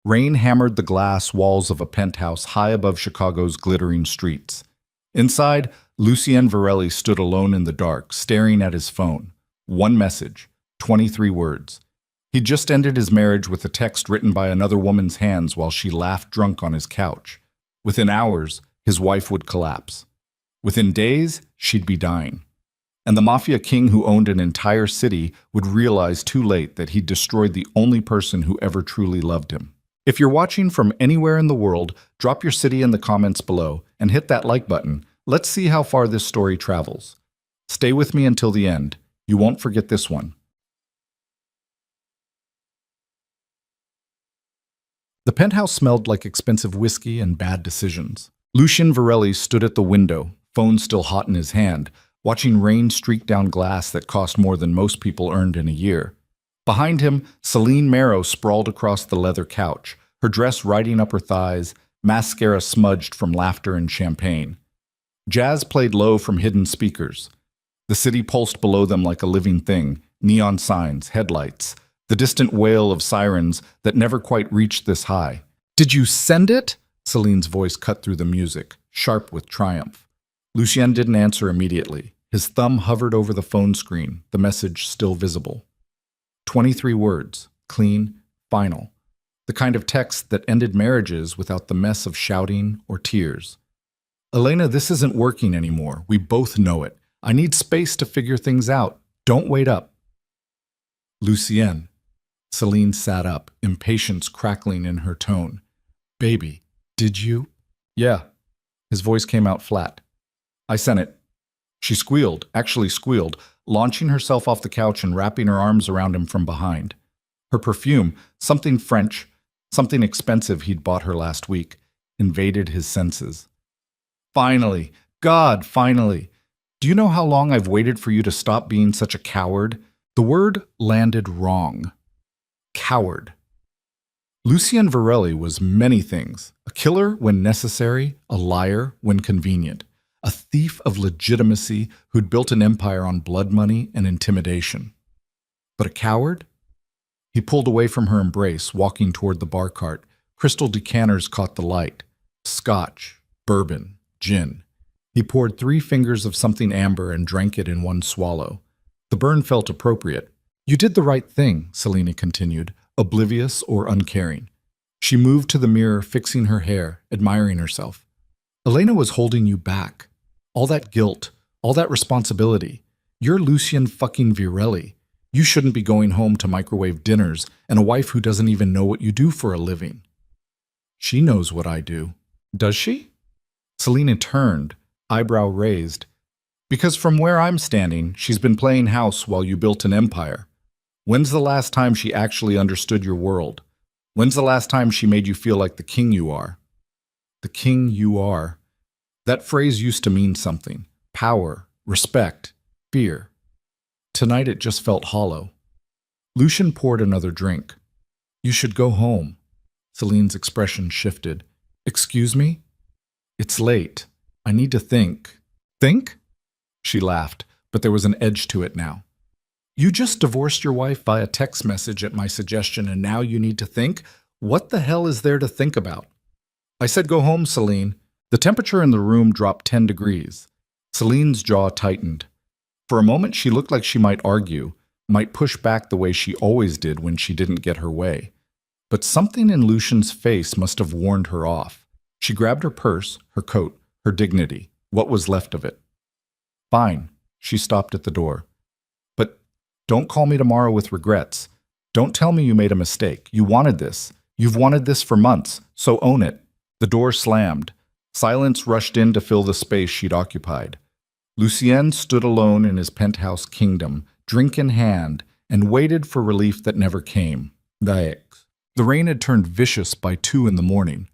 Rain hammered the glass walls of a penthouse high above Chicago's glittering streets. Inside, Lucien Varelli stood alone in the dark, staring at his phone. One message, 23 words. He'd just ended his marriage with a text written by another woman's hands while she laughed drunk on his couch. Within hours, his wife would collapse. Within days, she'd be dying. And the Mafia king who owned an entire city would realize too late that he'd destroyed the only person who ever truly loved him. If you're watching from anywhere in the world, drop your city in the comments below and hit that like button. Let's see how far this story travels. Stay with me until the end. You won't forget this one. The penthouse smelled like expensive whiskey and bad decisions. Lucien Varelli stood at the window, phone still hot in his hand, watching rain streak down glass that cost more than most people earned in a year. Behind him, Celine Marrow sprawled across the leather couch, her dress riding up her thighs, mascara smudged from laughter and champagne. Jazz played low from hidden speakers. The city pulsed below them like a living thing, neon signs, headlights, the distant wail of sirens that never quite reached this high. "Did you send it?" Celine's voice cut through the music, sharp with triumph. Lucien didn't answer immediately. His thumb hovered over the phone screen, the message still visible. 23 words, clean, final. The kind of text that ended marriages without the mess of shouting or tears. "Elena, this isn't working anymore. We both know it. I need space to figure things out. Don't wait up." "Lucien." Celine sat up, impatience crackling in her tone. "Baby, did you?" "Yeah." His voice came out flat. "I sent it." She squealed, actually squealed, launching herself off the couch and wrapping her arms around him from behind. Her perfume, something French, something expensive he'd bought her last week, invaded his senses. "Finally! God, finally! Do you know how long I've waited for you to stop being such a coward?" The word landed wrong. Coward. Lucien Varelli was many things. A killer when necessary, a liar when convenient. A thief of legitimacy who'd built an empire on blood money and intimidation. But a coward? He pulled away from her embrace, walking toward the bar cart. Crystal decanters caught the light. Scotch, bourbon, gin. He poured 3 fingers of something amber and drank it in one swallow. The burn felt appropriate. "You did the right thing," Selena continued, oblivious or uncaring. She moved to the mirror, fixing her hair, admiring herself. "Elena was holding you back. All that guilt, all that responsibility. You're Lucien fucking Varelli. You shouldn't be going home to microwave dinners and a wife who doesn't even know what you do for a living." "She knows what I do." "Does she?" Selena turned, eyebrow raised. "Because from where I'm standing, she's been playing house while you built an empire. When's the last time she actually understood your world? When's the last time she made you feel like the king you are?" The king you are. That phrase used to mean something. Power, respect, fear. Tonight it just felt hollow. Lucien poured another drink. "You should go home." Celine's expression shifted. "Excuse me?" "It's late. I need to think." "Think?" She laughed, but there was an edge to it now. "You just divorced your wife via text message at my suggestion, and now you need to think? What the hell is there to think about?" "I said go home, Celine." The temperature in the room dropped 10 degrees. Celine's jaw tightened. For a moment, she looked like she might argue, might push back the way she always did when she didn't get her way. But something in Lucien's face must have warned her off. She grabbed her purse, her coat, her dignity, what was left of it. "Fine." She stopped at the door. "But don't call me tomorrow with regrets. Don't tell me you made a mistake. You wanted this. You've wanted this for months, so own it." The door slammed. Silence rushed in to fill the space she'd occupied. Lucien stood alone in his penthouse kingdom, drink in hand, and waited for relief that never came. The rain had turned vicious by 2 in the morning.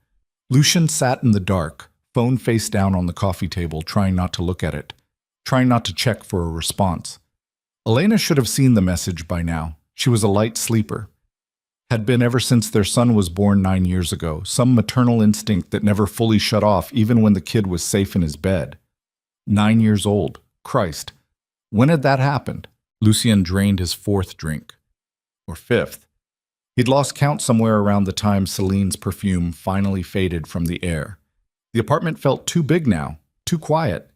Lucien sat in the dark, phone face down on the coffee table, trying not to look at it, trying not to check for a response. Elena should have seen the message by now. She was a light sleeper. Had been ever since their son was born 9 years ago, some maternal instinct that never fully shut off even when the kid was safe in his bed. 9 years old. Christ. When had that happened? Lucien drained his 4th drink. Or 5th. He'd lost count somewhere around the time Celine's perfume finally faded from the air. The apartment felt too big now, too quiet.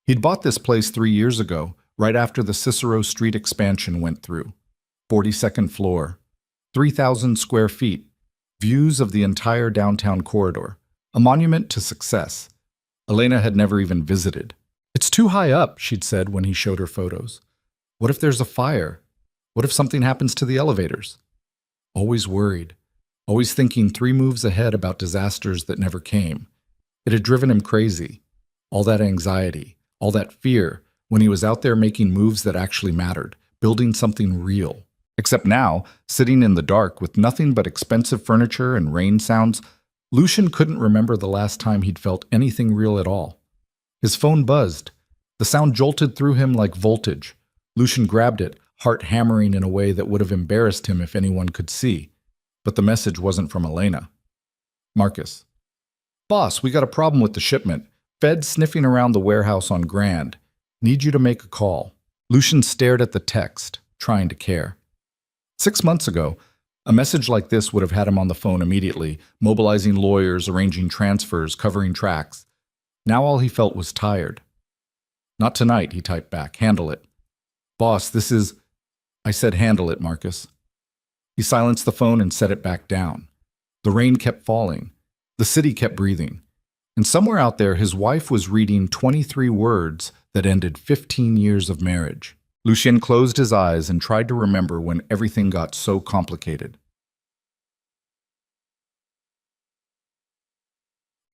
He'd bought this place 3 years ago, right after the Cicero Street expansion went through. 42nd floor, 3,000 square feet, views of the entire downtown corridor, a monument to success. Elena had never even visited. "It's too high up," she'd said when he showed her photos. "What if there's a fire? What if something happens to the elevators?" Always worried, always thinking 3 moves ahead about disasters that never came. It had driven him crazy. All that anxiety, all that fear, when he was out there making moves that actually mattered, building something real. Except now, sitting in the dark with nothing but expensive furniture and rain sounds, Lucian couldn't remember the last time he'd felt anything real at all. His phone buzzed. The sound jolted through him like voltage. Lucian grabbed it, heart hammering in a way that would have embarrassed him if anyone could see. But the message wasn't from Elena. Marcus. "Boss, we got a problem with the shipment. Feds sniffing around the warehouse on Grand. Need you to make a call." Lucian stared at the text, trying to care. 6 months ago, a message like this would have had him on the phone immediately, mobilizing lawyers, arranging transfers, covering tracks. Now all he felt was tired. "Not tonight," he typed back. "Handle it." "Boss, this is—" "I said handle it, Marcus." He silenced the phone and set it back down. The rain kept falling. The city kept breathing. And somewhere out there, his wife was reading 23 words that ended 15 years of marriage. Lucien closed his eyes and tried to remember when everything got so complicated.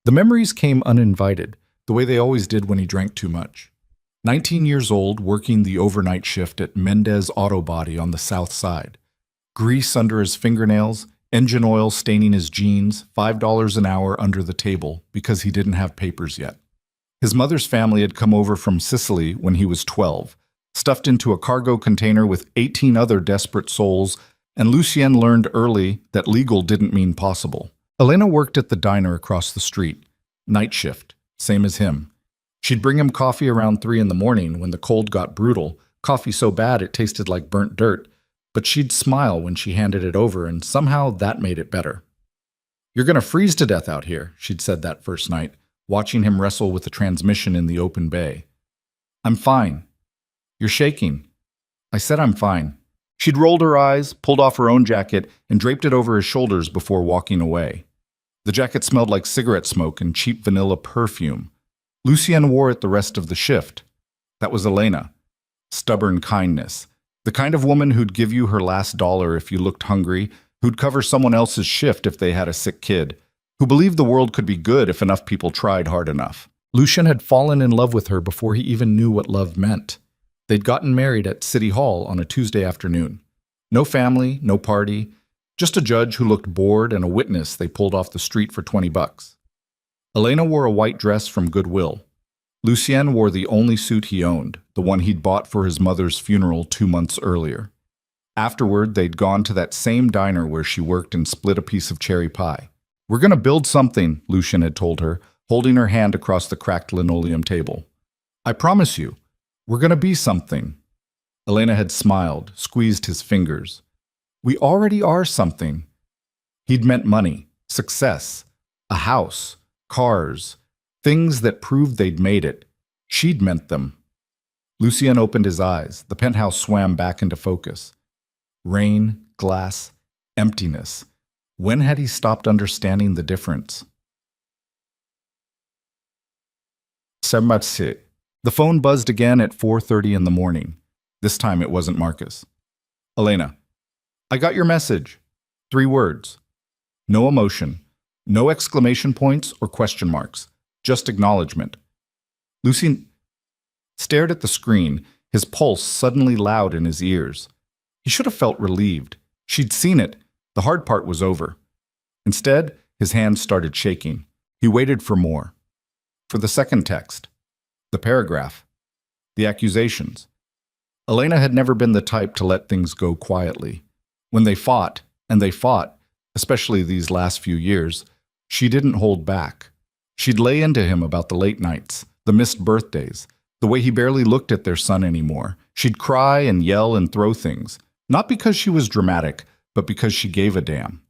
The memories came uninvited, the way they always did when he drank too much. 19 years old, working the overnight shift at Mendez Auto Body on the south side. Grease under his fingernails, engine oil staining his jeans, $5 an hour under the table because he didn't have papers yet. His mother's family had come over from Sicily when he was 12, stuffed into a cargo container with 18 other desperate souls, and Lucien learned early that legal didn't mean possible. Elena worked at the diner across the street. Night shift, same as him. She'd bring him coffee around 3 in the morning when the cold got brutal, coffee so bad it tasted like burnt dirt, but she'd smile when she handed it over, and somehow that made it better. "You're gonna freeze to death out here," she'd said that first night, watching him wrestle with the transmission in the open bay. "I'm fine." "You're shaking." I said I'm fine. She'd rolled her eyes, pulled off her own jacket, and draped it over his shoulders before walking away. The jacket smelled like cigarette smoke and cheap vanilla perfume. Lucien wore it the rest of the shift. That was Elena. Stubborn kindness. The kind of woman who'd give you her last dollar if you looked hungry, who'd cover someone else's shift if they had a sick kid, who believed the world could be good if enough people tried hard enough. Lucien had fallen in love with her before he even knew what love meant. They'd gotten married at City Hall on a Tuesday afternoon. No family, no party, just a judge who looked bored and a witness they pulled off the street for $20. Elena wore a white dress from Goodwill. Lucien wore the only suit he owned, the one he'd bought for his mother's funeral 2 months earlier. Afterward, they'd gone to that same diner where she worked and split a piece of cherry pie. "We're going to build something," Lucien had told her, holding her hand across the cracked linoleum table. "I promise you. We're going to be something." Elena had smiled, squeezed his fingers. "We already are something." He'd meant money, success, a house, cars, things that proved they'd made it. She'd meant them. Lucien opened his eyes. The penthouse swam back into focus. Rain, glass, emptiness. When had he stopped understanding the difference? Sematse. The phone buzzed again at 4:30 in the morning. This time it wasn't Marcus. "Elena, I got your message." 3 words. No emotion, no exclamation points or question marks, just acknowledgement. Lucien stared at the screen, his pulse suddenly loud in his ears. He should have felt relieved. She'd seen it. The hard part was over. Instead, his hands started shaking. He waited for more. For the second text. The paragraph. The accusations. Elena had never been the type to let things go quietly. When they fought, and they fought, especially these last few years, she didn't hold back. She'd lay into him about the late nights, the missed birthdays, the way he barely looked at their son anymore. She'd cry and yell and throw things, not because she was dramatic, but because she gave a damn.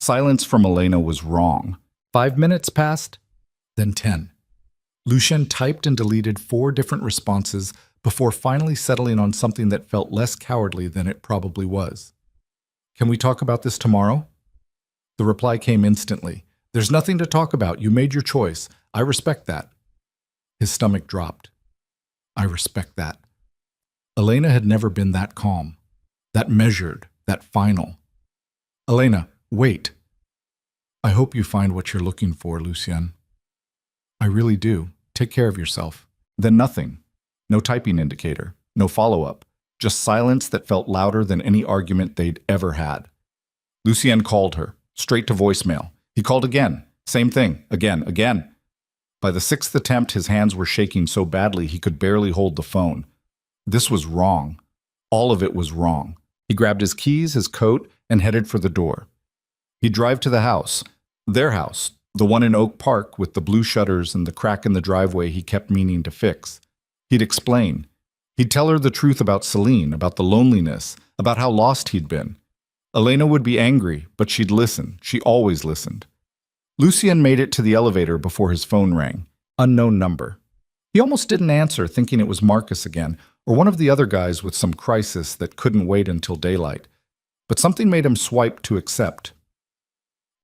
Silence from Elena was wrong. 5 minutes passed, then 10. Lucien typed and deleted 4 different responses before finally settling on something that felt less cowardly than it probably was. Can we talk about this tomorrow? The reply came instantly. There's nothing to talk about. You made your choice. I respect that. His stomach dropped. I respect that. Elena had never been that calm, that measured, that final. Elena, wait. I hope you find what you're looking for, Lucien. I really do. Take care of yourself. Then nothing. No typing indicator. No follow-up. Just silence that felt louder than any argument they'd ever had. Lucien called her, straight to voicemail. He called again. Same thing. Again. By the 6th attempt, his hands were shaking so badly he could barely hold the phone. This was wrong. All of it was wrong. He grabbed his keys, his coat, and headed for the door. He'd drive to the house. Their house. The one in Oak Park with the blue shutters and the crack in the driveway he kept meaning to fix. He'd explain. He'd tell her the truth about Celine, about the loneliness, about how lost he'd been. Elena would be angry, but she'd listen. She always listened. Lucien made it to the elevator before his phone rang. Unknown number. He almost didn't answer, thinking it was Marcus again, or one of the other guys with some crisis that couldn't wait until daylight. But something made him swipe to accept.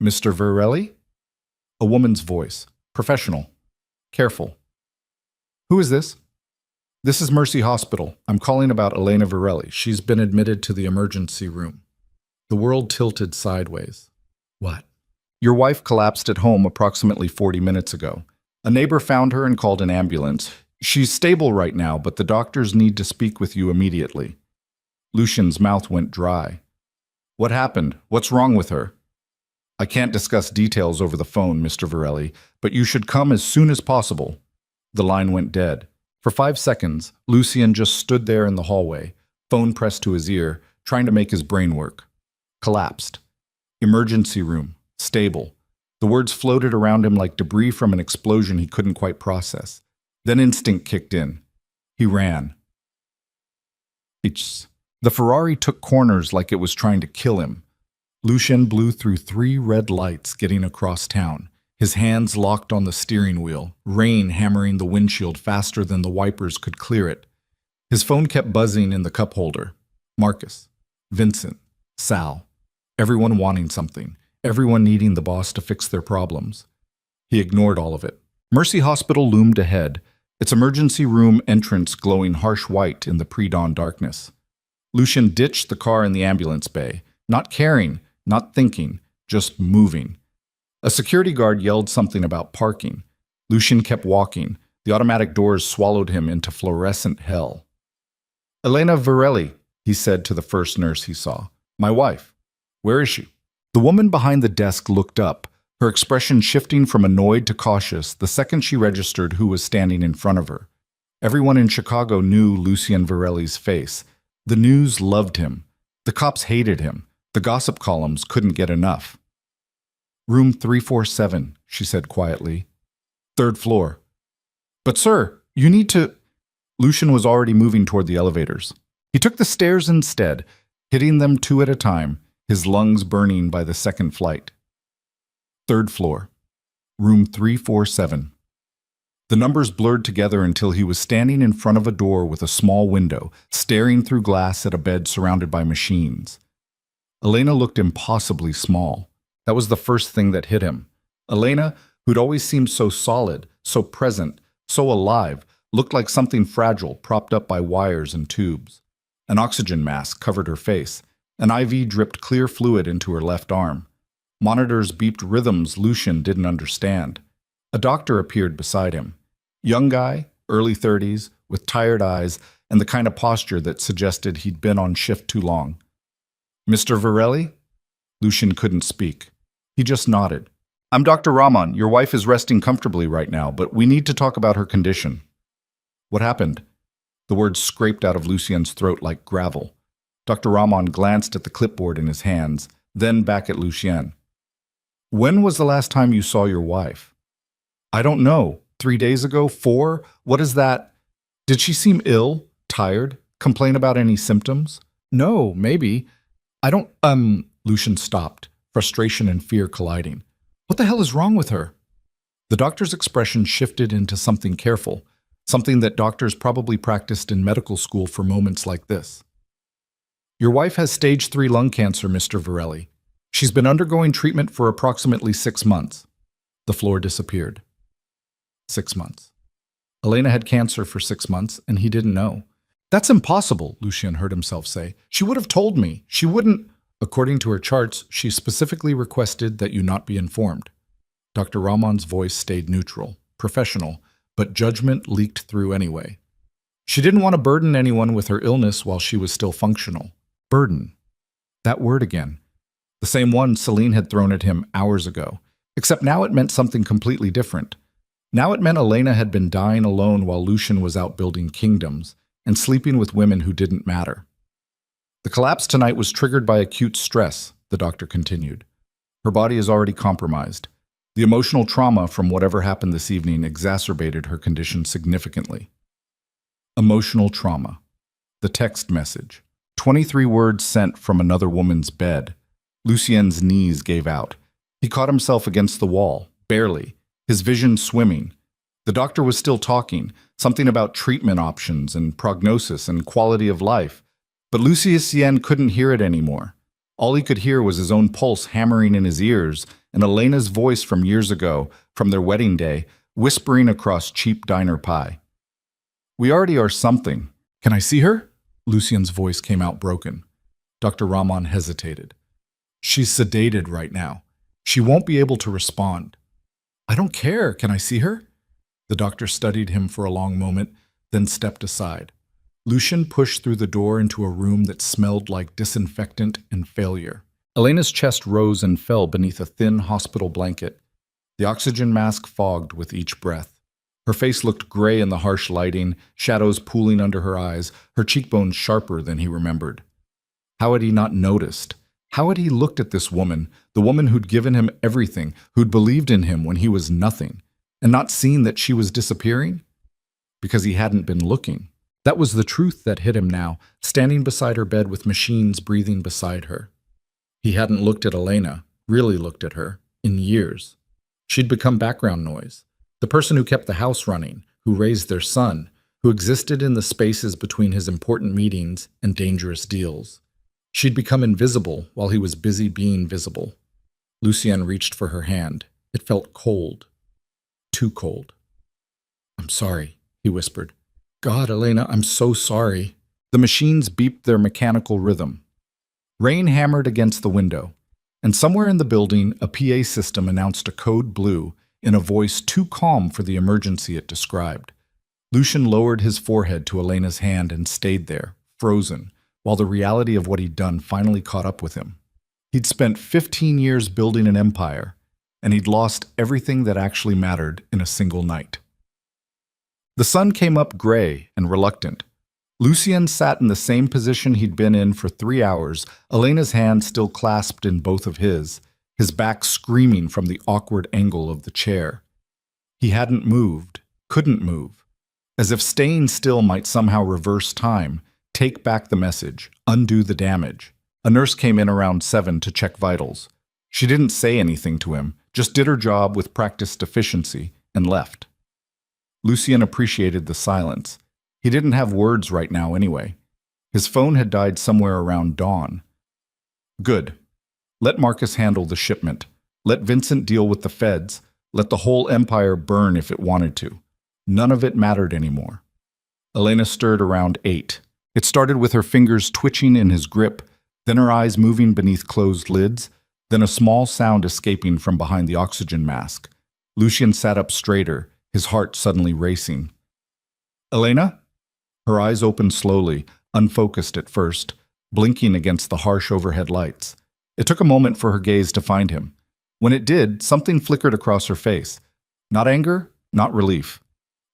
Mr. Verelli? A woman's voice. Professional. Careful. Who is this? This is Mercy Hospital. I'm calling about Elena Verelli. She's been admitted to the emergency room. The world tilted sideways. What? Your wife collapsed at home approximately 40 minutes ago. A neighbor found her and called an ambulance. She's stable right now, but the doctors need to speak with you immediately. Lucien's mouth went dry. What happened? What's wrong with her? I can't discuss details over the phone, Mr. Verelli, but you should come as soon as possible. The line went dead. For 5 seconds, Lucien just stood there in the hallway, phone pressed to his ear, trying to make his brain work. Collapsed. Emergency room. Stable. The words floated around him like debris from an explosion he couldn't quite process. Then instinct kicked in. He ran. The Ferrari took corners like it was trying to kill him. Lucien blew through 3 red lights getting across town, his hands locked on the steering wheel, rain hammering the windshield faster than the wipers could clear it. His phone kept buzzing in the cup holder. Marcus, Vincent, Sal, everyone wanting something, everyone needing the boss to fix their problems. He ignored all of it. Mercy Hospital loomed ahead, its emergency room entrance glowing harsh white in the pre-dawn darkness. Lucien ditched the car in the ambulance bay, not caring, not thinking, just moving. A security guard yelled something about parking. Lucien kept walking. The automatic doors swallowed him into fluorescent hell. Elena Verelli, he said to the first nurse he saw. My wife. Where is she? The woman behind the desk looked up, her expression shifting from annoyed to cautious the second she registered who was standing in front of her. Everyone in Chicago knew Lucien Verelli's face. The news loved him. The cops hated him. The gossip columns couldn't get enough. Room 347, she said quietly. 3rd floor. But sir, you need to... Lucien was already moving toward the elevators. He took the stairs instead, hitting them 2 at a time, his lungs burning by the 2nd flight. 3rd floor. Room 347. The numbers blurred together until he was standing in front of a door with a small window, staring through glass at a bed surrounded by machines. Elena looked impossibly small. That was the first thing that hit him. Elena, who'd always seemed so solid, so present, so alive, looked like something fragile propped up by wires and tubes. An oxygen mask covered her face. An IV dripped clear fluid into her left arm. Monitors beeped rhythms Lucien didn't understand. A doctor appeared beside him. Young guy, early 30s, with tired eyes and the kind of posture that suggested he'd been on shift too long. Mr. Verelli? Lucien couldn't speak. He just nodded. I'm Dr. Rahman. Your wife is resting comfortably right now, but we need to talk about her condition. What happened? The words scraped out of Lucien's throat like gravel. Dr. Rahman glanced at the clipboard in his hands, then back at Lucien. When was the last time you saw your wife? I don't know. 3 days ago? 4? What is that? Did she seem ill? Tired? Complain about any symptoms? No, maybe. I don't, Lucian stopped, frustration and fear colliding. What the hell is wrong with her? The doctor's expression shifted into something careful, something that doctors probably practiced in medical school for moments like this. Your wife has stage 3 lung cancer, Mr. Varelli. She's been undergoing treatment for approximately 6 months. The floor disappeared. 6 months. Elena had cancer for 6 months, and he didn't know. That's impossible, Lucian heard himself say. She would have told me. She wouldn't. According to her charts, she specifically requested that you not be informed. Dr. Rahman's voice stayed neutral, professional, but judgment leaked through anyway. She didn't want to burden anyone with her illness while she was still functional. Burden. That word again. The same one Celine had thrown at him hours ago, except now it meant something completely different. Now it meant Elena had been dying alone while Lucian was out building kingdoms and sleeping with women who didn't matter. The collapse tonight was triggered by acute stress, the doctor continued. Her body is already compromised. The emotional trauma from whatever happened this evening exacerbated her condition significantly. Emotional trauma. The text message. 23 words sent from another woman's bed. Lucien's knees gave out. He caught himself against the wall, barely, his vision swimming. The doctor was still talking, something about treatment options and prognosis and quality of life. But Lucien couldn't hear it anymore. All he could hear was his own pulse hammering in his ears and Elena's voice from years ago, from their wedding day, whispering across cheap diner pie. We already are something. Can I see her? Lucien's voice came out broken. Dr. Rahman hesitated. She's sedated right now. She won't be able to respond. I don't care. Can I see her? The doctor studied him for a long moment, then stepped aside. Lucian pushed through the door into a room that smelled like disinfectant and failure. Elena's chest rose and fell beneath a thin hospital blanket. The oxygen mask fogged with each breath. Her face looked gray in the harsh lighting, shadows pooling under her eyes, her cheekbones sharper than he remembered. How had he not noticed? How had he looked at this woman, the woman who'd given him everything, who'd believed in him when he was nothing, and not seen that she was disappearing? Because he hadn't been looking. That was the truth that hit him now, standing beside her bed with machines breathing beside her. He hadn't looked at Elena, really looked at her, in years. She'd become background noise. The person who kept the house running, who raised their son, who existed in the spaces between his important meetings and dangerous deals. She'd become invisible while he was busy being visible. Lucien reached for her hand. It felt cold. Too cold. I'm sorry, he whispered. God, Elena, I'm so sorry. The machines beeped their mechanical rhythm. Rain hammered against the window, and somewhere in the building, a PA system announced a code blue in a voice too calm for the emergency it described. Lucian lowered his forehead to Elena's hand and stayed there, frozen, while the reality of what he'd done finally caught up with him. He'd spent 15 years building an empire, and he'd lost everything that actually mattered in a single night. The sun came up gray and reluctant. Lucien sat in the same position he'd been in for 3 hours, Elena's hand still clasped in both of his back screaming from the awkward angle of the chair. He hadn't moved, couldn't move. As if staying still might somehow reverse time, take back the message, undo the damage. A nurse came in around 7 to check vitals. She didn't say anything to him, just did her job with practiced efficiency, and left. Lucien appreciated the silence. He didn't have words right now anyway. His phone had died somewhere around dawn. Good. Let Marcus handle the shipment. Let Vincent deal with the feds. Let the whole empire burn if it wanted to. None of it mattered anymore. Elena stirred around 8. It started with her fingers twitching in his grip, then her eyes moving beneath closed lids, then a small sound escaping from behind the oxygen mask. Lucien sat up straighter, his heart suddenly racing. Elena? Her eyes opened slowly, unfocused at first, blinking against the harsh overhead lights. It took a moment for her gaze to find him. When it did, something flickered across her face. Not anger, not relief.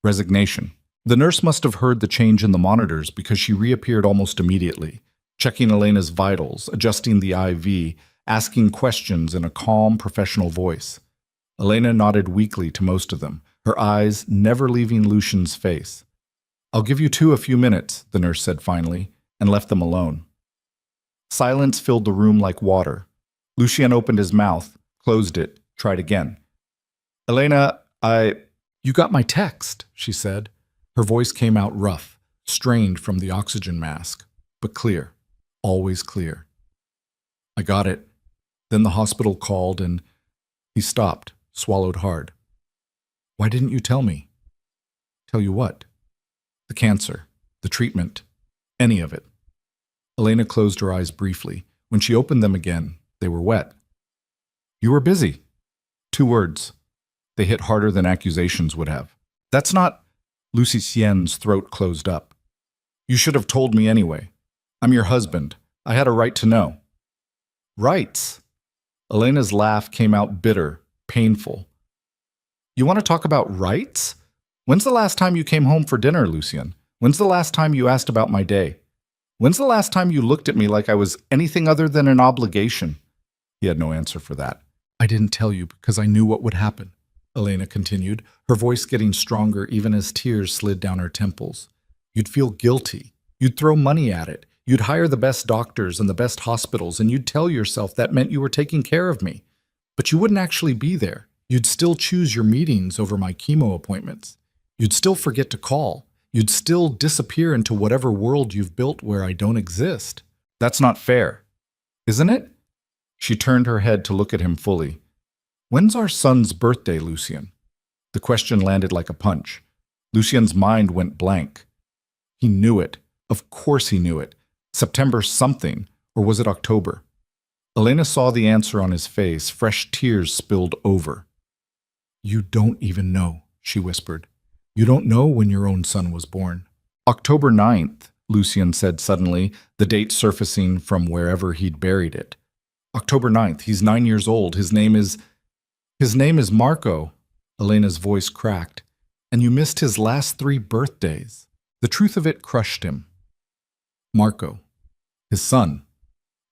Resignation. The nurse must have heard the change in the monitors because she reappeared almost immediately, checking Elena's vitals, adjusting the IV, asking questions in a calm, professional voice. Elena nodded weakly to most of them, her eyes never leaving Lucien's face. I'll give you two a few minutes, the nurse said finally, and left them alone. Silence filled the room like water. Lucien opened his mouth, closed it, tried again. Elena, You got my text, she said. Her voice came out rough, strained from the oxygen mask, but clear, always clear. I got it. Then the hospital called and he stopped, swallowed hard. Why didn't you tell me? Tell you what? The cancer, the treatment, any of it. Elena closed her eyes briefly. When she opened them again, they were wet. You were busy. 2 words. They hit harder than accusations would have. That's not... Lucien's throat closed up. You should have told me anyway. I'm your husband. I had a right to know. Rights? Elena's laugh came out bitter, painful. You want to talk about rights? When's the last time you came home for dinner, Lucien? When's the last time you asked about my day? When's the last time you looked at me like I was anything other than an obligation? He had no answer for that. I didn't tell you because I knew what would happen, Elena continued, her voice getting stronger even as tears slid down her temples. You'd feel guilty. You'd throw money at it. You'd hire the best doctors and the best hospitals, and you'd tell yourself that meant you were taking care of me. But you wouldn't actually be there. You'd still choose your meetings over my chemo appointments. You'd still forget to call. You'd still disappear into whatever world you've built where I don't exist. That's not fair, isn't it? She turned her head to look at him fully. When's our son's birthday, Lucien? The question landed like a punch. Lucien's mind went blank. He knew it. Of course he knew it. September something, or was it October? Elena saw the answer on his face. Fresh tears spilled over. You don't even know, she whispered. You don't know when your own son was born. October 9th, Lucien said suddenly, the date surfacing from wherever he'd buried it. October 9th, he's 9 years old. His name is Marco. Elena's voice cracked. And you missed his last 3 birthdays. The truth of it crushed him. Marco, his son,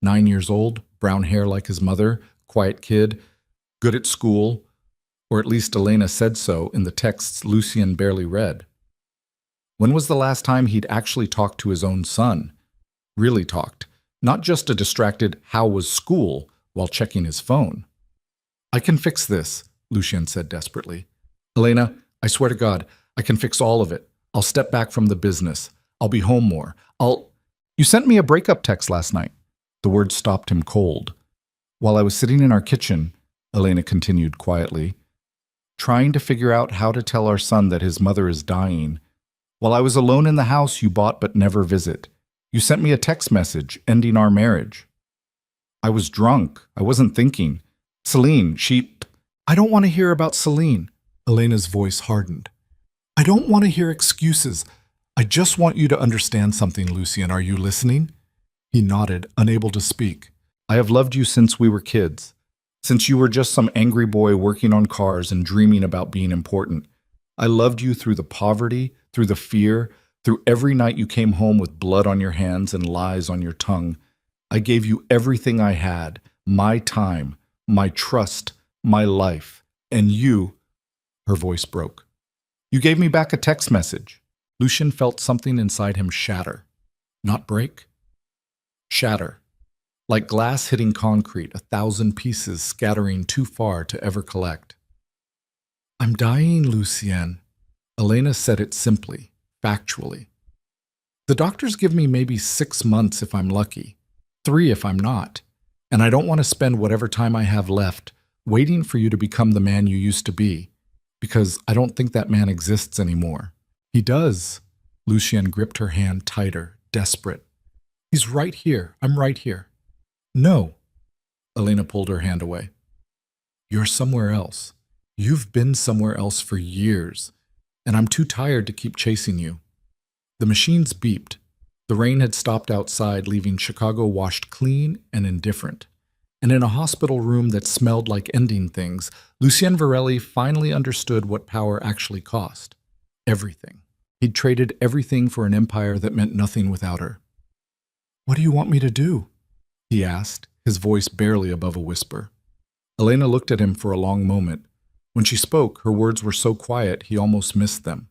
9 years old, brown hair like his mother, quiet kid, good at school, or at least Elena said so in the texts Lucien barely read. When was the last time he'd actually talked to his own son? Really talked, not just a distracted "how was school" while checking his phone. I can fix this, Lucien said desperately. Elena, I swear to God, I can fix all of it. I'll step back from the business. I'll be home more. You sent me a breakup text last night. The words stopped him cold. While I was sitting in our kitchen, Elena continued quietly, trying to figure out how to tell our son that his mother is dying. While I was alone in the house you bought but never visit, you sent me a text message ending our marriage. I was drunk. I wasn't thinking. Celine, I don't want to hear about Celine. Elena's voice hardened. I don't want to hear excuses. I just want you to understand something, Lucien. Are you listening? He nodded, unable to speak. I have loved you since we were kids. Since you were just some angry boy working on cars and dreaming about being important. I loved you through the poverty, through the fear, through every night you came home with blood on your hands and lies on your tongue. I gave you everything I had, my time, my trust, my life. And you, her voice broke. You gave me back a text message. Lucien felt something inside him shatter. Not break. Shatter. Like glass hitting concrete, 1,000 pieces scattering too far to ever collect. I'm dying, Lucien. Elena said it simply, factually. The doctors give me maybe 6 months if I'm lucky, 3 if I'm not, and I don't want to spend whatever time I have left waiting for you to become the man you used to be, because I don't think that man exists anymore. He does. Lucien gripped her hand tighter, desperate. He's right here. I'm right here. No. Elena pulled her hand away. You're somewhere else. You've been somewhere else for years, and I'm too tired to keep chasing you. The machines beeped. The rain had stopped outside, leaving Chicago washed clean and indifferent. And in a hospital room that smelled like ending things, Lucien Varelli finally understood what power actually cost. Everything. He'd traded everything for an empire that meant nothing without her. What do you want me to do? He asked, his voice barely above a whisper. Elena looked at him for a long moment. When she spoke, her words were so quiet he almost missed them.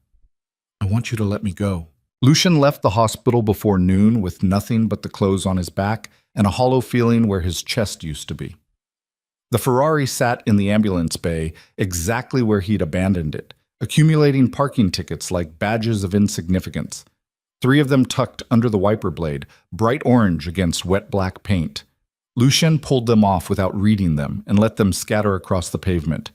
I want you to let me go. Lucian left the hospital before noon with nothing but the clothes on his back and a hollow feeling where his chest used to be. The Ferrari sat in the ambulance bay exactly where he'd abandoned it, accumulating parking tickets like badges of insignificance. 3 of them tucked under the wiper blade, bright orange against wet black paint. Lucian pulled them off without reading them and let them scatter across the pavement.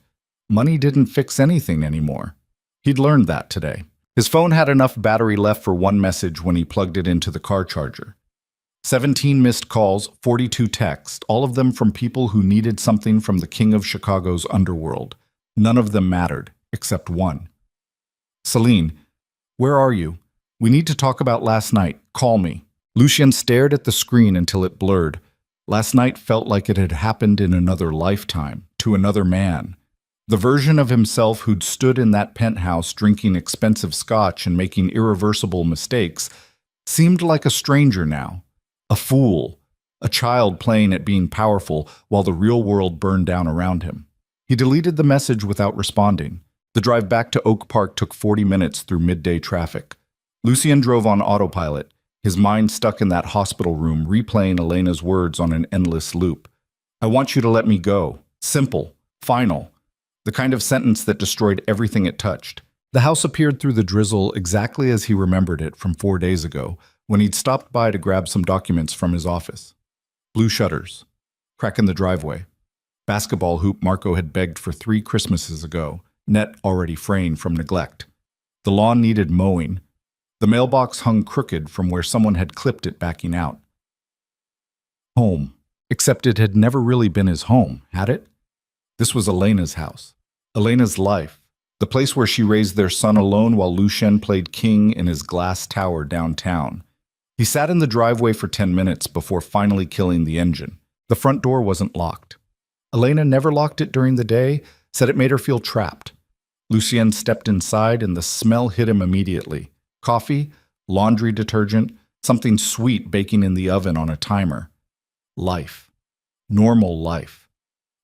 Money didn't fix anything anymore. He'd learned that today. His phone had enough battery left for 1 message when he plugged it into the car charger. 17 missed calls, 42 texts, all of them from people who needed something from the king of Chicago's underworld. None of them mattered, except one. Celine, where are you? We need to talk about last night. Call me. Lucian stared at the screen until it blurred. Last night felt like it had happened in another lifetime, to another man. The version of himself who'd stood in that penthouse drinking expensive scotch and making irreversible mistakes seemed like a stranger now. A fool, a child playing at being powerful while the real world burned down around him. He deleted the message without responding. The drive back to Oak Park took 40 minutes through midday traffic. Lucian drove on autopilot, his mind stuck in that hospital room, replaying Elena's words on an endless loop. I want you to let me go. Simple. Final. The kind of sentence that destroyed everything it touched. The house appeared through the drizzle exactly as he remembered it from 4 days ago, when he'd stopped by to grab some documents from his office. Blue shutters. Crack in the driveway. Basketball hoop Marco had begged for 3 Christmases ago, net already fraying from neglect. The lawn needed mowing. The mailbox hung crooked from where someone had clipped it backing out. Home. Except it had never really been his home, had it? This was Elena's house. Elena's life. The place where she raised their son alone while Lucian played king in his glass tower downtown. He sat in the driveway for 10 minutes before finally killing the engine. The front door wasn't locked. Elena never locked it during the day, said it made her feel trapped. Lucian stepped inside and the smell hit him immediately. Coffee, laundry detergent, something sweet baking in the oven on a timer. Life. Normal life.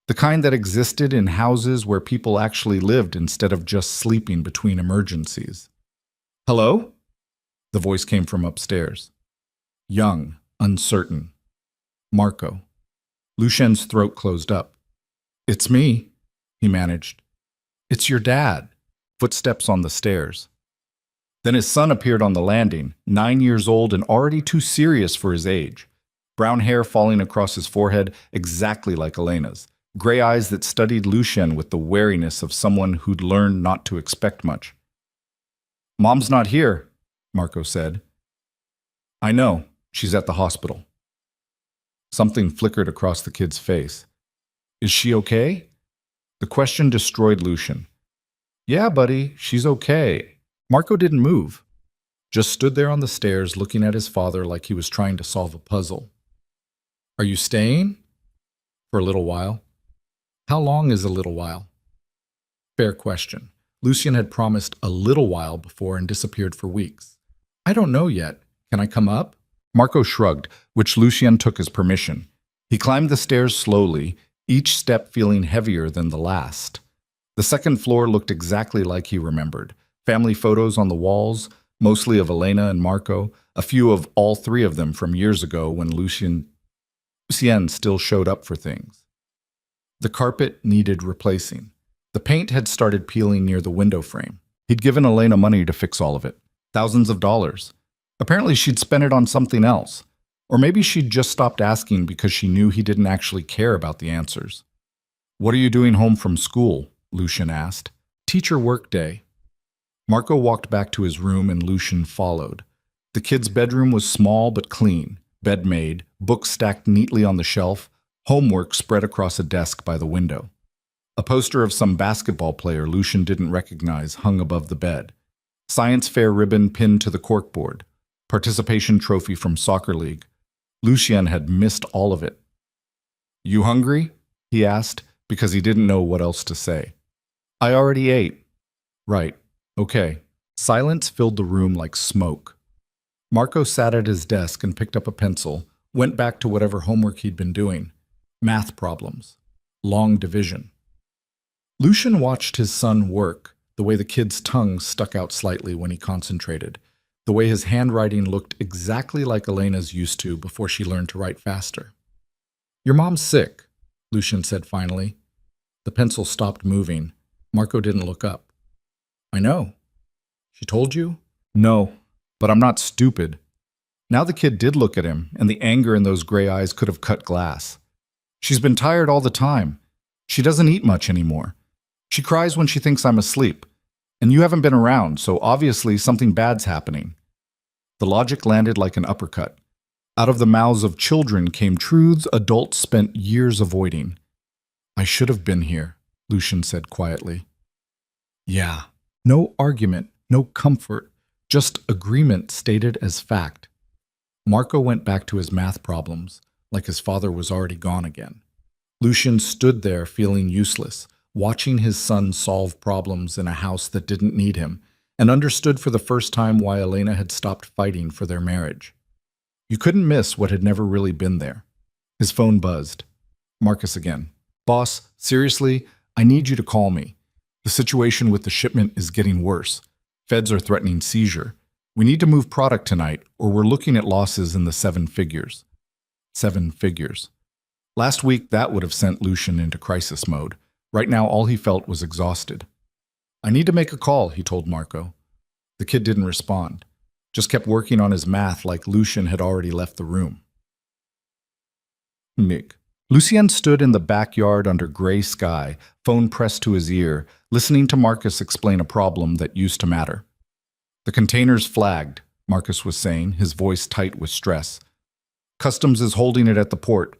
The kind that existed in houses where people actually lived instead of just sleeping between emergencies. Hello? The voice came from upstairs. Young, uncertain. Marco. Lucian's throat closed up. It's me, he managed. It's your dad. Footsteps on the stairs. Then his son appeared on the landing, 9 years old and already too serious for his age. Brown hair falling across his forehead, exactly like Elena's. Gray eyes that studied Lucian with the wariness of someone who'd learned not to expect much. Mom's not here, Marco said. I know. She's at the hospital. Something flickered across the kid's face. Is she okay? The question destroyed Lucian. Yeah, buddy, she's okay. Marco didn't move. Just stood there on the stairs looking at his father like he was trying to solve a puzzle. Are you staying? For a little while. How long is a little while? Fair question. Lucian had promised a little while before and disappeared for weeks. I don't know yet. Can I come up? Marco shrugged, which Lucian took as permission. He climbed the stairs slowly, each step feeling heavier than the last. The second floor looked exactly like he remembered. Family photos on the walls, mostly of Elena and Marco, a few of all 3 of them from years ago when Lucien still showed up for things. The carpet needed replacing. The paint had started peeling near the window frame. He'd given Elena money to fix all of it. Thousands of dollars. Apparently she'd spent it on something else. Or maybe she'd just stopped asking because she knew he didn't actually care about the answers. What are you doing home from school? Lucian asked. Teacher work day. Marco walked back to his room and Lucian followed. The kid's bedroom was small but clean. Bed made, books stacked neatly on the shelf, homework spread across a desk by the window. A poster of some basketball player Lucian didn't recognize hung above the bed. Science fair ribbon pinned to the corkboard. Participation trophy from soccer league. Lucian had missed all of it. You hungry? He asked, because he didn't know what else to say. I already ate. Right. Okay. Silence filled the room like smoke. Marco sat at his desk and picked up a pencil, went back to whatever homework he'd been doing. Math problems. Long division. Lucian watched his son work, the way the kid's tongue stuck out slightly when he concentrated. The way his handwriting looked exactly like Elena's used to before she learned to write faster. "Your mom's sick," Lucian said finally. The pencil stopped moving. Marco didn't look up. "I know. She told you?" "No, but I'm not stupid." Now the kid did look at him, and the anger in those gray eyes could have cut glass. "She's been tired all the time. She doesn't eat much anymore. She cries when she thinks I'm asleep. And you haven't been around, so obviously something bad's happening." The logic landed like an uppercut. Out of the mouths of children came truths adults spent years avoiding. "I should have been here," Lucian said quietly. Yeah. No argument, no comfort, just agreement stated as fact. Marco went back to his math problems, like his father was already gone again. Lucian stood there feeling useless, watching his son solve problems in a house that didn't need him, and understood for the first time why Elena had stopped fighting for their marriage. You couldn't miss what had never really been there. His phone buzzed. Marcus again. "Boss, seriously, I need you to call me. The situation with the shipment is getting worse. Feds are threatening seizure. We need to move product tonight, or we're looking at losses in the 7 figures. 7 figures. Last week, that would have sent Lucian into crisis mode. Right now, all he felt was exhausted. "I need to make a call," he told Marco. The kid didn't respond, just kept working on his math like Lucian had already left the room. Mig. Lucien stood in the backyard under gray sky, phone pressed to his ear, listening to Marcus explain a problem that used to matter. "The container's flagged," Marcus was saying, his voice tight with stress. "Customs is holding it at the port.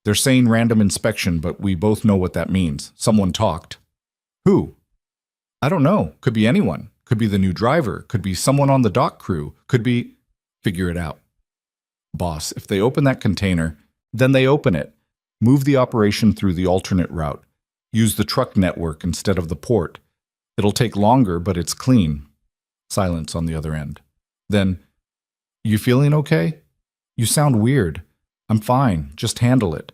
They're saying random inspection, but we both know what that means. Someone talked." "Who?" "I don't know. Could be anyone. Could be the new driver. Could be someone on the dock crew. Could be—" "Figure it out." "Boss, if they open that container, then they open it. Move the operation through the alternate route. Use the truck network instead of the port. It'll take longer, but it's clean." Silence on the other end. Then, "You feeling okay? You sound weird." "I'm fine. Just handle it."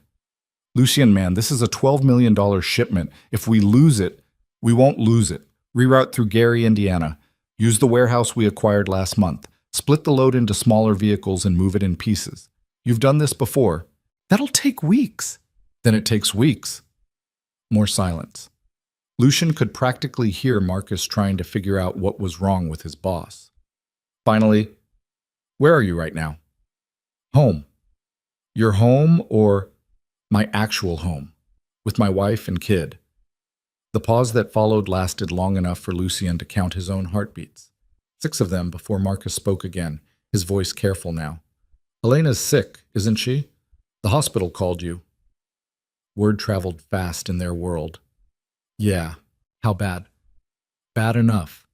"Lucien, man, this is a $12 million shipment. If we lose it, we won't lose it. Reroute through Gary, Indiana. Use the warehouse we acquired last month. Split the load into smaller vehicles and move it in pieces. You've done this before." "That'll take weeks." "Then it takes weeks." More silence. Lucian could practically hear Marcus trying to figure out what was wrong with his boss. Finally, "Where are you right now?" "Home." "Your home or—" "My actual home. With my wife and kid." The pause that followed lasted long enough for Lucien to count his own heartbeats. 6 of them before Marcus spoke again, his voice careful now. "Elena's sick, isn't she? The hospital called you." Word traveled fast in their world. "Yeah. How bad?" "Bad enough."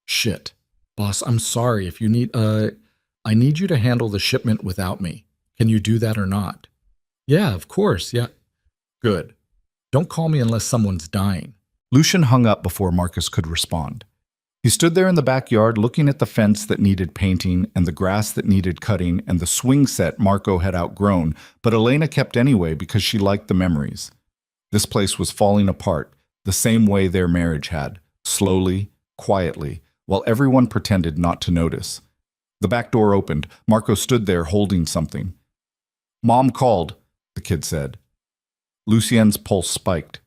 "Shit. Boss, I'm sorry if you need, I need you to handle the shipment without me. Can you do that or not?" "Yeah, of course, yeah." "Good. Don't call me unless someone's dying." Lucian hung up before Marcus could respond. He stood there in the backyard looking at the fence that needed painting and the grass that needed cutting and the swing set Marco had outgrown, but Elena kept anyway because she liked the memories. This place was falling apart, the same way their marriage had, slowly, quietly, while everyone pretended not to notice. The back door opened. Marco stood there holding something. "Mom called," the kid said. Lucien's pulse spiked.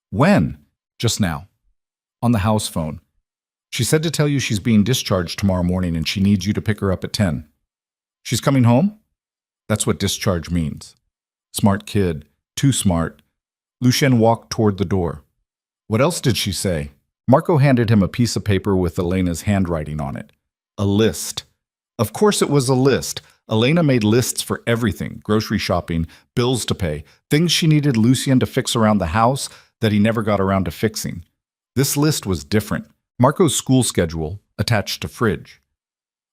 "When?" "Just now. On the house phone. She said to tell you she's being discharged tomorrow morning and she needs you to pick her up at 10. "She's coming home?" That's what discharge means. Smart kid. Too smart. Lucien walked toward the door. "What else did she say?" Marco handed him a piece of paper with Elena's handwriting on it. A list. Of course it was a list. Elena made lists for everything, grocery shopping, bills to pay, things she needed Lucien to fix around the house that he never got around to fixing. This list was different. Marco's school schedule, attached to fridge.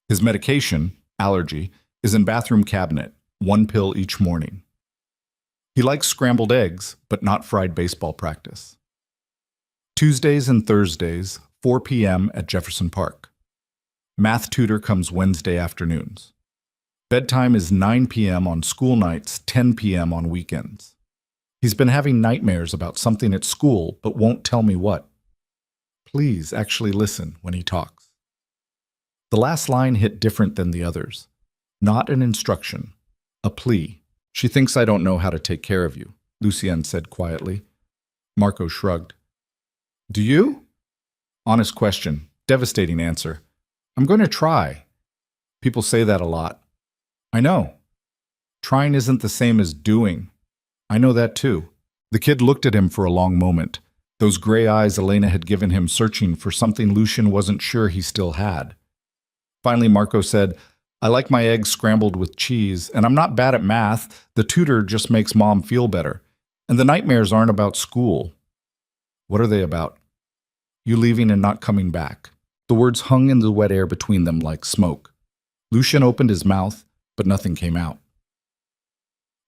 His medication, allergy, is in bathroom cabinet, 1 pill each morning. He likes scrambled eggs, but not fried baseball practice. Tuesdays and Thursdays, 4 p.m. at Jefferson Park. Math tutor comes Wednesday afternoons. Bedtime is 9 p.m. on school nights, 10 p.m. on weekends. He's been having nightmares about something at school, but won't tell me what. Please actually listen when he talks. The last line hit different than the others. Not an instruction, a plea. She thinks I don't know how to take care of you, Lucienne said quietly. Marco shrugged. Do you? Honest question, devastating answer. I'm going to try. People say that a lot. I know. Trying isn't the same as doing. I know that too. The kid looked at him for a long moment, those gray eyes Elena had given him searching for something Lucian wasn't sure he still had. Finally, Marco said, I like my eggs scrambled with cheese, and I'm not bad at math. The tutor just makes Mom feel better. And the nightmares aren't about school. What are they about? You leaving and not coming back. The words hung in the wet air between them like smoke. Lucian opened his mouth, but nothing came out.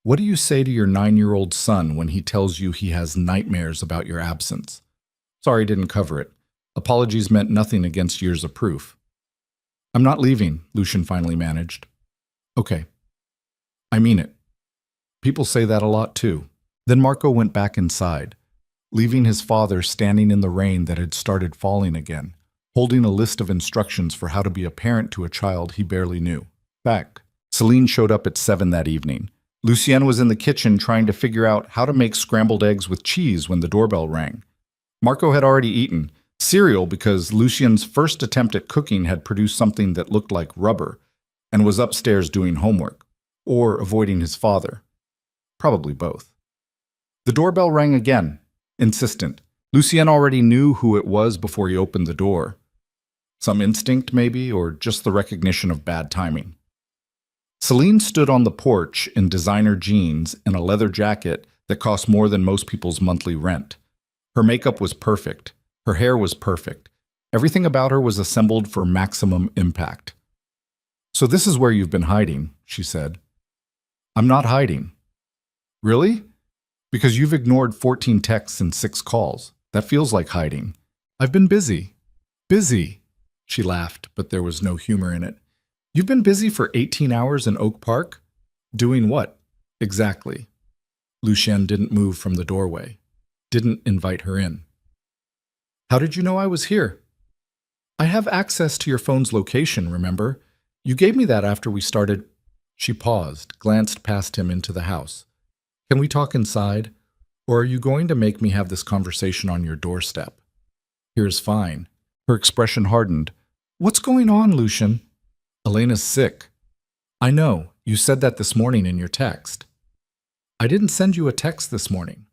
What do you say to your 9-year-old son when he tells you he has nightmares about your absence? Sorry, didn't cover it. Apologies meant nothing against years of proof. I'm not leaving, Lucian finally managed. Okay. I mean it. People say that a lot too. Then Marco went back inside, leaving his father standing in the rain that had started falling again, holding a list of instructions for how to be a parent to a child he barely knew. Back. Celine showed up at 7 that evening. Lucienne was in the kitchen trying to figure out how to make scrambled eggs with cheese when the doorbell rang. Marco had already eaten cereal because Lucien's first attempt at cooking had produced something that looked like rubber and was upstairs doing homework, or avoiding his father. Probably both. The doorbell rang again, insistent. Lucienne already knew who it was before he opened the door. Some instinct, maybe, or just the recognition of bad timing. Celine stood on the porch in designer jeans and a leather jacket that cost more than most people's monthly rent. Her makeup was perfect. Her hair was perfect. Everything about her was assembled for maximum impact. So this is where you've been hiding, she said. I'm not hiding. Really? Because you've ignored 14 texts and 6 calls. That feels like hiding. I've been busy. Busy. She laughed, but there was no humor in it. You've been busy for 18 hours in Oak Park? Doing what? Exactly. Lucienne didn't move from the doorway. Didn't invite her in. How did you know I was here? I have access to your phone's location, remember? You gave me that after we started. She paused, glanced past him into the house. Can we talk inside? Or are you going to make me have this conversation on your doorstep? Here's fine. Her expression hardened. What's going on, Lucian? Elena's sick. I know. You said that this morning in your text. I didn't send you a text this morning.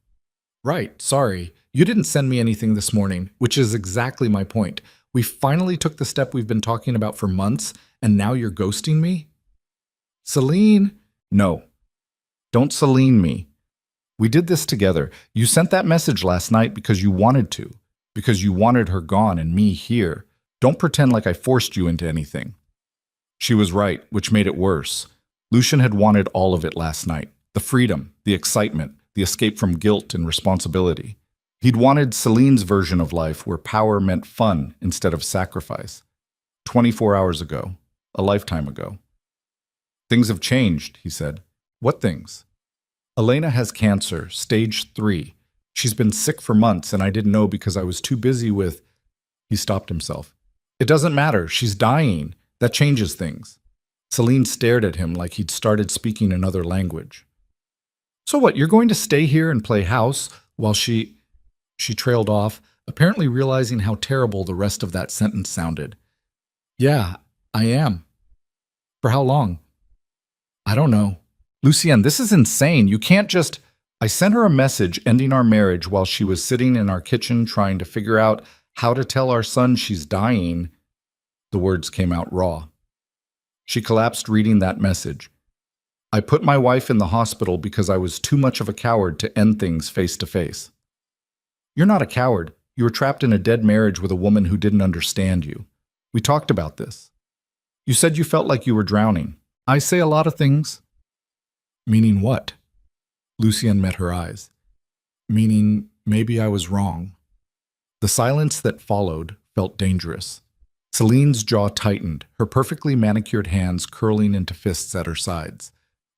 Right, sorry. You didn't send me anything this morning, which is exactly my point. We finally took the step we've been talking about for months, and now you're ghosting me? Celine? No. Don't Celine me. We did this together. You sent that message last night because you wanted to, because you wanted her gone and me here. Don't pretend like I forced you into anything. She was right, which made it worse. Lucian had wanted all of it last night. The freedom, the excitement, the escape from guilt and responsibility. He'd wanted Celine's version of life where power meant fun instead of sacrifice. 24 hours ago, a lifetime ago. Things have changed, he said. What things? Elena has cancer, stage 3. She's been sick for months and I didn't know because I was too busy with... He stopped himself. It doesn't matter, she's dying. That changes things. Celine stared at him like he'd started speaking another language. So what, you're going to stay here and play house while she trailed off, apparently realizing how terrible the rest of that sentence sounded. Yeah, I am. For how long? I don't know. Lucienne, this is insane. You can't just... I sent her a message ending our marriage while she was sitting in our kitchen trying to figure out how to tell our son she's dying. The words came out raw. She collapsed reading that message. I put my wife in the hospital because I was too much of a coward to end things face to face. You're not a coward. You were trapped in a dead marriage with a woman who didn't understand you. We talked about this. You said you felt like you were drowning. I say a lot of things. Meaning what? Lucienne met her eyes. Meaning maybe I was wrong. The silence that followed felt dangerous. Celine's jaw tightened, her perfectly manicured hands curling into fists at her sides.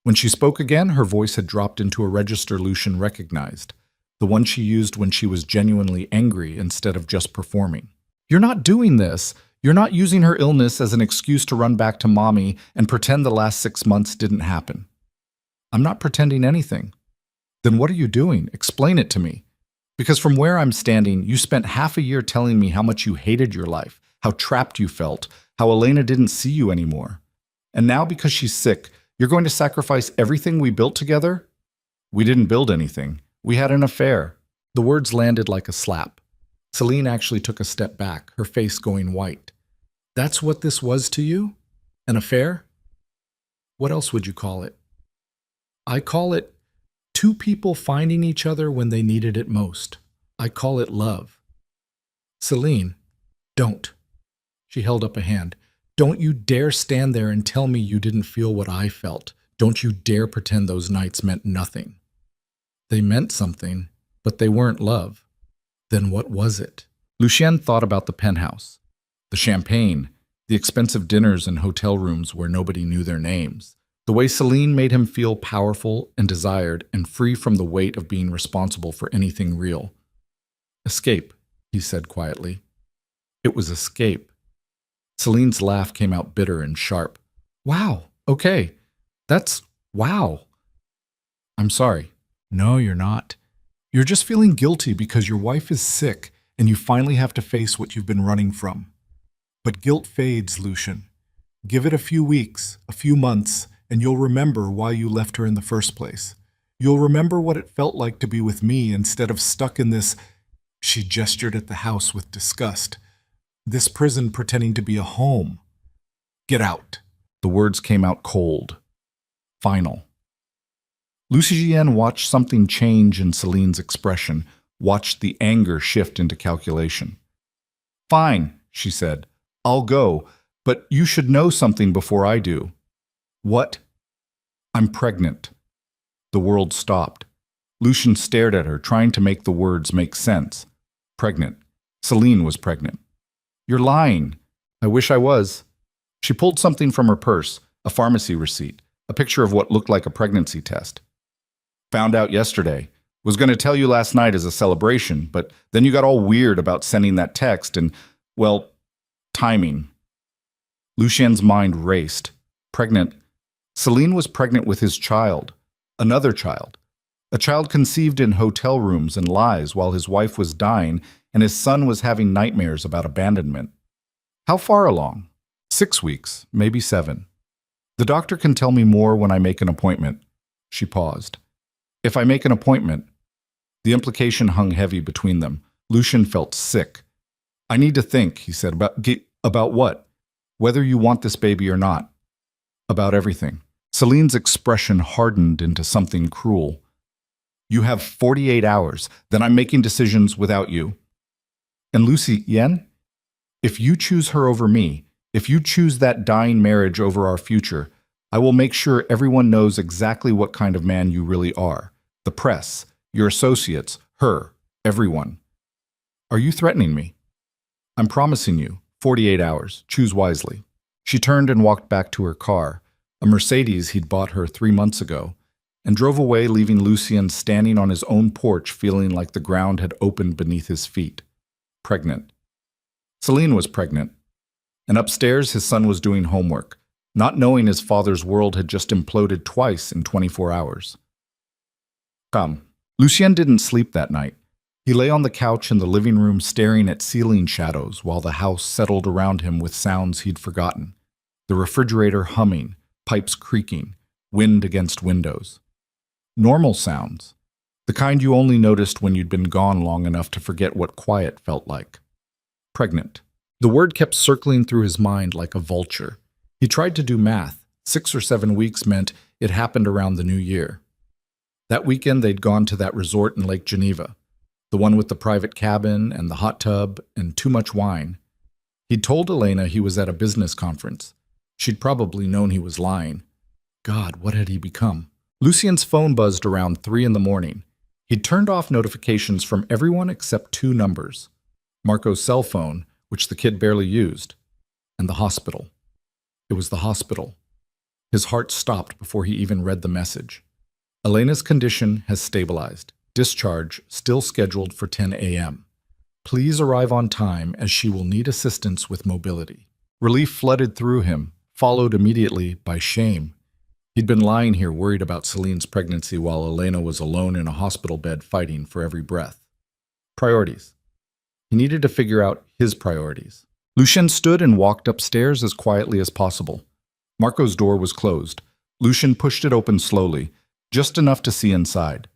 When she spoke again, her voice had dropped into a register Lucian recognized, the one she used when she was genuinely angry instead of just performing. You're not doing this. You're not using her illness as an excuse to run back to mommy and pretend the last 6 months didn't happen. I'm not pretending anything. Then what are you doing? Explain it to me. Because from where I'm standing, you spent half a year telling me how much you hated your life, how trapped you felt, how Elena didn't see you anymore. And now because she's sick, you're going to sacrifice everything we built together? We didn't build anything. We had an affair. The words landed like a slap. Celine actually took a step back, her face going white. That's what this was to you? An affair? What else would you call it? I call it two people finding each other when they needed it most. I call it love. Celine, don't. She held up a hand. Don't you dare stand there and tell me you didn't feel what I felt. Don't you dare pretend those nights meant nothing. They meant something, but they weren't love. Then what was it? Lucien thought about the penthouse, the champagne, the expensive dinners in hotel rooms where nobody knew their names. The way Celine made him feel powerful and desired and free from the weight of being responsible for anything real. Escape, he said quietly. It was escape. Celine's laugh came out bitter and sharp. Wow, okay. That's wow. I'm sorry. No, you're not. You're just feeling guilty because your wife is sick and you finally have to face what you've been running from. But guilt fades, Lucien. Give it a few weeks, a few months, and you'll remember why you left her in the first place. You'll remember what it felt like to be with me instead of stuck in this, she gestured at the house with disgust, this prison pretending to be a home. Get out. The words came out cold. Final. Lucien watched something change in Celine's expression, watched the anger shift into calculation. Fine, she said. I'll go, but you should know something before I do. What? I'm pregnant. The world stopped. Lucien stared at her, trying to make the words make sense. Pregnant. Celine was pregnant. You're lying. I wish I was. She pulled something from her purse, a pharmacy receipt, a picture of what looked like a pregnancy test. Found out yesterday. Was going to tell you last night as a celebration, but then you got all weird about sending that text and, well, timing. Lucien's mind raced. Pregnant. Celine was pregnant with his child. Another child. A child conceived in hotel rooms and lies while his wife was dying and his son was having nightmares about abandonment. How far along? 6 weeks, maybe 7. The doctor can tell me more when I make an appointment. She paused. If I make an appointment, the implication hung heavy between them. Lucien felt sick. I need to think, he said, about what? Whether you want this baby or not. About everything. Celine's expression hardened into something cruel. You have 48 hours, then I'm making decisions without you. And Lucien, if you choose her over me, if you choose that dying marriage over our future, I will make sure everyone knows exactly what kind of man you really are. The press, your associates, her, everyone. Are you threatening me? I'm promising you, 48 hours. Choose wisely. She turned and walked back to her car, a Mercedes he'd bought her 3 months ago, and drove away, leaving Lucien standing on his own porch feeling like the ground had opened beneath his feet. Pregnant. Celine was pregnant. And upstairs, his son was doing homework, not knowing his father's world had just imploded twice in 24 hours. Come. Lucien didn't sleep that night. He lay on the couch in the living room staring at ceiling shadows while the house settled around him with sounds he'd forgotten. The refrigerator humming, pipes creaking, wind against windows. Normal sounds. The kind you only noticed when you'd been gone long enough to forget what quiet felt like. Pregnant. The word kept circling through his mind like a vulture. He tried to do math. 6 or 7 weeks meant it happened around the new year. That weekend they'd gone to that resort in Lake Geneva, the one with the private cabin and the hot tub and too much wine. He'd told Elena he was at a business conference. She'd probably known he was lying. God, what had he become? Lucien's phone buzzed around 3 in the morning. He'd turned off notifications from everyone except 2 numbers. Marco's cell phone, which the kid barely used, and the hospital. It was the hospital. His heart stopped before he even read the message. Elena's condition has stabilized. Discharge still scheduled for 10 a.m. Please arrive on time as she will need assistance with mobility. Relief flooded through him, followed immediately by shame. He'd been lying here worried about Celine's pregnancy while Elena was alone in a hospital bed fighting for every breath. Priorities. He needed to figure out his priorities. Lucien stood and walked upstairs as quietly as possible. Marco's door was closed. Lucien pushed it open slowly, just enough to see inside.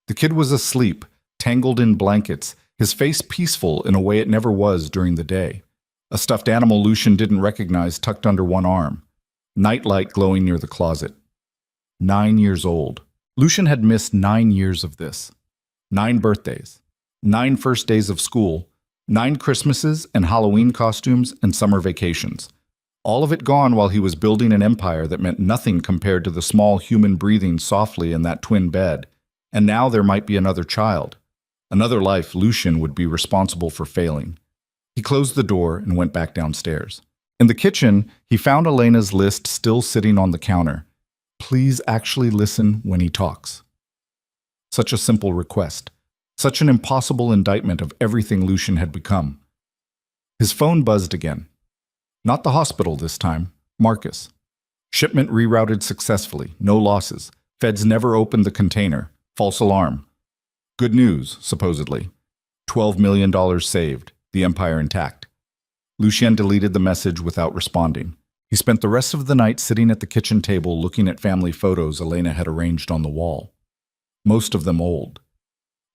The kid was asleep, tangled in blankets, his face peaceful in a way it never was during the day. A stuffed animal Lucien didn't recognize tucked under one arm. Nightlight glowing near the closet. 9 years old. Lucien had missed 9 years of this. 9 birthdays. 9 first days of school. 9 Christmases and Halloween costumes and summer vacations. All of it gone while he was building an empire that meant nothing compared to the small human breathing softly in that twin bed. And now there might be another child. Another life Lucien would be responsible for failing. He closed the door and went back downstairs. In the kitchen, he found Elena's list still sitting on the counter. Please actually listen when he talks. Such a simple request. Such an impossible indictment of everything Lucien had become. His phone buzzed again. Not the hospital this time. Marcus. Shipment rerouted successfully. No losses. Feds never opened the container. False alarm. Good news, supposedly. $12 million saved. The empire intact. Lucien deleted the message without responding. He spent the rest of the night sitting at the kitchen table looking at family photos Elena had arranged on the wall. Most of them old.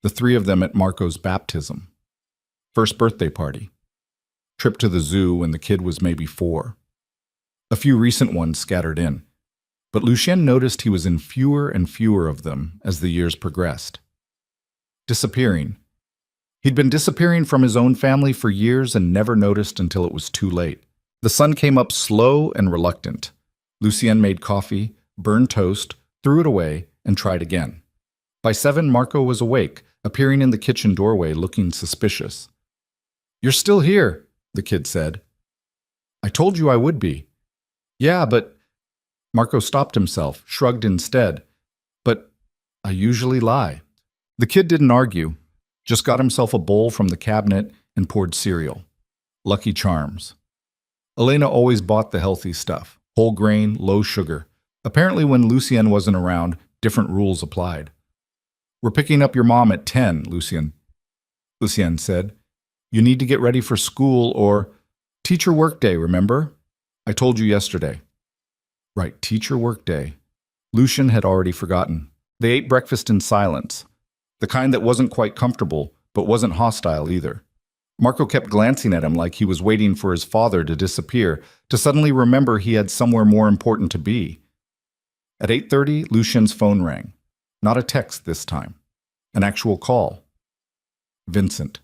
The 3 of them at Marco's baptism. First birthday party. Trip to the zoo when the kid was maybe 4. A few recent ones scattered in. But Lucien noticed he was in fewer and fewer of them as the years progressed. Disappearing. He'd been disappearing from his own family for years and never noticed until it was too late. The sun came up slow and reluctant. Lucien made coffee, burned toast, threw it away, and tried again. By 7, Marco was awake, appearing in the kitchen doorway looking suspicious. "You're still here," the kid said. "I told you I would be." "Yeah, but—" Marco stopped himself, shrugged instead. "But I usually lie." The kid didn't argue, just got himself a bowl from the cabinet and poured cereal. Lucky Charms. Elena always bought the healthy stuff. Whole grain, low sugar. Apparently when Lucien wasn't around, different rules applied. "We're picking up your mom at 10, Lucien said. "You need to get ready for school or— Teacher workday, remember? I told you yesterday." Right, teacher workday. Lucien had already forgotten. They ate breakfast in silence. The kind that wasn't quite comfortable, but wasn't hostile either. Marco kept glancing at him like he was waiting for his father to disappear, to suddenly remember he had somewhere more important to be. At 8:30, Lucien's phone rang. Not a text this time. An actual call. Vincent.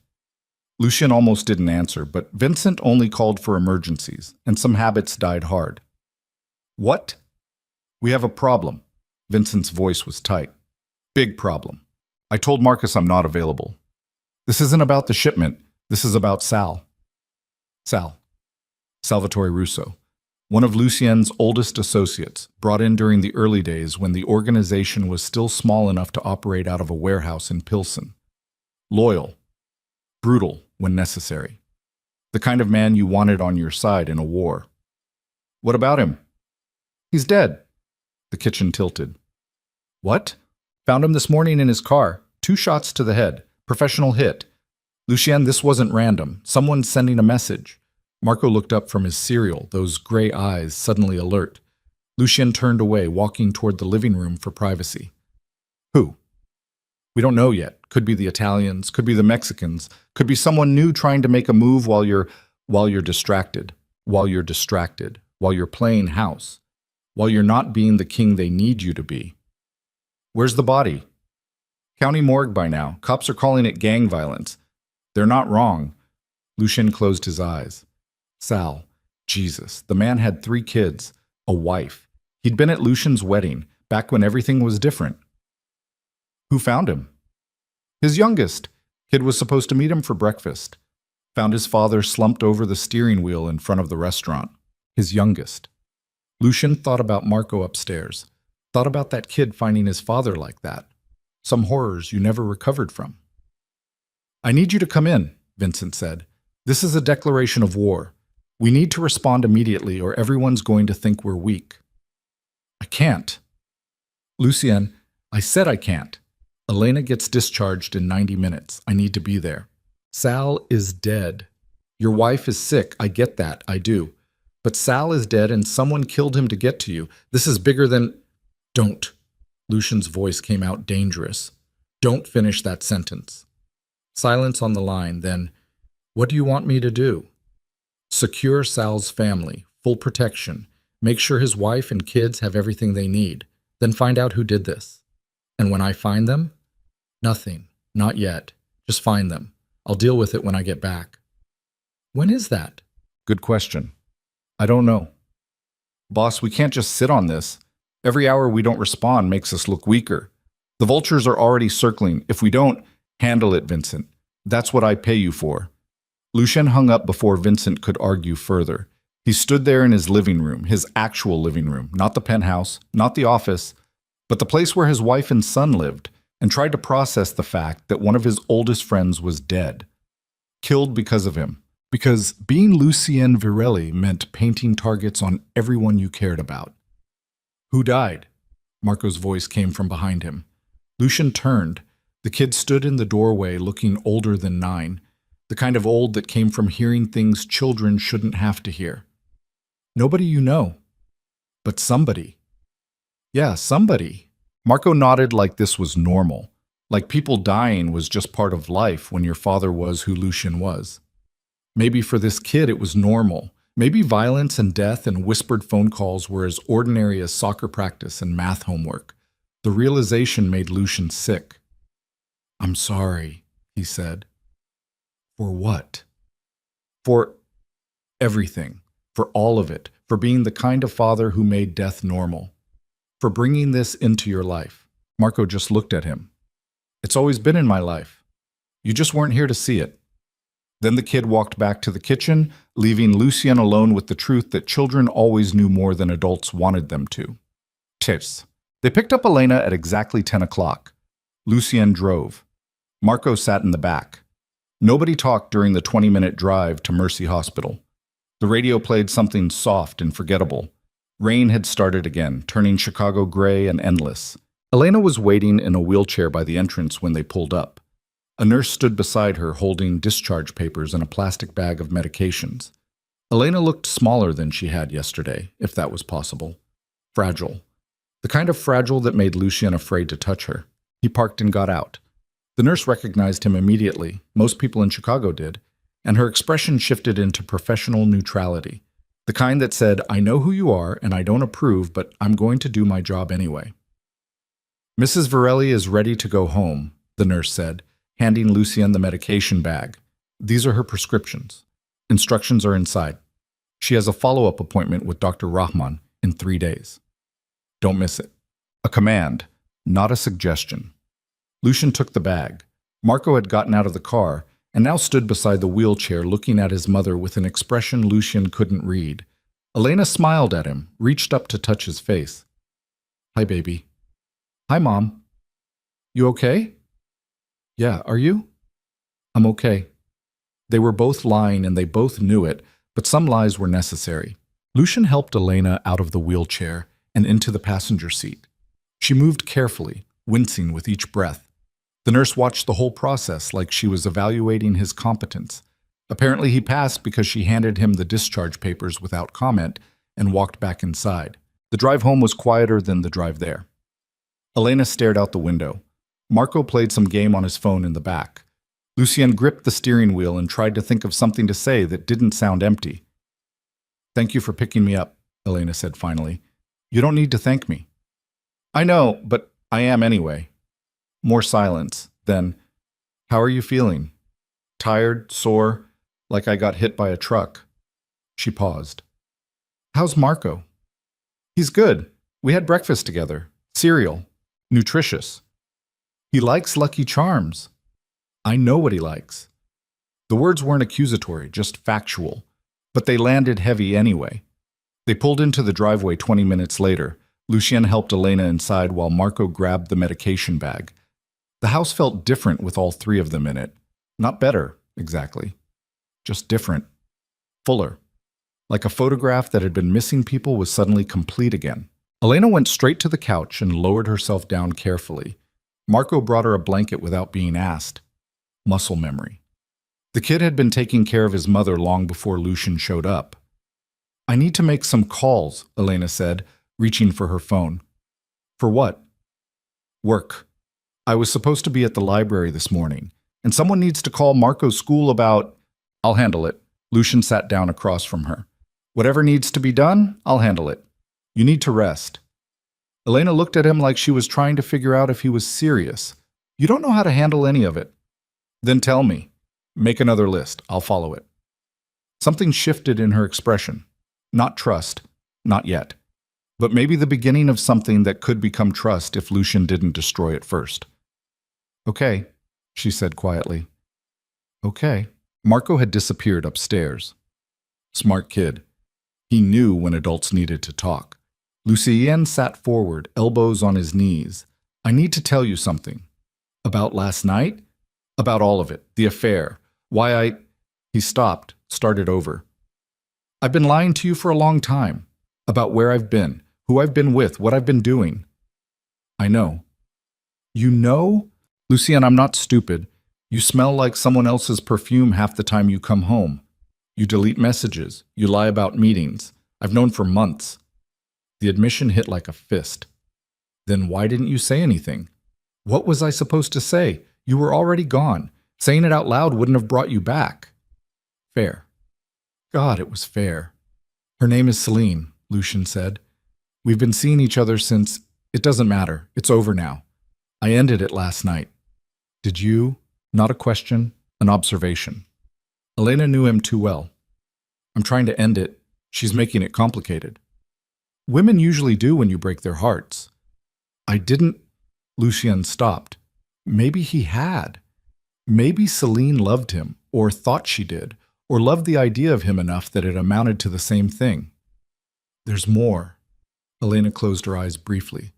Lucien almost didn't answer, but Vincent only called for emergencies, and some habits died hard. "What?" "We have a problem." Vincent's voice was tight. "Big problem. I told Marcus I'm not available. This isn't about the shipment. This is about Sal." Sal. Salvatore Russo. One of Lucien's oldest associates, brought in during the early days when the organization was still small enough to operate out of a warehouse in Pilsen. Loyal. Brutal when necessary. The kind of man you wanted on your side in a war. "What about him?" "He's dead." The kitchen tilted. "What?" "Found him this morning in his car. 2 shots to the head. Professional hit." "Lucien, this wasn't random. Someone's sending a message." Marco looked up from his cereal, those gray eyes suddenly alert. Lucien turned away, walking toward the living room for privacy. "Who?" "We don't know yet. Could be the Italians, could be the Mexicans, could be someone new trying to make a move while you're distracted, while you're playing house, while you're not being the king they need you to be." "Where's the body?" "County morgue by now. Cops are calling it gang violence." "They're not wrong." Lucien closed his eyes. Sal. Jesus, the man had 3 kids, a wife. He'd been at Lucien's wedding, back when everything was different. Who found him? His youngest. Kid was supposed to meet him for breakfast. Found his father slumped over the steering wheel in front of the restaurant. His youngest. Lucien thought about Marco upstairs. Thought about that kid finding his father like that. Some horrors you never recovered from. "I need you to come in," Vincent said. "This is a declaration of war. We need to respond immediately or everyone's going to think we're weak." "I can't." "Lucien, I said I can't. Elena gets discharged in 90 minutes. I need to be there." "Sal is dead. Your wife is sick. I get that. I do. But Sal is dead and someone killed him to get to you. This is bigger than—" "Don't." Lucian's voice came out dangerous. "Don't finish that sentence." Silence on the line, then, "What do you want me to do?" "Secure Sal's family, full protection. Make sure his wife and kids have everything they need. Then find out who did this. And when I find them?" "Nothing. Not yet. Just find them. I'll deal with it when I get back." "When is that?" "Good question. I don't know." "Boss, we can't just sit on this. Every hour we don't respond makes us look weaker. The vultures are already circling. If we don't, handle it, Vincent. That's what I pay you for." Lucien hung up before Vincent could argue further. He stood there in his living room, his actual living room, not the penthouse, not the office, but the place where his wife and son lived, and tried to process the fact that one of his oldest friends was dead. Killed because of him. Because being Lucien Virelli meant painting targets on everyone you cared about. "Who died?" Marco's voice came from behind him. Lucien turned. The kid stood in the doorway looking older than 9, the kind of old that came from hearing things children shouldn't have to hear. "Nobody you know." "But somebody." "Yeah, somebody." Marco nodded like this was normal, like people dying was just part of life when your father was who Lucien was. Maybe for this kid it was normal. Maybe violence and death and whispered phone calls were as ordinary as soccer practice and math homework. The realization made Lucien sick. "I'm sorry," he said. "For what?" "For everything. For all of it. For being the kind of father who made death normal. For bringing this into your life." Marco just looked at him. "It's always been in my life. You just weren't here to see it." Then the kid walked back to the kitchen, leaving Lucien alone with the truth that children always knew more than adults wanted them to. Tips. They picked up Elena at exactly 10 o'clock. Lucien drove. Marco sat in the back. Nobody talked during the 20-minute drive to Mercy Hospital. The radio played something soft and forgettable. Rain had started again, turning Chicago gray and endless. Elena was waiting in a wheelchair by the entrance when they pulled up. A nurse stood beside her holding discharge papers and a plastic bag of medications. Elena looked smaller than she had yesterday, if that was possible. Fragile. The kind of fragile that made Lucien afraid to touch her. He parked and got out. The nurse recognized him immediately, most people in Chicago did, and her expression shifted into professional neutrality. The kind that said, "I know who you are and I don't approve, but I'm going to do my job anyway." "Mrs. Virelli is ready to go home," the nurse said, handing Lucien the medication bag. "These are her prescriptions. Instructions are inside. She has a follow-up appointment with Dr. Rahman in 3 days. Don't miss it." A command, not a suggestion. Lucien took the bag. Marco had gotten out of the car and now stood beside the wheelchair looking at his mother with an expression Lucien couldn't read. Elena smiled at him, reached up to touch his face. "Hi, baby." "Hi, Mom." "You okay?" "Yeah, are you?" "I'm okay." They were both lying and they both knew it, but some lies were necessary. Lucien helped Elena out of the wheelchair and into the passenger seat. She moved carefully, wincing with each breath. The nurse watched the whole process like she was evaluating his competence. Apparently he passed because she handed him the discharge papers without comment and walked back inside. The drive home was quieter than the drive there. Elena stared out the window. Marco played some game on his phone in the back. Lucien gripped the steering wheel and tried to think of something to say that didn't sound empty. "Thank you for picking me up," Elena said finally. "You don't need to thank me." "I know, but I am anyway." More silence. Then, "How are you feeling?" "Tired, sore, like I got hit by a truck." She paused. "How's Marco?" "He's good. We had breakfast together. Cereal. Nutritious. He likes Lucky Charms." "I know what he likes." The words weren't accusatory, just factual, but they landed heavy anyway. They pulled into the driveway 20 minutes later. Lucien helped Elena inside while Marco grabbed the medication bag. The house felt different with all 3 of them in it. Not better, exactly. Just different. Fuller. Like a photograph that had been missing people was suddenly complete again. Elena went straight to the couch and lowered herself down carefully. Marco brought her a blanket without being asked. Muscle memory. The kid had been taking care of his mother long before Lucian showed up. I need to make some calls, Elena said, reaching for her phone. For what? Work. I was supposed to be at the library this morning, and someone needs to call Marco's school about… I'll handle it. Lucian sat down across from her. Whatever needs to be done, I'll handle it. You need to rest. Elena looked at him like she was trying to figure out if he was serious. You don't know how to handle any of it. Then tell me. Make another list. I'll follow it. Something shifted in her expression. Not trust. Not yet. But maybe the beginning of something that could become trust if Lucian didn't destroy it first. Okay, she said quietly. Okay. Marco had disappeared upstairs. Smart kid. He knew when adults needed to talk. Lucien sat forward, elbows on his knees. I need to tell you something. About last night? About all of it. The affair. Why I… He stopped, started over. I've been lying to you for a long time. About where I've been, who I've been with, what I've been doing. I know. You know? Lucien, I'm not stupid. You smell like someone else's perfume half the time you come home. You delete messages. You lie about meetings. I've known for months. The admission hit like a fist. Then why didn't you say anything? What was I supposed to say? You were already gone. Saying it out loud wouldn't have brought you back. Fair. God, it was fair. Her name is Celine, Lucian said. We've been seeing each other since… It doesn't matter. It's over now. I ended it last night. Did you? Not a question, an observation. Elena knew him too well. I'm trying to end it. She's making it complicated. Women usually do when you break their hearts. I didn't… Lucien stopped. Maybe he had. Maybe Celine loved him, or thought she did, or loved the idea of him enough that it amounted to the same thing. There's more. Elena closed her eyes briefly.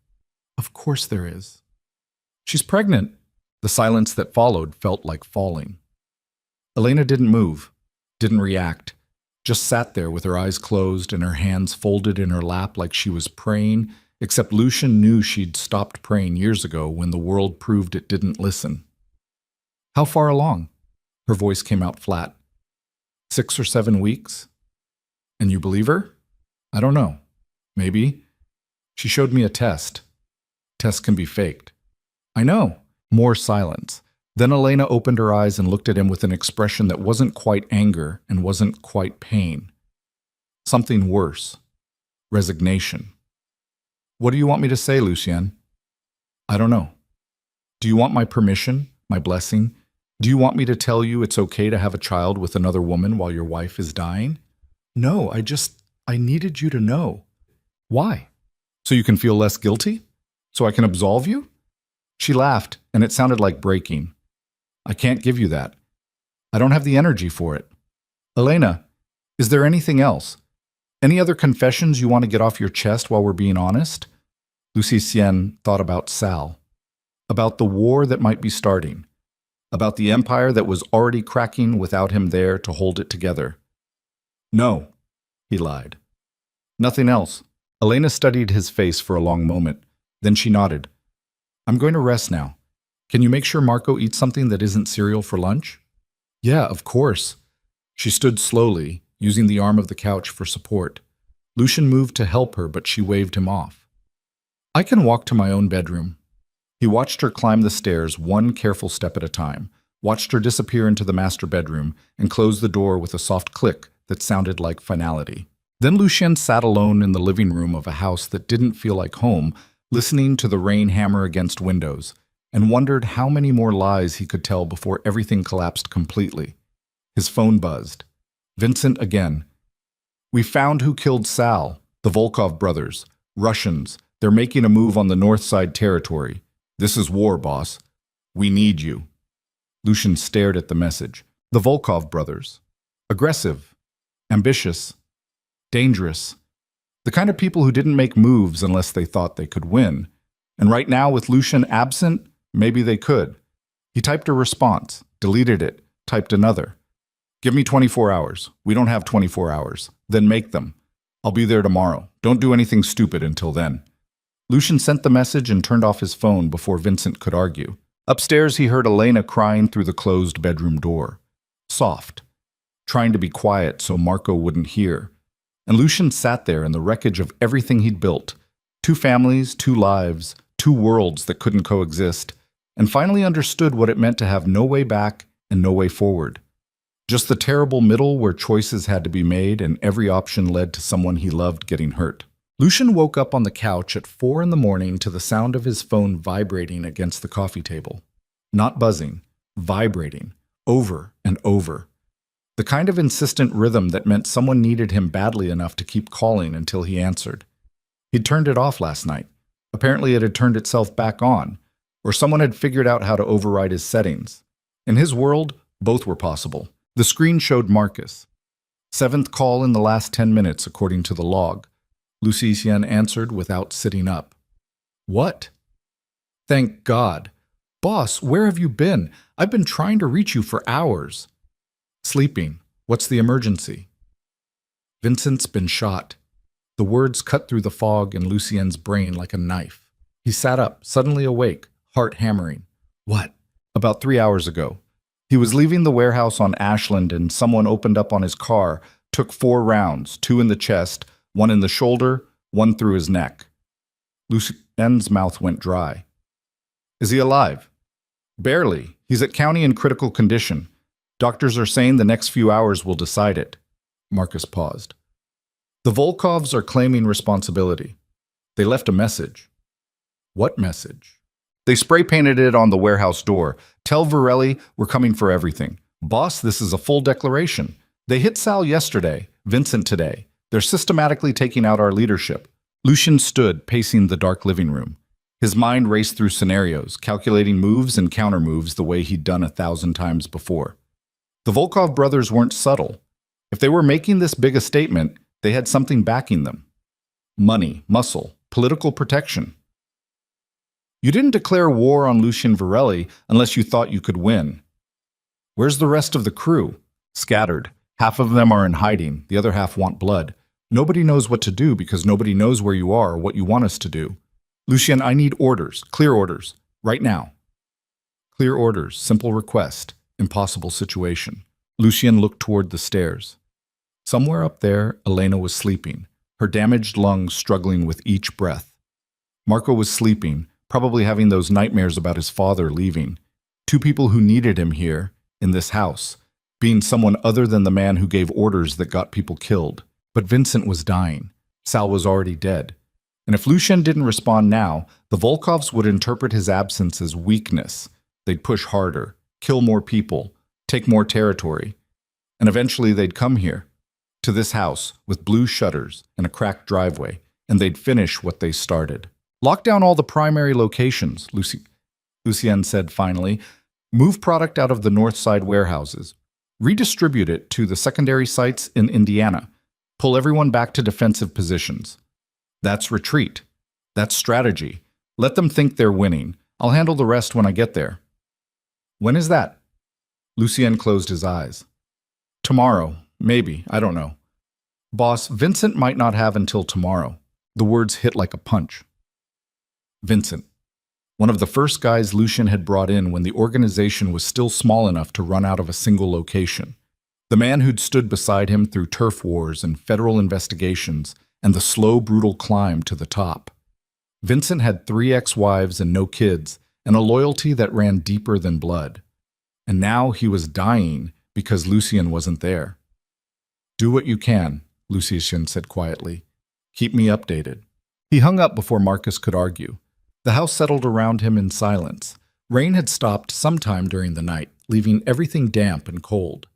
Of course there is. She's pregnant. The silence that followed felt like falling. Elena didn't move, didn't react, just sat there with her eyes closed and her hands folded in her lap like she was praying, except Lucian knew she'd stopped praying years ago when the world proved it didn't listen. How far along? Her voice came out flat. 6 or 7 weeks? And you believe her? I don't know. Maybe. She showed me a test. Tests can be faked. I know. More silence. Then Elena opened her eyes and looked at him with an expression that wasn't quite anger and wasn't quite pain. Something worse. Resignation. What do you want me to say, Lucien? I don't know. Do you want my permission, my blessing? Do you want me to tell you it's okay to have a child with another woman while your wife is dying? No, I needed you to know. Why? So you can feel less guilty? So I can absolve you? She laughed, and it sounded like breaking. I can't give you that. I don't have the energy for it. Elena, is there anything else? Any other confessions you want to get off your chest while we're being honest? Lucien thought about Sal, about the war that might be starting, about the empire that was already cracking without him there to hold it together. No, he lied. Nothing else. Elena studied his face for a long moment. Then she nodded. I'm going to rest now. Can you make sure Marco eats something that isn't cereal for lunch? Yeah, of course. She stood slowly, using the arm of the couch for support. Lucian moved to help her, but she waved him off. I can walk to my own bedroom. He watched her climb the stairs one careful step at a time, watched her disappear into the master bedroom, and close the door with a soft click that sounded like finality. Then Lucien sat alone in the living room of a house that didn't feel like home, listening to the rain hammer against windows, and wondered how many more lies he could tell before everything collapsed completely. His phone buzzed. Vincent again. We found who killed Sal, the Volkov brothers, Russians. They're making a move on the North Side territory. This is war, boss. We need you. Lucian stared at the message. The Volkov brothers. Aggressive. Ambitious. Dangerous. The kind of people who didn't make moves unless they thought they could win. And right now, with Lucian absent, maybe they could. He typed a response, deleted it, typed another. Give me 24 hours. We don't have 24 hours. Then make them. I'll be there tomorrow. Don't do anything stupid until then. Lucian sent the message and turned off his phone before Vincent could argue. Upstairs, he heard Elena crying through the closed bedroom door. Soft, trying to be quiet so Marco wouldn't hear. And Lucian sat there in the wreckage of everything he'd built. 2 families, 2 lives, 2 worlds that couldn't coexist, and finally understood what it meant to have no way back and no way forward. Just the terrible middle where choices had to be made and every option led to someone he loved getting hurt. Lucian woke up on the couch at 4 in the morning to the sound of his phone vibrating against the coffee table. Not buzzing, vibrating, over and over. The kind of insistent rhythm that meant someone needed him badly enough to keep calling until he answered. He'd turned it off last night. Apparently it had turned itself back on, or someone had figured out how to override his settings. In his world, both were possible. The screen showed Marcus. 7th call in the last 10 minutes, according to the log. Lucien answered without sitting up. What? Thank God. Boss, where have you been? I've been trying to reach you for hours. Sleeping. What's the emergency? Vincent's been shot. The words cut through the fog in Lucien's brain like a knife. He sat up, suddenly awake, heart hammering. What? About 3 hours ago. He was leaving the warehouse on Ashland and someone opened up on his car, took 4 rounds, 2 in the chest, 1 in the shoulder, 1 through his neck. Lucien's mouth went dry. Is he alive? Barely. He's at county in critical condition. Doctors are saying the next few hours will decide it. Marcus paused. The Volkovs are claiming responsibility. They left a message. What message? They spray-painted it on the warehouse door. Tell Varelli we're coming for everything. Boss, this is a full declaration. They hit Sal yesterday, Vincent today. They're systematically taking out our leadership. Lucian stood, pacing the dark living room. His mind raced through scenarios, calculating moves and countermoves the way he'd done 1,000 times before. The Volkov brothers weren't subtle. If they were making this big a statement, they had something backing them. Money, muscle, political protection. You didn't declare war on Lucian Varelli unless you thought you could win. Where's the rest of the crew? Scattered. Half of them are in hiding, the other half want blood. Nobody knows what to do because nobody knows where you are or what you want us to do. Lucian, I need orders, clear orders, right now. Clear orders, simple request, impossible situation. Lucian looked toward the stairs. Somewhere up there, Elena was sleeping, her damaged lungs struggling with each breath. Marco was sleeping, probably having those nightmares about his father leaving. 2 people who needed him here, in this house, being someone other than the man who gave orders that got people killed. But Vincent was dying. Sal was already dead. And if Lucian didn't respond now, the Volkovs would interpret his absence as weakness. They'd push harder, kill more people, take more territory. And eventually they'd come here, to this house, with blue shutters and a cracked driveway, and they'd finish what they started. Lock down all the primary locations, Lucien said finally. Move product out of the north side warehouses. Redistribute it to the secondary sites in Indiana. Pull everyone back to defensive positions. That's retreat. That's strategy. Let them think they're winning. I'll handle the rest when I get there. When is that? Lucien closed his eyes. Tomorrow. Maybe. I don't know. Boss, Vincent might not have until tomorrow. The words hit like a punch. Vincent. One of the first guys Lucian had brought in when the organization was still small enough to run out of a single location. The man who'd stood beside him through turf wars and federal investigations and the slow, brutal climb to the top. Vincent had 3 ex-wives and no kids, and a loyalty that ran deeper than blood. And now he was dying because Lucien wasn't there. Do what you can, Lucien said quietly. Keep me updated. He hung up before Marcus could argue. The house settled around him in silence. Rain had stopped sometime during the night, leaving everything damp and cold.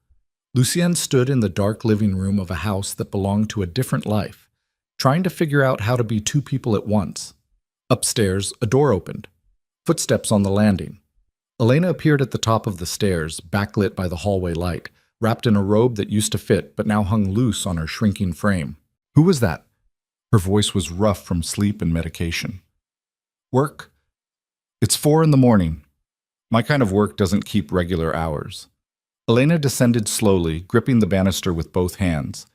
Lucien stood in the dark living room of a house that belonged to a different life, trying to figure out how to be 2 people at once. Upstairs, a door opened. Footsteps on the landing. Elena appeared at the top of the stairs, backlit by the hallway light, wrapped in a robe that used to fit but now hung loose on her shrinking frame. Who was that? Her voice was rough from sleep and medication. Work? It's 4 in the morning. My kind of work doesn't keep regular hours. Elena descended slowly, gripping the banister with both hands.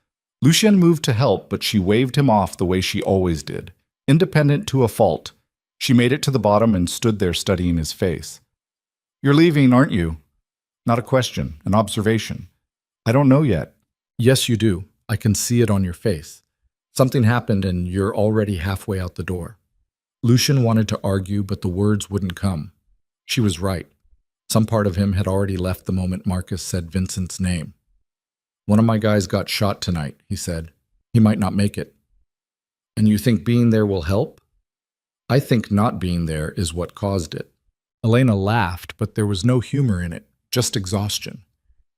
Lucien moved to help, but she waved him off the way she always did. Independent to a fault. She made it to the bottom and stood there studying his face. "You're leaving, aren't you?" "Not a question, an observation." "I don't know yet." "Yes, you do. I can see it on your face. Something happened and you're already halfway out the door." Lucien wanted to argue, but the words wouldn't come. She was right. Some part of him had already left the moment Marcus said Vincent's name. "One of my guys got shot tonight," he said. "He might not make it." "And you think being there will help?" "I think not being there is what caused it." Elena laughed, but there was no humor in it, just exhaustion.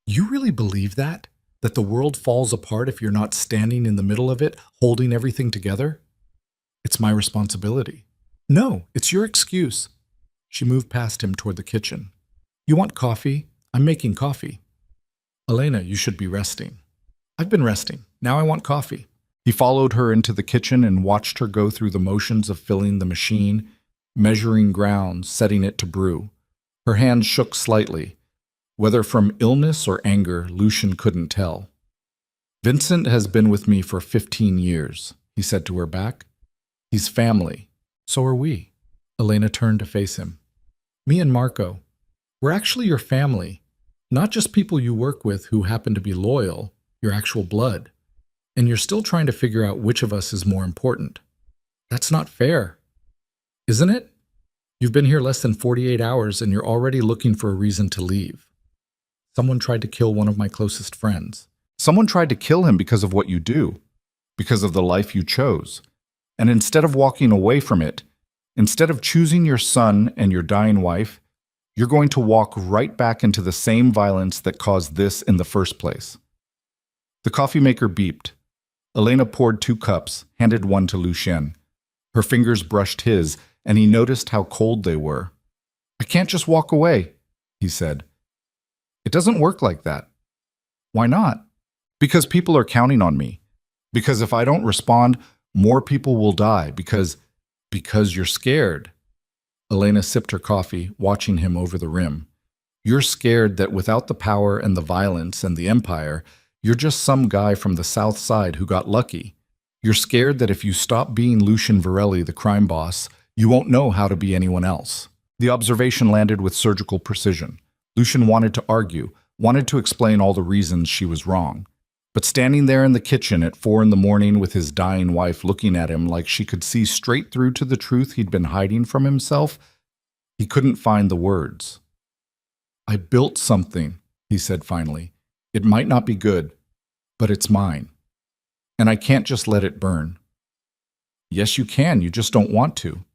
"You really believe that? That the world falls apart if you're not standing in the middle of it, holding everything together?" "It's my responsibility." "No, it's your excuse." She moved past him toward the kitchen. "You want coffee? I'm making coffee." "Elena, you should be resting." "I've been resting. Now I want coffee." He followed her into the kitchen and watched her go through the motions of filling the machine, measuring grounds, setting it to brew. Her hands shook slightly. Whether from illness or anger, Lucien couldn't tell. "Vincent has been with me for 15 years, he said to her back. "He's family. So are we." Elena turned to face him. "Me and Marco, we're actually your family. Not just people you work with who happen to be loyal, your actual blood. And you're still trying to figure out which of us is more important. That's not fair. Isn't it? You've been here less than 48 hours and you're already looking for a reason to leave. Someone tried to kill one of my closest friends. Someone tried to kill him because of what you do, because of the life you chose. And instead of walking away from it, instead of choosing your son and your dying wife, you're going to walk right back into the same violence that caused this in the first place." The coffee maker beeped. Elena poured 2 cups, handed one to Lucien. Her fingers brushed his, and he noticed how cold they were. "I can't just walk away," he said. "It doesn't work like that." "Why not?" "Because people are counting on me. Because if I don't respond, more people will die. Because you're scared." Elena sipped her coffee, watching him over the rim. "You're scared that without the power and the violence and the empire, you're just some guy from the South Side who got lucky. You're scared that if you stop being Lucien Varelli, the crime boss, you won't know how to be anyone else." The observation landed with surgical precision. Lucien wanted to argue, wanted to explain all the reasons she was wrong. But standing there in the kitchen at 4 a.m. with his dying wife looking at him like she could see straight through to the truth he'd been hiding from himself, he couldn't find the words. "I built something," he said finally. "It might not be good, but it's mine. And I can't just let it burn." "Yes, you can. You just don't want to."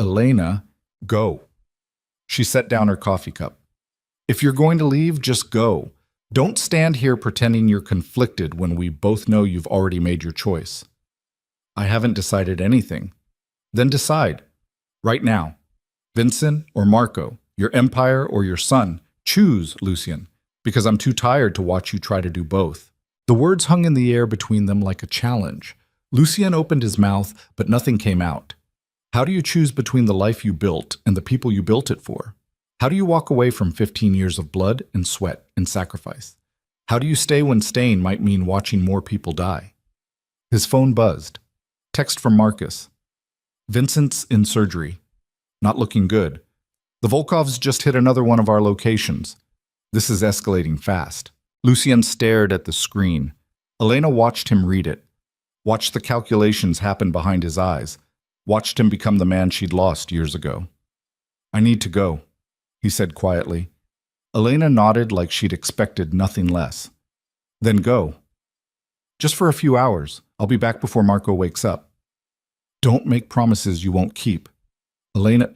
"Elena, go." She set down her coffee cup. "If you're going to leave, just go. Don't stand here pretending you're conflicted when we both know you've already made your choice." "I haven't decided anything." "Then decide. Right now. Vincent or Marco, your empire or your son. Choose, Lucien, because I'm too tired to watch you try to do both." The words hung in the air between them like a challenge. Lucien opened his mouth, but nothing came out. How do you choose between the life you built and the people you built it for? How do you walk away from 15 years of blood and sweat and sacrifice? How do you stay when staying might mean watching more people die? His phone buzzed. Text from Marcus. "Vincent's in surgery. Not looking good. The Volkovs just hit another one of our locations. This is escalating fast." Lucien stared at the screen. Elena watched him read it. Watched the calculations happen behind his eyes. Watched him become the man she'd lost years ago. "I need to go," he said quietly. Elena nodded like she'd expected nothing less. "Then go." "Just for a few hours. I'll be back before Marco wakes up." "Don't make promises you won't keep." "Elena,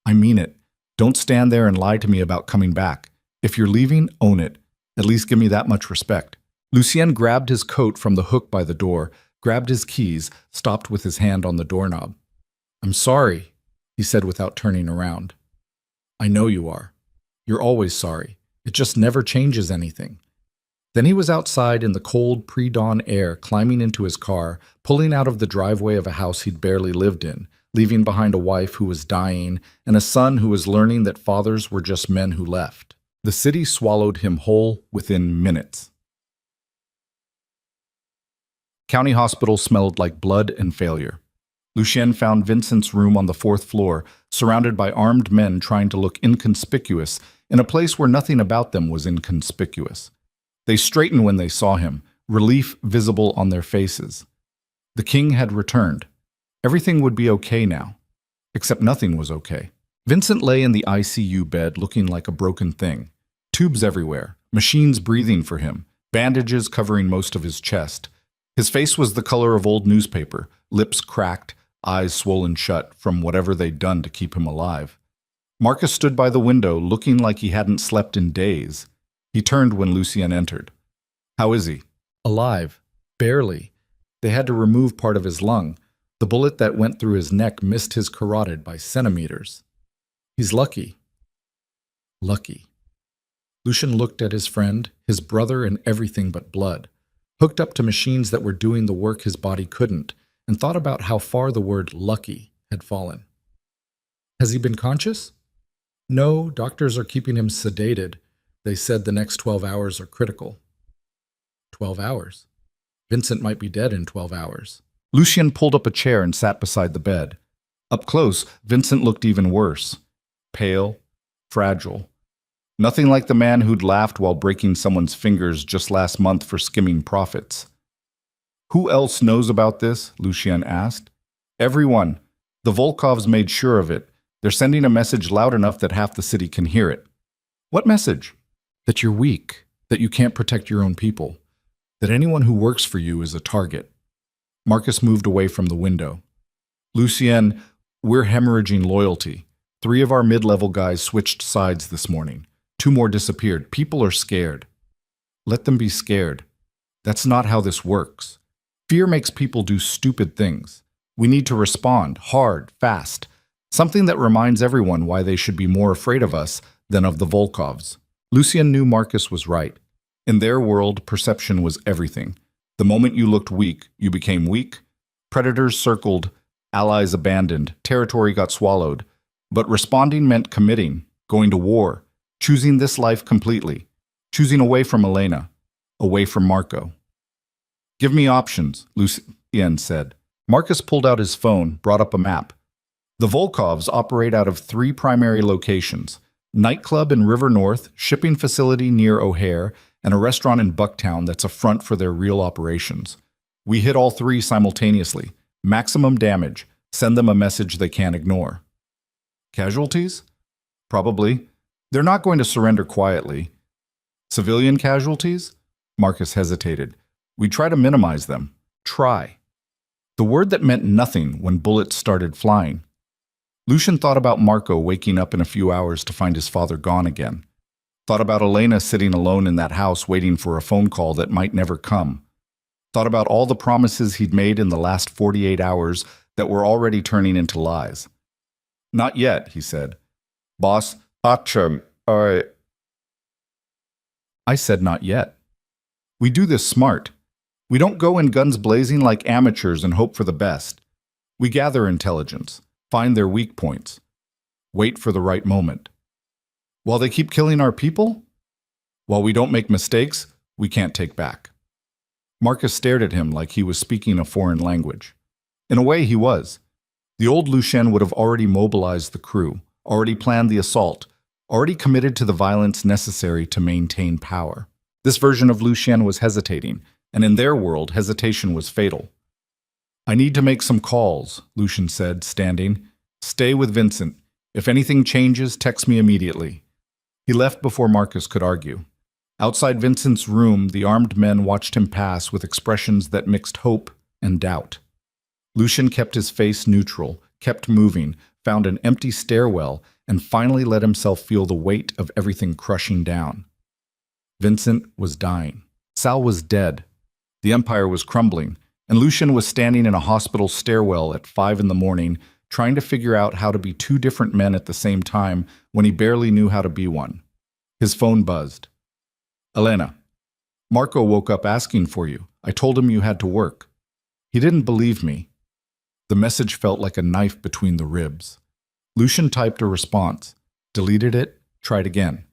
I mean it. Don't stand there and lie to me about coming back. If you're leaving, own it. At least give me that much respect." Lucien grabbed his coat from the hook by the door, grabbed his keys, stopped with his hand on the doorknob. "I'm sorry," he said without turning around. "I know you are. You're always sorry. It just never changes anything." Then he was outside in the cold pre-dawn air, climbing into his car, pulling out of the driveway of a house he'd barely lived in, leaving behind a wife who was dying and a son who was learning that fathers were just men who left. The city swallowed him whole within minutes. County hospital smelled like blood and failure. Lucien found Vincent's room on the fourth floor, surrounded by armed men trying to look inconspicuous in a place where nothing about them was inconspicuous. They straightened when they saw him, relief visible on their faces. The king had returned. Everything would be okay now. Except nothing was okay. Vincent lay in the ICU bed looking like a broken thing. Tubes everywhere, machines breathing for him, bandages covering most of his chest. His face was the color of old newspaper, lips cracked, eyes swollen shut from whatever they'd done to keep him alive. Marcus stood by the window, looking like he hadn't slept in days. He turned when Lucien entered. "How is he?" "Alive. Barely. They had to remove part of his lung. The bullet that went through his neck missed his carotid by centimeters. He's lucky." Lucky. Lucien looked at his friend, his brother in everything but blood, hooked up to machines that were doing the work his body couldn't, and thought about how far the word lucky had fallen. "Has he been conscious?" "No, doctors are keeping him sedated. They said the next 12 hours are critical." 12 hours? Vincent might be dead in 12 hours. Lucien pulled up a chair and sat beside the bed. Up close, Vincent looked even worse. Pale, fragile. Nothing like the man who'd laughed while breaking someone's fingers just last month for skimming profits. "Who else knows about this?" Lucien asked. "Everyone. The Volkovs made sure of it. They're sending a message loud enough that half the city can hear it." "What message?" "That you're weak, that you can't protect your own people, that anyone who works for you is a target." Marcus moved away from the window. "Lucien, we're hemorrhaging loyalty. 3 of our mid-level guys switched sides this morning. 2 more disappeared. People are scared." "Let them be scared. That's not how this works. Fear makes people do stupid things. We need to respond, hard, fast. Something that reminds everyone why they should be more afraid of us than of the Volkovs." Lucien knew Marcus was right. In their world, perception was everything. The moment you looked weak, you became weak. Predators circled, allies abandoned, territory got swallowed. But responding meant committing, going to war, choosing this life completely, choosing away from Elena, away from Marco. "Give me options," Lucien said. Marcus pulled out his phone, brought up a map. "The Volkovs operate out of 3 primary locations: nightclub in River North, shipping facility near O'Hare, and a restaurant in Bucktown that's a front for their real operations. We hit all 3 simultaneously. Maximum damage. Send them a message they can't ignore." "Casualties?" "Probably. They're not going to surrender quietly." "Civilian casualties?" Marcus hesitated. "We try to minimize them. Try." The word that meant nothing when bullets started flying. Lucien thought about Marco waking up in a few hours to find his father gone again. Thought about Elena sitting alone in that house waiting for a phone call that might never come. Thought about all the promises he'd made in the last 48 hours that were already turning into lies. "Not yet," he said. "Boss, Acham, I said not yet. We do this smart. We don't go in guns blazing like amateurs and hope for the best. We gather intelligence, find their weak points, wait for the right moment. While they keep killing our people? While we don't make mistakes, we can't take back." Marcus stared at him like he was speaking a foreign language. In a way, he was. The old Lucien would have already mobilized the crew, already planned the assault, already committed to the violence necessary to maintain power. This version of Lucien was hesitating, and in their world, hesitation was fatal. "I need to make some calls," Lucien said, standing. "Stay with Vincent. If anything changes, text me immediately." He left before Marcus could argue. Outside Vincent's room, the armed men watched him pass with expressions that mixed hope and doubt. Lucien kept his face neutral, kept moving, found an empty stairwell, and finally let himself feel the weight of everything crushing down. Vincent was dying. Sal was dead. The empire was crumbling, and Lucien was standing in a hospital stairwell at 5 in the morning, trying to figure out how to be 2 different men at the same time when he barely knew how to be one. His phone buzzed. "Elena, Marco woke up asking for you. I told him you had to work." He didn't believe me. The message felt like a knife between the ribs. Lucien typed a response, deleted it, tried again.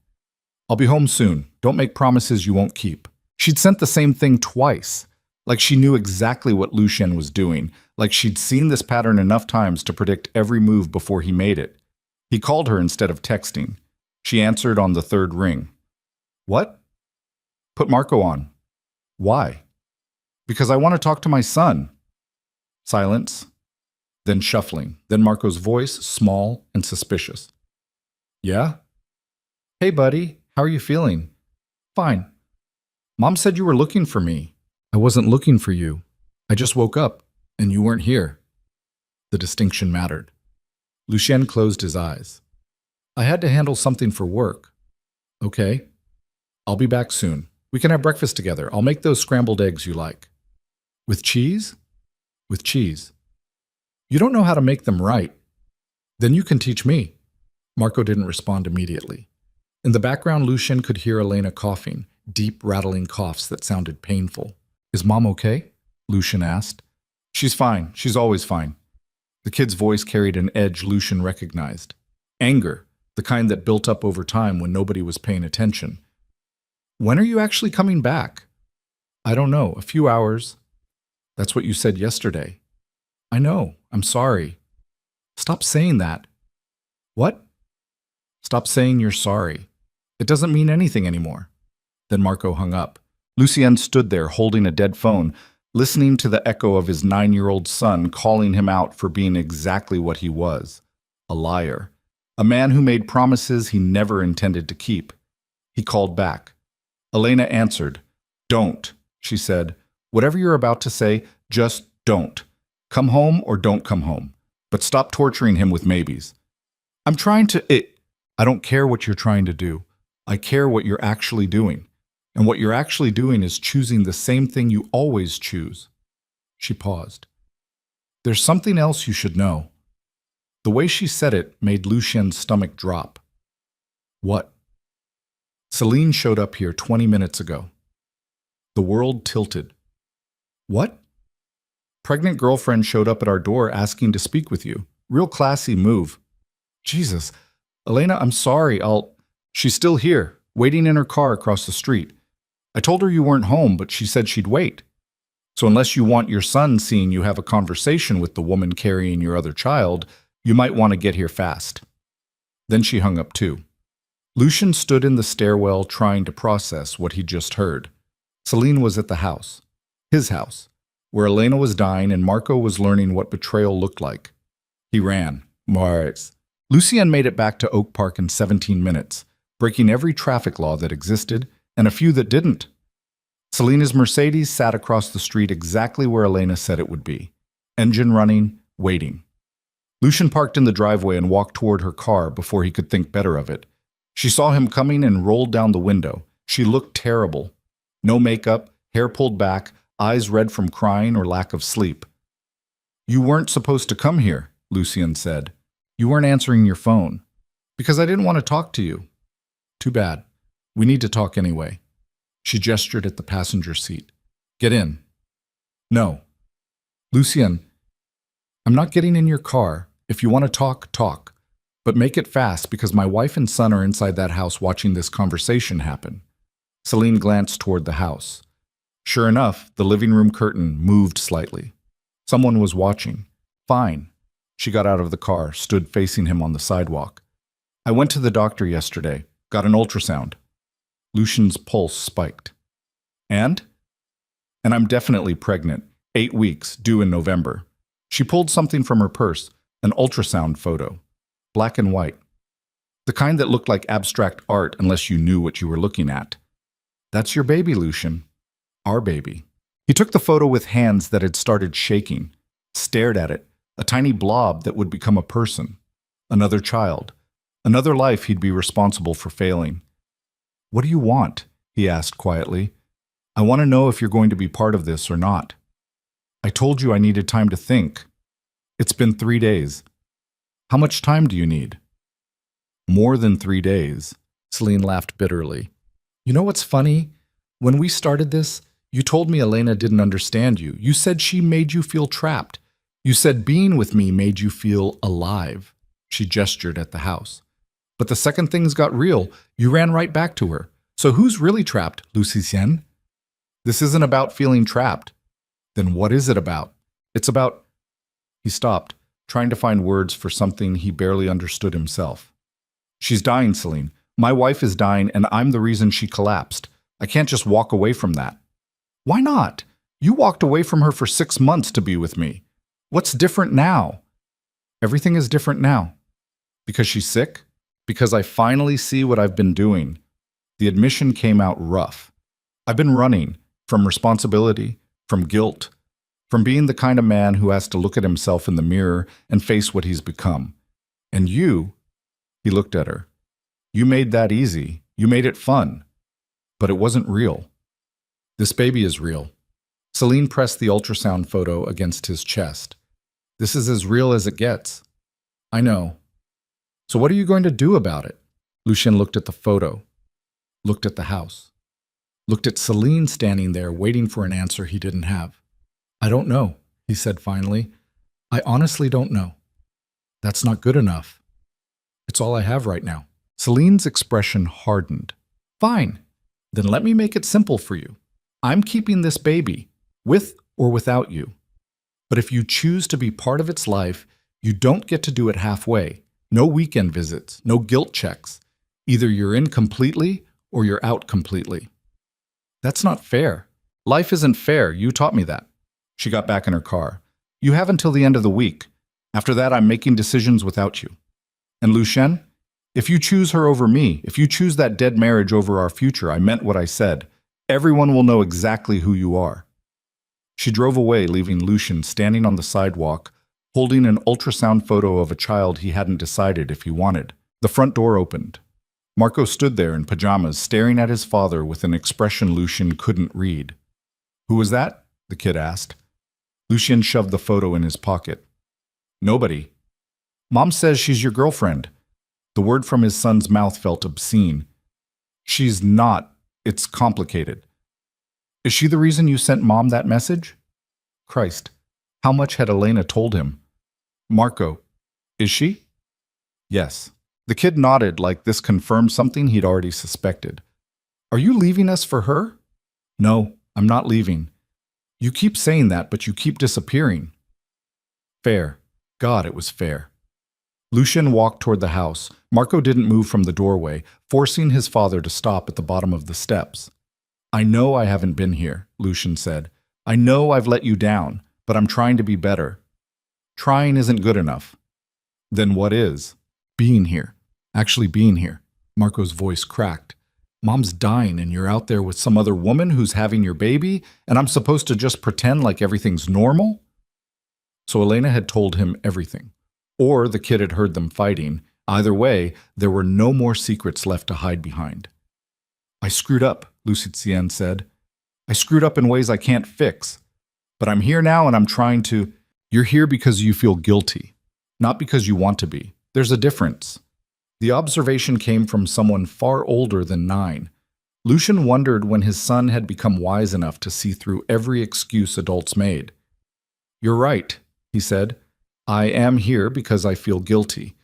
I'll be home soon. Don't make promises you won't keep. She'd sent the same thing twice. Like she knew exactly what Lucien was doing. Like she'd seen this pattern enough times to predict every move before he made it. He called her instead of texting. She answered on the third ring. What? Put Marco on. Why? Because I want to talk to my son. Silence. Then shuffling. Then Marco's voice, small and suspicious. Yeah? Hey, buddy. How are you feeling? Fine. Mom said you were looking for me. I wasn't looking for you. I just woke up, and you weren't here. The distinction mattered. Lucien closed his eyes. I had to handle something for work. Okay. I'll be back soon. We can have breakfast together. I'll make those scrambled eggs you like. With cheese? With cheese. You don't know how to make them right. Then you can teach me. Marco didn't respond immediately. In the background, Lucien could hear Elena coughing, deep, rattling coughs that sounded painful. Is Mom okay? Lucien asked. She's fine. She's always fine. The kid's voice carried an edge Lucien recognized. Anger, the kind that built up over time when nobody was paying attention. When are you actually coming back? I don't know. A few hours. That's what you said yesterday. I know. I'm sorry. Stop saying that. What? Stop saying you're sorry. It doesn't mean anything anymore. Then Marco hung up. Lucien stood there holding a dead phone, listening to the echo of his 9-year-old son calling him out for being exactly what he was, a liar, a man who made promises he never intended to keep. He called back. Elena answered. Don't, she said. Whatever you're about to say, just don't. Come home or don't come home. But stop torturing him with maybes. I'm trying to... I don't care what you're trying to do. I care what you're actually doing. And what you're actually doing is choosing the same thing you always choose. She paused. There's something else you should know. The way she said it made Lucien's stomach drop. What? Celine showed up here 20 minutes ago. The world tilted. What? Pregnant girlfriend showed up at our door asking to speak with you. Real classy move. Jesus. Elena, I'm sorry. She's still here, waiting in her car across the street. I told her you weren't home, but she said she'd wait. So unless you want your son seeing you have a conversation with the woman carrying your other child, you might want to get here fast. Then she hung up too. Lucien stood in the stairwell trying to process what he'd just heard. Celine was at the house. His house, where Elena was dying and Marco was learning what betrayal looked like. He ran. Mars. Lucien made it back to Oak Park in 17 minutes, breaking every traffic law that existed and a few that didn't. Selena's Mercedes sat across the street exactly where Elena said it would be. Engine running, waiting. Lucien parked in the driveway and walked toward her car before he could think better of it. She saw him coming and rolled down the window. She looked terrible. No makeup, hair pulled back, eyes red from crying or lack of sleep. You weren't supposed to come here, Lucien said. You weren't answering your phone. Because I didn't want to talk to you. Too bad. We need to talk anyway. She gestured at the passenger seat. Get in. No. Lucien, I'm not getting in your car. If you want to talk, talk. But make it fast because my wife and son are inside that house watching this conversation happen. Celine glanced toward the house. Sure enough, the living room curtain moved slightly. Someone was watching. Fine. She got out of the car, stood facing him on the sidewalk. I went to the doctor yesterday. Got an ultrasound. Lucien's pulse spiked. And I'm definitely pregnant. 8 weeks, due in November. She pulled something from her purse, an ultrasound photo. Black and white. The kind that looked like abstract art unless you knew what you were looking at. That's your baby, Lucien. Our baby. He took the photo with hands that had started shaking, stared at it, a tiny blob that would become a person. Another child. Another life he'd be responsible for failing. What do you want? He asked quietly. I want to know if you're going to be part of this or not. I told you I needed time to think. It's been 3 days. How much time do you need? More than 3 days. Celine laughed bitterly. You know what's funny? When we started this, you told me Elena didn't understand you. You said she made you feel trapped. You said being with me made you feel alive. She gestured at the house. But the second things got real, you ran right back to her. So who's really trapped, Lucien? This isn't about feeling trapped. Then what is it about? It's about... He stopped, trying to find words for something he barely understood himself. She's dying, Celine. My wife is dying, and I'm the reason she collapsed. I can't just walk away from that. Why not? You walked away from her for 6 months to be with me. What's different now? Everything is different now. Because she's sick? Because I finally see what I've been doing. The admission came out rough. I've been running from responsibility, from guilt, from being the kind of man who has to look at himself in the mirror and face what he's become. And you, he looked at her, you made that easy. You made it fun. But it wasn't real. This baby is real. Celine pressed the ultrasound photo against his chest. This is as real as it gets. I know. So what are you going to do about it? Lucien looked at the photo, looked at the house, looked at Celine standing there waiting for an answer he didn't have. I don't know, he said finally. I honestly don't know. That's not good enough. It's all I have right now. Celine's expression hardened. Fine. Then let me make it simple for you. I'm keeping this baby, with or without you. But if you choose to be part of its life, you don't get to do it halfway. No weekend visits, no guilt checks. Either you're in completely or you're out completely. That's not fair. Life isn't fair. You taught me that. She got back in her car. You have until the end of the week. After that, I'm making decisions without you. And Lucien, if you choose her over me, if you choose that dead marriage over our future, I meant what I said. Everyone will know exactly who you are. She drove away, leaving Lucien standing on the sidewalk, holding an ultrasound photo of a child he hadn't decided if he wanted. The front door opened. Marco stood there in pajamas, staring at his father with an expression Lucien couldn't read. Who was that? The kid asked. Lucien shoved the photo in his pocket. Nobody. Mom says she's your girlfriend. The word from his son's mouth felt obscene. She's not. It's complicated. Is she the reason you sent Mom that message? Christ, how much had Elena told him? Marco, is she? Yes. The kid nodded like this confirmed something he'd already suspected. Are you leaving us for her? No, I'm not leaving. You keep saying that, but you keep disappearing. Fair. God, it was fair. Lucien walked toward the house. Marco didn't move from the doorway, forcing his father to stop at the bottom of the steps. I know I haven't been here, Lucien said. I know I've let you down, but I'm trying to be better. Trying isn't good enough. Then what is? Being here. Actually being here. Marco's voice cracked. Mom's dying and you're out there with some other woman who's having your baby, and I'm supposed to just pretend like everything's normal? So Elena had told him everything. Or the kid had heard them fighting. Either way, there were no more secrets left to hide behind. I screwed up, Lucien said. I screwed up in ways I can't fix. But I'm here now and I'm trying to... You're here because you feel guilty, not because you want to be. There's a difference. The observation came from someone far older than 9. Lucien wondered when his son had become wise enough to see through every excuse adults made. You're right, he said. I am here because I feel guilty.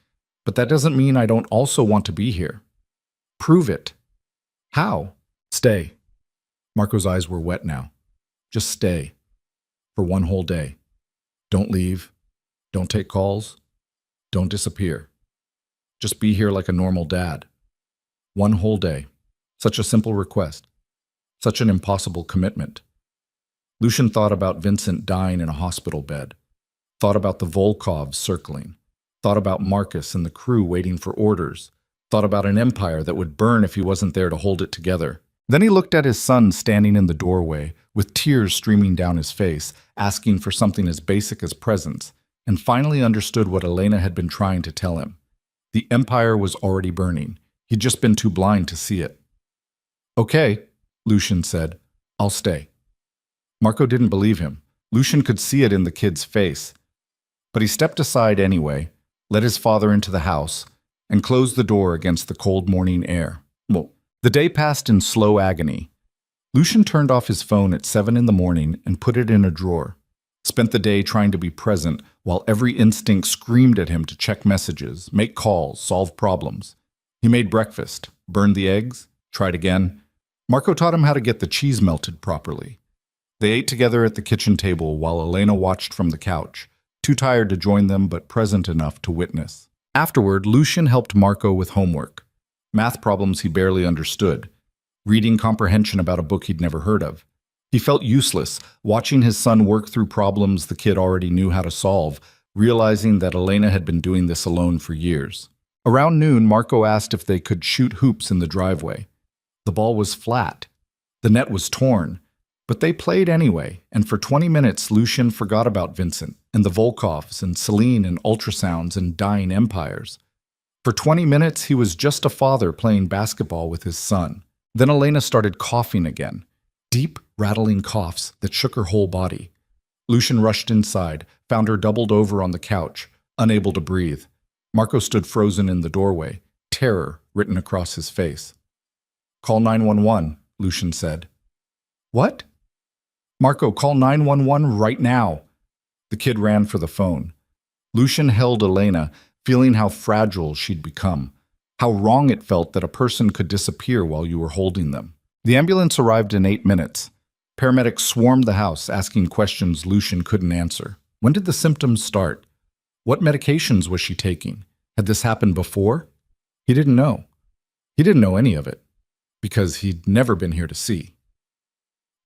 But that doesn't mean I don't also want to be here. Prove it. How? Stay. Marco's eyes were wet now. Just stay. For one whole day. Don't leave. Don't take calls. Don't disappear. Just be here like a normal dad. One whole day. Such a simple request. Such an impossible commitment. Lucien thought about Vincent dying in a hospital bed. Thought about the Volkovs circling. Thought about Marcus and the crew waiting for orders. Thought about an empire that would burn if he wasn't there to hold it together. Then he looked at his son standing in the doorway, with tears streaming down his face, asking for something as basic as presents, and finally understood what Elena had been trying to tell him. The empire was already burning. He'd just been too blind to see it. Okay, Lucien said. I'll stay. Marco didn't believe him. Lucien could see it in the kid's face. But he stepped aside anyway, let his father into the house, and closed the door against the cold morning air. Well, the day passed in slow agony. Lucien turned off his phone at 7 in the morning and put it in a drawer. Spent the day trying to be present while every instinct screamed at him to check messages, make calls, solve problems. He made breakfast, burned the eggs, tried again. Marco taught him how to get the cheese melted properly. They ate together at the kitchen table while Elena watched from the couch, too tired to join them but present enough to witness. Afterward, Lucian helped Marco with homework. Math problems he barely understood. Reading comprehension about a book he'd never heard of. He felt useless, watching his son work through problems the kid already knew how to solve, realizing that Elena had been doing this alone for years. Around noon, Marco asked if they could shoot hoops in the driveway. The ball was flat. The net was torn. But they played anyway, and for 20 minutes Lucian forgot about Vincent and the Volkovs and Celine and ultrasounds and dying empires. For 20 minutes he was just a father playing basketball with his son. Then Elena started coughing again. Deep, rattling coughs that shook her whole body. Lucian rushed inside, found her doubled over on the couch, unable to breathe. Marco stood frozen in the doorway, terror written across his face. "Call 911, Lucian said. "What?" "Marco, call 911 right now." The kid ran for the phone. Lucian held Elena, feeling how fragile she'd become, how wrong it felt that a person could disappear while you were holding them. The ambulance arrived in 8 minutes. Paramedics swarmed the house, asking questions Lucian couldn't answer. When did the symptoms start? What medications was she taking? Had this happened before? He didn't know. He didn't know any of it, because he'd never been here to see.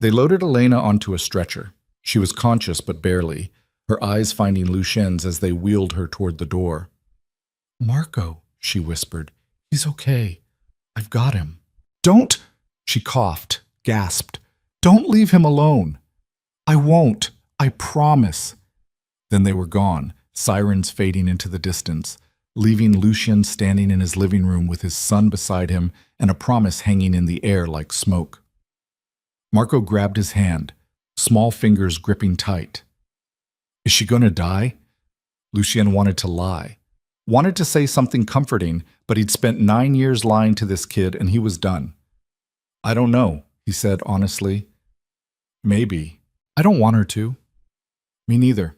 They loaded Elena onto a stretcher. She was conscious, but barely, her eyes finding Lucien's as they wheeled her toward the door. "Marco," she whispered. "He's okay. I've got him." "Don't!" She coughed, gasped. "Don't leave him alone." "I won't. I promise." Then they were gone, sirens fading into the distance, leaving Lucian standing in his living room with his son beside him and a promise hanging in the air like smoke. Marco grabbed his hand, small fingers gripping tight. Is she going to die? Lucien wanted to lie. Wanted to say something comforting, but he'd spent 9 years lying to this kid and he was done. I don't know, he said honestly. Maybe. I don't want her to. Me neither.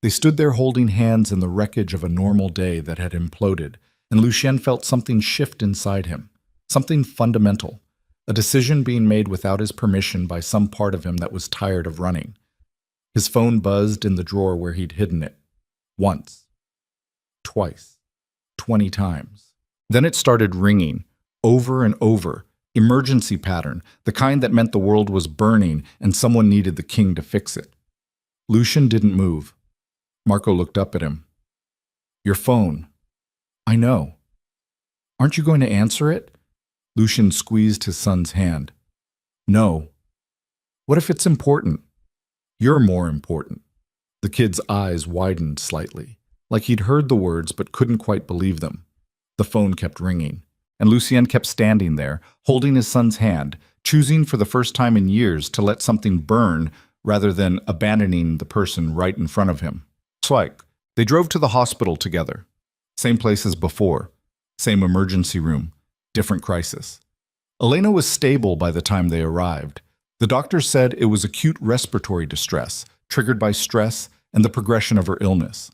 They stood there holding hands in the wreckage of a normal day that had imploded, and Lucien felt something shift inside him, something fundamental, a decision being made without his permission by some part of him that was tired of running. His phone buzzed in the drawer where he'd hidden it. Once. Twice. 20 times. Then it started ringing, over and over, emergency pattern, the kind that meant the world was burning and someone needed the king to fix it. Lucien didn't move. Marco looked up at him. Your phone. I know. Aren't you going to answer it? Lucien squeezed his son's hand. No. What if it's important? You're more important. The kid's eyes widened slightly, like he'd heard the words but couldn't quite believe them. The phone kept ringing, and Lucien kept standing there, holding his son's hand, choosing for the first time in years to let something burn rather than abandoning the person right in front of him. Like, they drove to the hospital together. Same place as before. Same emergency room. Different crisis. Elena was stable by the time they arrived. The doctor said it was acute respiratory distress, triggered by stress and the progression of her illness.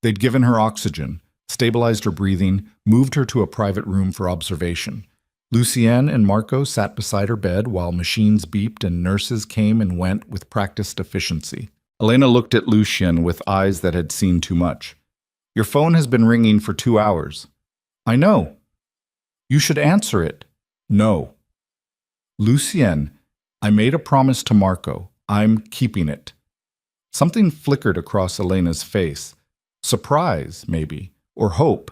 They'd given her oxygen, stabilized her breathing, moved her to a private room for observation. Lucien and Marco sat beside her bed while machines beeped and nurses came and went with practiced efficiency. Elena looked at Lucien with eyes that had seen too much. Your phone has been ringing for 2 hours. I know. You should answer it. No. Lucien, I made a promise to Marco. I'm keeping it. Something flickered across Elena's face. Surprise, maybe, or hope,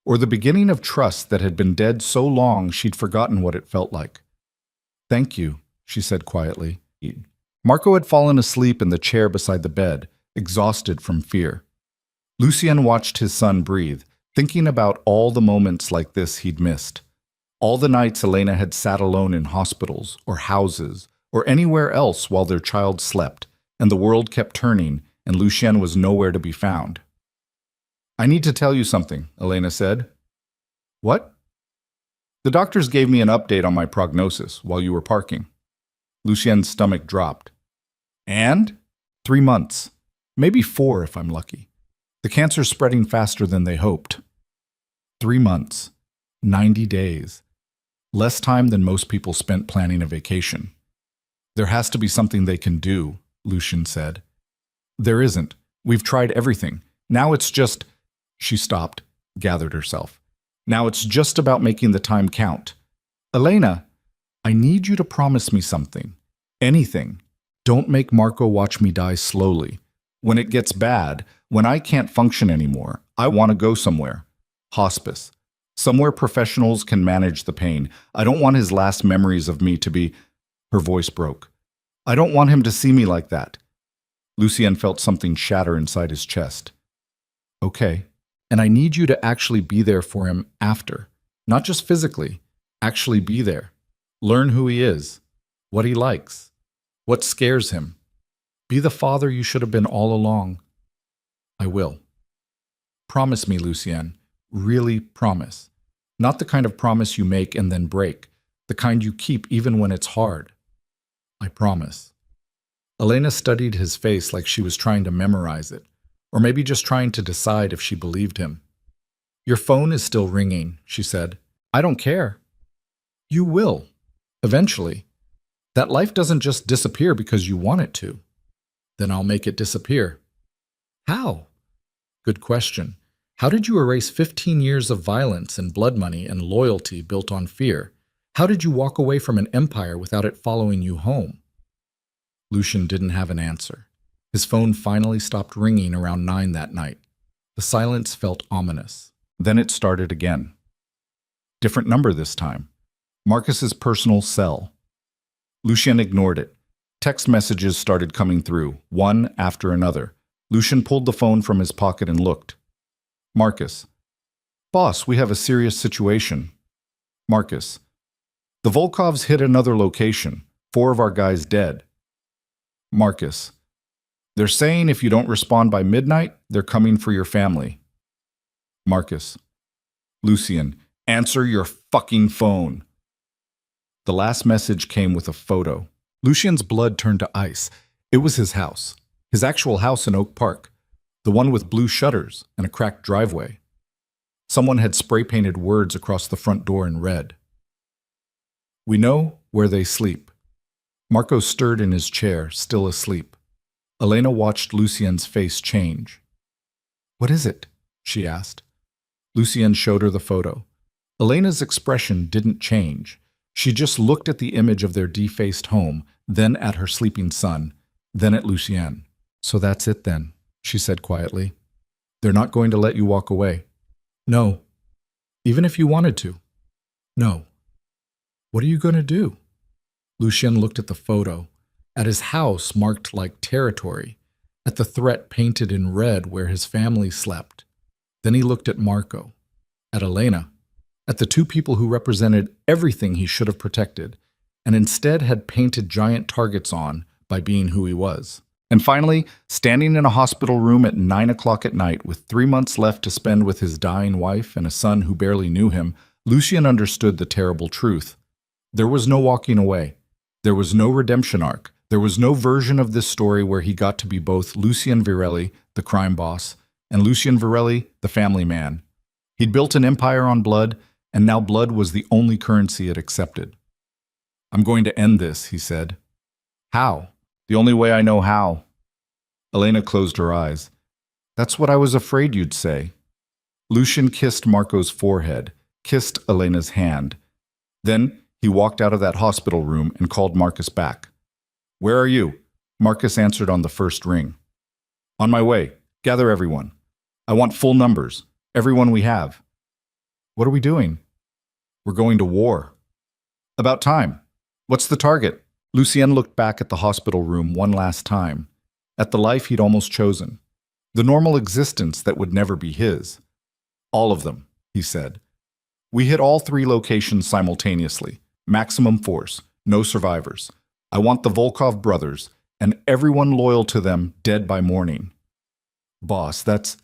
or the beginning of trust that had been dead so long she'd forgotten what it felt like. Thank you, she said quietly. Marco had fallen asleep in the chair beside the bed, exhausted from fear. Lucien watched his son breathe, thinking about all the moments like this he'd missed. All the nights Elena had sat alone in hospitals or houses or anywhere else while their child slept, and the world kept turning, and Lucien was nowhere to be found. I need to tell you something, Elena said. What? The doctors gave me an update on my prognosis while you were parking. Lucien's stomach dropped. And? 3 months. Maybe 4 if I'm lucky. The cancer's spreading faster than they hoped. 3 months. 90 days. Less time than most people spent planning a vacation. There has to be something they can do, Lucian said. There isn't. We've tried everything. Now it's just… She stopped, gathered herself. Now it's just about making the time count. Elena, I need you to promise me something. Anything. Don't make Marco watch me die slowly. When it gets bad, when I can't function anymore, I want to go somewhere. Hospice. Somewhere professionals can manage the pain. I don't want his last memories of me to be… Her voice broke. I don't want him to see me like that. Lucien felt something shatter inside his chest. Okay. And I need you to actually be there for him after. Not just physically. Actually be there. Learn who he is. What he likes. What scares him. Be the father you should have been all along. I will. Promise me, Lucien. Really promise. Not the kind of promise you make and then break. The kind you keep even when it's hard. I promise. Elena studied his face like she was trying to memorize it, or maybe just trying to decide if she believed him. Your phone is still ringing, she said. I don't care. You will. Eventually. That life doesn't just disappear because you want it to. Then I'll make it disappear. How? Good question. How did you erase 15 years of violence and blood money and loyalty built on fear? How did you walk away from an empire without it following you home? Lucien didn't have an answer. His phone finally stopped ringing around 9 that night. The silence felt ominous. Then it started again. Different number this time. Marcus's personal cell. Lucien ignored it. Text messages started coming through, one after another. Lucien pulled the phone from his pocket and looked. Marcus. Boss, we have a serious situation. Marcus. The Volkovs hit another location. 4 of our guys dead. Marcus. They're saying if you don't respond by midnight, they're coming for your family. Marcus. Lucien. Answer your fucking phone. The last message came with a photo. Lucien's blood turned to ice. It was his house. His actual house in Oak Park. The one with blue shutters and a cracked driveway. Someone had spray-painted words across the front door in red. We know where they sleep. Marco stirred in his chair, still asleep. Elena watched Lucien's face change. What is it? She asked. Lucien showed her the photo. Elena's expression didn't change. She just looked at the image of their defaced home, then at her sleeping son, then at Lucien. So that's it then, she said quietly. They're not going to let you walk away. No. Even if you wanted to. No. What are you going to do? Lucien looked at the photo, at his house marked like territory, at the threat painted in red where his family slept. Then he looked at Marco, at Elena, at the 2 people who represented everything he should have protected, and instead had painted giant targets on by being who he was. And finally, standing in a hospital room at 9 o'clock at night with 3 months left to spend with his dying wife and a son who barely knew him, Lucien understood the terrible truth. There was no walking away. There was no redemption arc. There was no version of this story where he got to be both Lucien Virelli, the crime boss, and Lucien Virelli, the family man. He'd built an empire on blood, and now blood was the only currency it accepted. I'm going to end this, he said. How? The only way I know how. Elena closed her eyes. That's what I was afraid you'd say. Lucien kissed Marco's forehead, kissed Elena's hand. Then he walked out of that hospital room and called Marcus back. Where are you? Marcus answered on the first ring. On my way. Gather everyone. I want full numbers. Everyone we have. What are we doing? We're going to war. About time. What's the target? Lucien looked back at the hospital room one last time, at the life he'd almost chosen, the normal existence that would never be his. All of them, he said. We hit all 3 locations simultaneously. Maximum force. No survivors. I want the Volkov brothers, and everyone loyal to them dead by morning. Boss, that's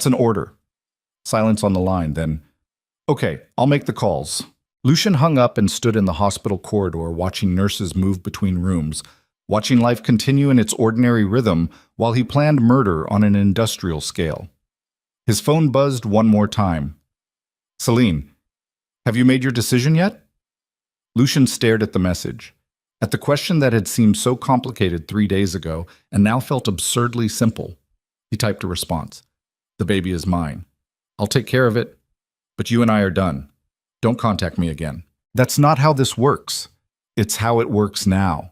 an order. Silence on the line, then. Okay, I'll make the calls. Lucien hung up and stood in the hospital corridor watching nurses move between rooms, watching life continue in its ordinary rhythm while he planned murder on an industrial scale. His phone buzzed one more time. Celine. Have you made your decision yet? Lucian stared at the message, at the question that had seemed so complicated 3 days ago and now felt absurdly simple. He typed a response. The baby is mine. I'll take care of it, but you and I are done. Don't contact me again. That's not how this works. It's how it works now.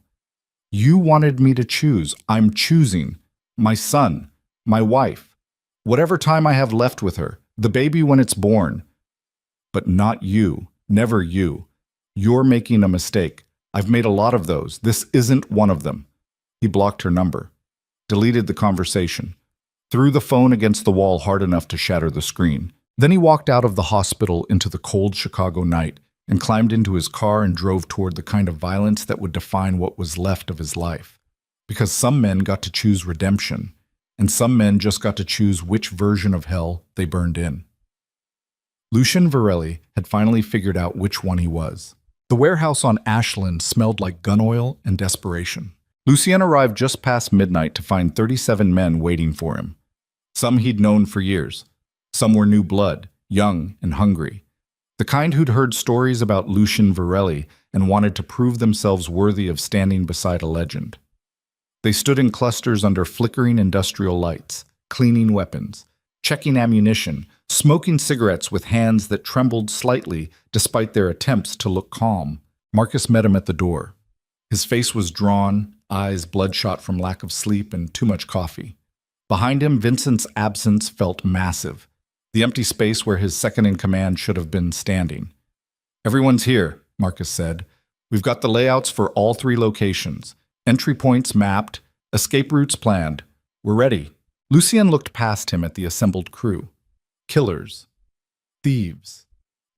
You wanted me to choose. I'm choosing. My son, my wife, whatever time I have left with her, the baby when it's born. But not you, never you. You're making a mistake. I've made a lot of those. This isn't one of them. He blocked her number, deleted the conversation, threw the phone against the wall hard enough to shatter the screen. Then he walked out of the hospital into the cold Chicago night and climbed into his car and drove toward the kind of violence that would define what was left of his life. Because some men got to choose redemption, and some men just got to choose which version of hell they burned in. Lucian Varelli had finally figured out which one he was. The warehouse on Ashland smelled like gun oil and desperation. Lucien arrived just past midnight to find 37 men waiting for him. Some he'd known for years. Some were new blood, young and hungry. The kind who'd heard stories about Lucian Varelli and wanted to prove themselves worthy of standing beside a legend. They stood in clusters under flickering industrial lights, cleaning weapons, checking ammunition, smoking cigarettes with hands that trembled slightly despite their attempts to look calm. Marcus met him at the door. His face was drawn, eyes bloodshot from lack of sleep and too much coffee. Behind him, Vincent's absence felt massive, the empty space where his second-in-command should have been standing. Everyone's here, Marcus said. We've got the layouts for all 3 locations, entry points mapped, escape routes planned. We're ready. Lucien looked past him at the assembled crew. Killers. Thieves.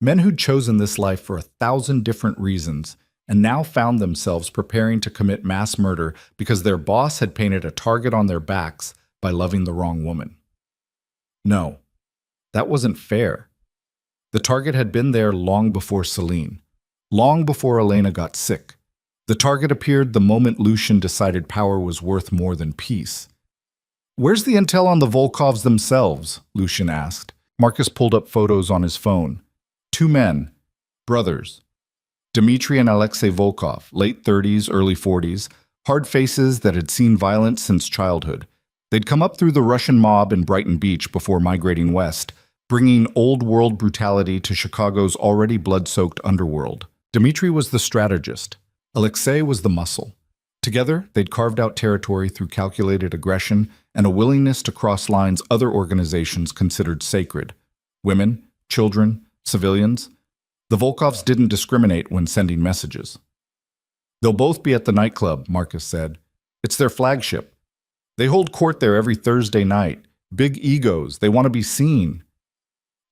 Men who'd chosen this life for 1,000 different reasons and now found themselves preparing to commit mass murder because their boss had painted a target on their backs by loving the wrong woman. No, that wasn't fair. The target had been there long before Celine, long before Elena got sick. The target appeared the moment Lucian decided power was worth more than peace. Where's the intel on the Volkovs themselves? Lucian asked. Marcus pulled up photos on his phone. 2 men, brothers. Dmitry and Alexei Volkov, late 30s, early 40s, hard faces that had seen violence since childhood. They'd come up through the Russian mob in Brighton Beach before migrating west, bringing old-world brutality to Chicago's already blood-soaked underworld. Dmitry was the strategist. Alexei was the muscle. Together, they'd carved out territory through calculated aggression and a willingness to cross lines other organizations considered sacred. Women, children, civilians. The Volkovs didn't discriminate when sending messages. They'll both be at the nightclub, Marcus said. It's their flagship. They hold court there every Thursday night. Big egos. They want to be seen.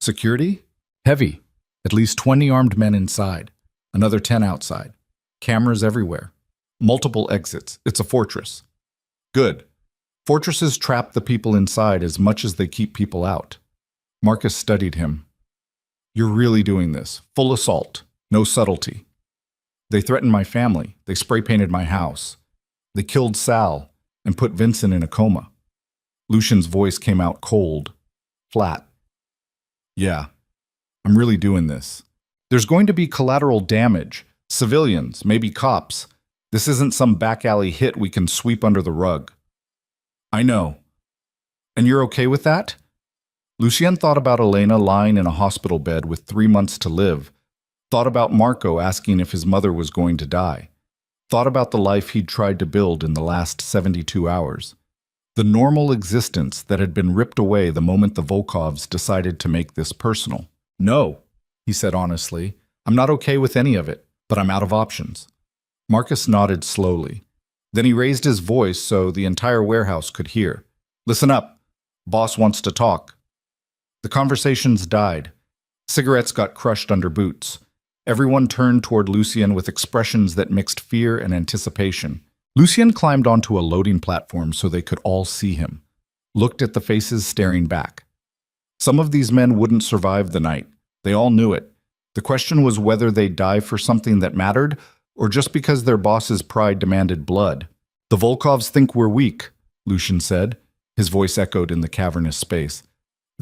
Security? Heavy. At least 20 armed men inside. Another 10 outside. Cameras everywhere. Multiple exits. It's a fortress. Good. Fortresses trap the people inside as much as they keep people out. Marcus studied him. You're really doing this. Full assault. No subtlety. They threatened my family. They spray-painted my house. They killed Sal and put Vincent in a coma. Lucian's voice came out cold, flat. Yeah, I'm really doing this. There's going to be collateral damage. Civilians, maybe cops. This isn't some back alley hit we can sweep under the rug. I know. And you're okay with that? Lucien thought about Elena lying in a hospital bed with 3 months to live, thought about Marco asking if his mother was going to die, thought about the life he'd tried to build in the last 72 hours, the normal existence that had been ripped away the moment the Volkovs decided to make this personal. No, he said honestly, I'm not okay with any of it, but I'm out of options. Marcus nodded slowly. Then he raised his voice so the entire warehouse could hear. Listen up. Boss wants to talk. The conversations died. Cigarettes got crushed under boots. Everyone turned toward Lucien with expressions that mixed fear and anticipation. Lucien climbed onto a loading platform so they could all see him, looked at the faces staring back. Some of these men wouldn't survive the night. They all knew it. The question was whether they'd die for something that mattered or just because their boss's pride demanded blood. The Volkovs think we're weak, Lucien said. His voice echoed in the cavernous space.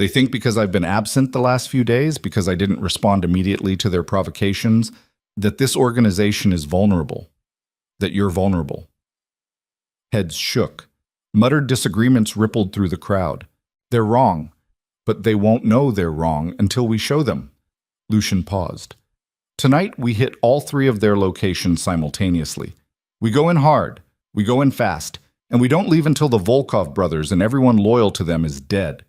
They think because I've been absent the last few days, because I didn't respond immediately to their provocations, that this organization is vulnerable, that you're vulnerable. Heads shook. Muttered disagreements rippled through the crowd. They're wrong, but they won't know they're wrong until we show them. Lucian paused. Tonight, we hit all three of their locations simultaneously. We go in hard, we go in fast, and we don't leave until the Volkov brothers and everyone loyal to them is dead.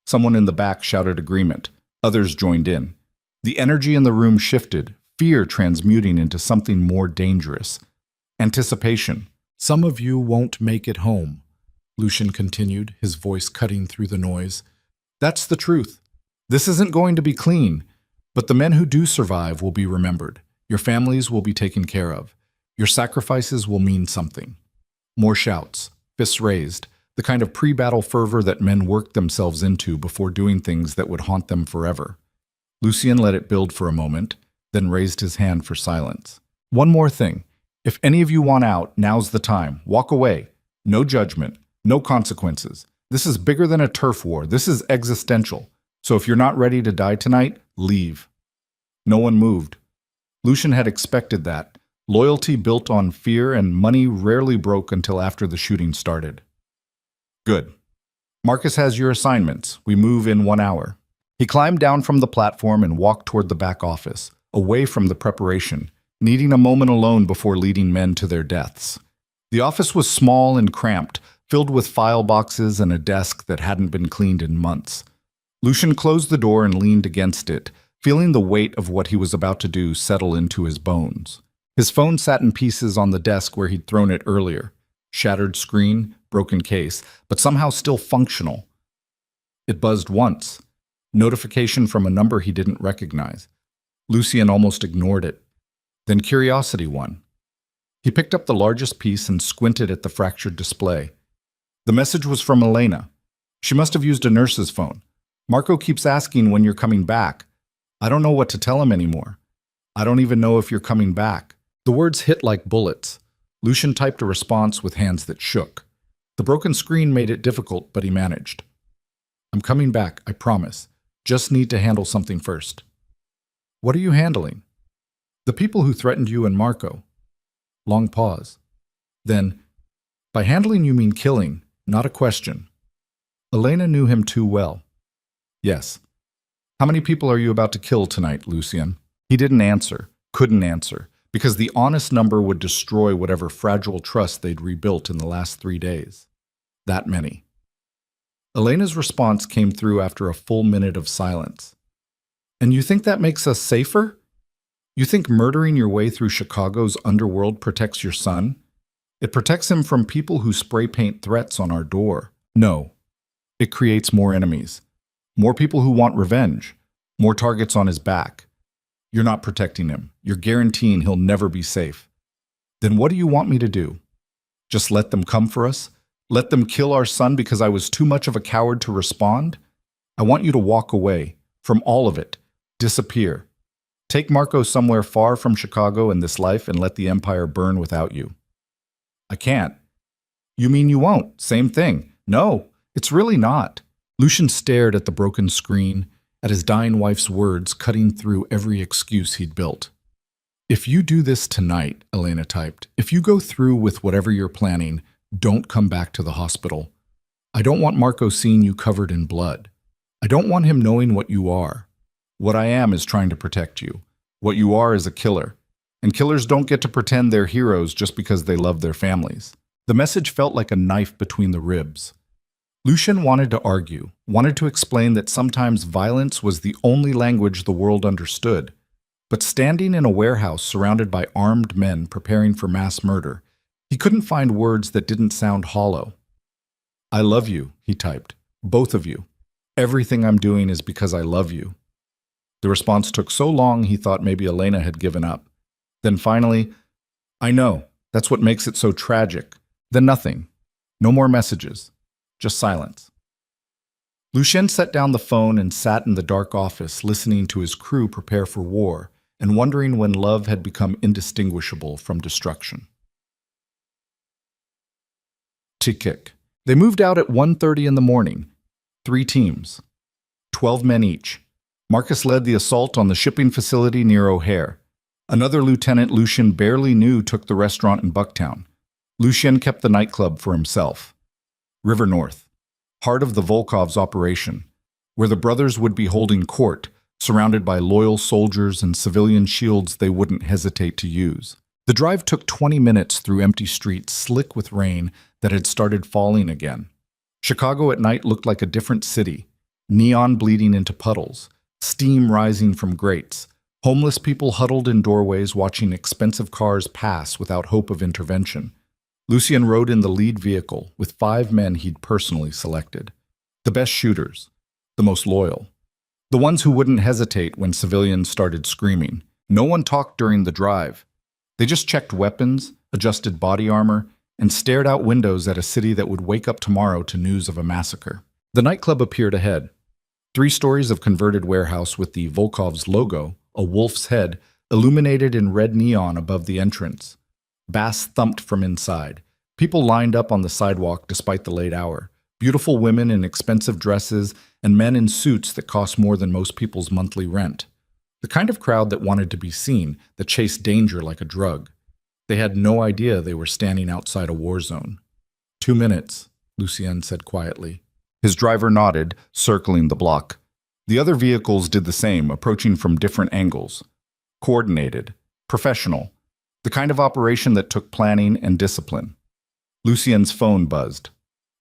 Someone in the back shouted agreement. Others joined in. The energy in the room shifted, fear transmuting into something more dangerous. Anticipation. Some of you won't make it home, Lucian continued, his voice cutting through the noise. That's the truth. This isn't going to be clean, but the men who do survive will be remembered. Your families will be taken care of. Your sacrifices will mean something. More shouts, fists raised, the kind of pre-battle fervor that men worked themselves into before doing things that would haunt them forever. Lucian let it build for a moment, then raised his hand for silence. One more thing. If any of you want out, now's the time. Walk away. No judgment. No consequences. This is bigger than a turf war. This is existential. So if you're not ready to die tonight, leave. No one moved. Lucian had expected that. Loyalty built on fear and money rarely broke until after the shooting started. Good. Marcus has your assignments. We move in 1 hour. He climbed down from the platform and walked toward the back office, away from the preparation, needing a moment alone before leading men to their deaths. The office was small and cramped, filled with file boxes and a desk that hadn't been cleaned in months. Lucian closed the door and leaned against it, feeling the weight of what he was about to do settle into his bones. His phone sat in pieces on the desk where he'd thrown it earlier. Shattered screen, broken case, but somehow still functional. It buzzed once. Notification from a number he didn't recognize. Lucian almost ignored it. Then curiosity won. He picked up the largest piece and squinted at the fractured display. The message was from Elena. She must have used a nurse's phone. Marco keeps asking when you're coming back. I don't know what to tell him anymore. I don't even know if you're coming back. The words hit like bullets. Lucian typed a response with hands that shook. The broken screen made it difficult, but he managed. I'm coming back, I promise. Just need to handle something first. What are you handling? The people who threatened you and Marco. Long pause. Then, by handling you mean killing, not a question. Elena knew him too well. Yes. How many people are you about to kill tonight, Lucian? He didn't answer, couldn't answer, because the honest number would destroy whatever fragile trust they'd rebuilt in the last 3 days. That many. Elena's response came through after a full minute of silence. And you think that makes us safer? You think murdering your way through Chicago's underworld protects your son? It protects him from people who spray paint threats on our door. No. It creates more enemies. More people who want revenge. More targets on his back. You're not protecting him. You're guaranteeing he'll never be safe. Then what do you want me to do? Just let them come for us? Let them kill our son because I was too much of a coward to respond? I want you to walk away from all of it. Disappear. Take Marco somewhere far from Chicago and this life and let the empire burn without you. I can't. You mean you won't? Same thing. No, it's really not. Lucian stared at the broken screen, at his dying wife's words cutting through every excuse he'd built. If you do this tonight, Elena typed, if you go through with whatever you're planning, don't come back to the hospital. I don't want Marco seeing you covered in blood. I don't want him knowing what you are. What I am is trying to protect you. What you are is a killer. And killers don't get to pretend they're heroes just because they love their families. The message felt like a knife between the ribs. Lucian wanted to argue, wanted to explain that sometimes violence was the only language the world understood. But standing in a warehouse surrounded by armed men preparing for mass murder, he couldn't find words that didn't sound hollow. I love you, he typed. Both of you. Everything I'm doing is because I love you. The response took so long he thought maybe Elena had given up. Then finally, I know, that's what makes it so tragic. Then nothing. No more messages. Just silence. Lucien set down the phone and sat in the dark office listening to his crew prepare for war and wondering when love had become indistinguishable from destruction. Tick. They moved out at 1:30 in the morning. 3 teams. 12 men each. Marcus led the assault on the shipping facility near O'Hare. Another lieutenant Lucien barely knew took the restaurant in Bucktown. Lucien kept the nightclub for himself. River North, heart of the Volkovs' operation, where the brothers would be holding court, surrounded by loyal soldiers and civilian shields they wouldn't hesitate to use. The drive took 20 minutes through empty streets slick with rain that had started falling again. Chicago at night looked like a different city, neon bleeding into puddles, steam rising from grates, homeless people huddled in doorways watching expensive cars pass without hope of intervention. Lucien rode in the lead vehicle with 5 men he'd personally selected. The best shooters, the most loyal, the ones who wouldn't hesitate when civilians started screaming. No one talked during the drive. They just checked weapons, adjusted body armor, and stared out windows at a city that would wake up tomorrow to news of a massacre. The nightclub appeared ahead. 3 stories of converted warehouse with the Volkovs logo, a wolf's head, illuminated in red neon above the entrance. Bass thumped from inside. People lined up on the sidewalk despite the late hour. Beautiful women in expensive dresses and men in suits that cost more than most people's monthly rent. The kind of crowd that wanted to be seen, that chased danger like a drug. They had no idea they were standing outside a war zone. 2 minutes, Lucien said quietly. His driver nodded, circling the block. The other vehicles did the same, approaching from different angles. Coordinated, professional, the kind of operation that took planning and discipline. Lucien's phone buzzed.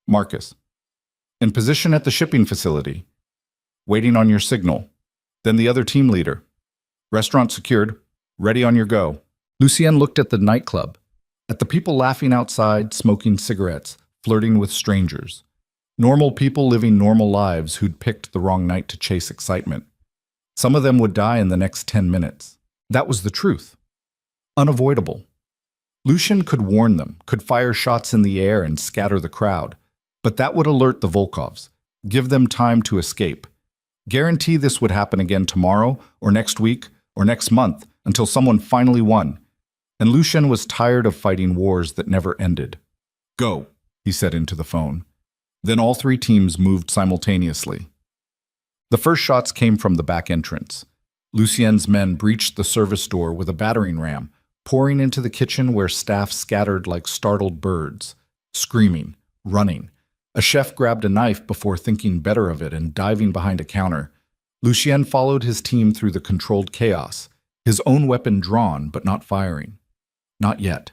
Marcus. In position at the shipping facility. Waiting on your signal. Then the other team leader. Restaurant secured. Ready on your go. Lucien looked at the nightclub, at the people laughing outside, smoking cigarettes, flirting with strangers. Normal people living normal lives who'd picked the wrong night to chase excitement. Some of them would die in the next 10 minutes. That was the truth. Unavoidable. Lucien could warn them, could fire shots in the air and scatter the crowd. But that would alert the Volkovs, give them time to escape. Guarantee this would happen again tomorrow, or next week, or next month, until someone finally won. And Lucien was tired of fighting wars that never ended. Go, he said into the phone. Then all 3 teams moved simultaneously. The first shots came from the back entrance. Lucien's men breached the service door with a battering ram, pouring into the kitchen where staff scattered like startled birds, screaming, running. A chef grabbed a knife before thinking better of it and diving behind a counter. Lucien followed his team through the controlled chaos, his own weapon drawn but not firing. Not yet.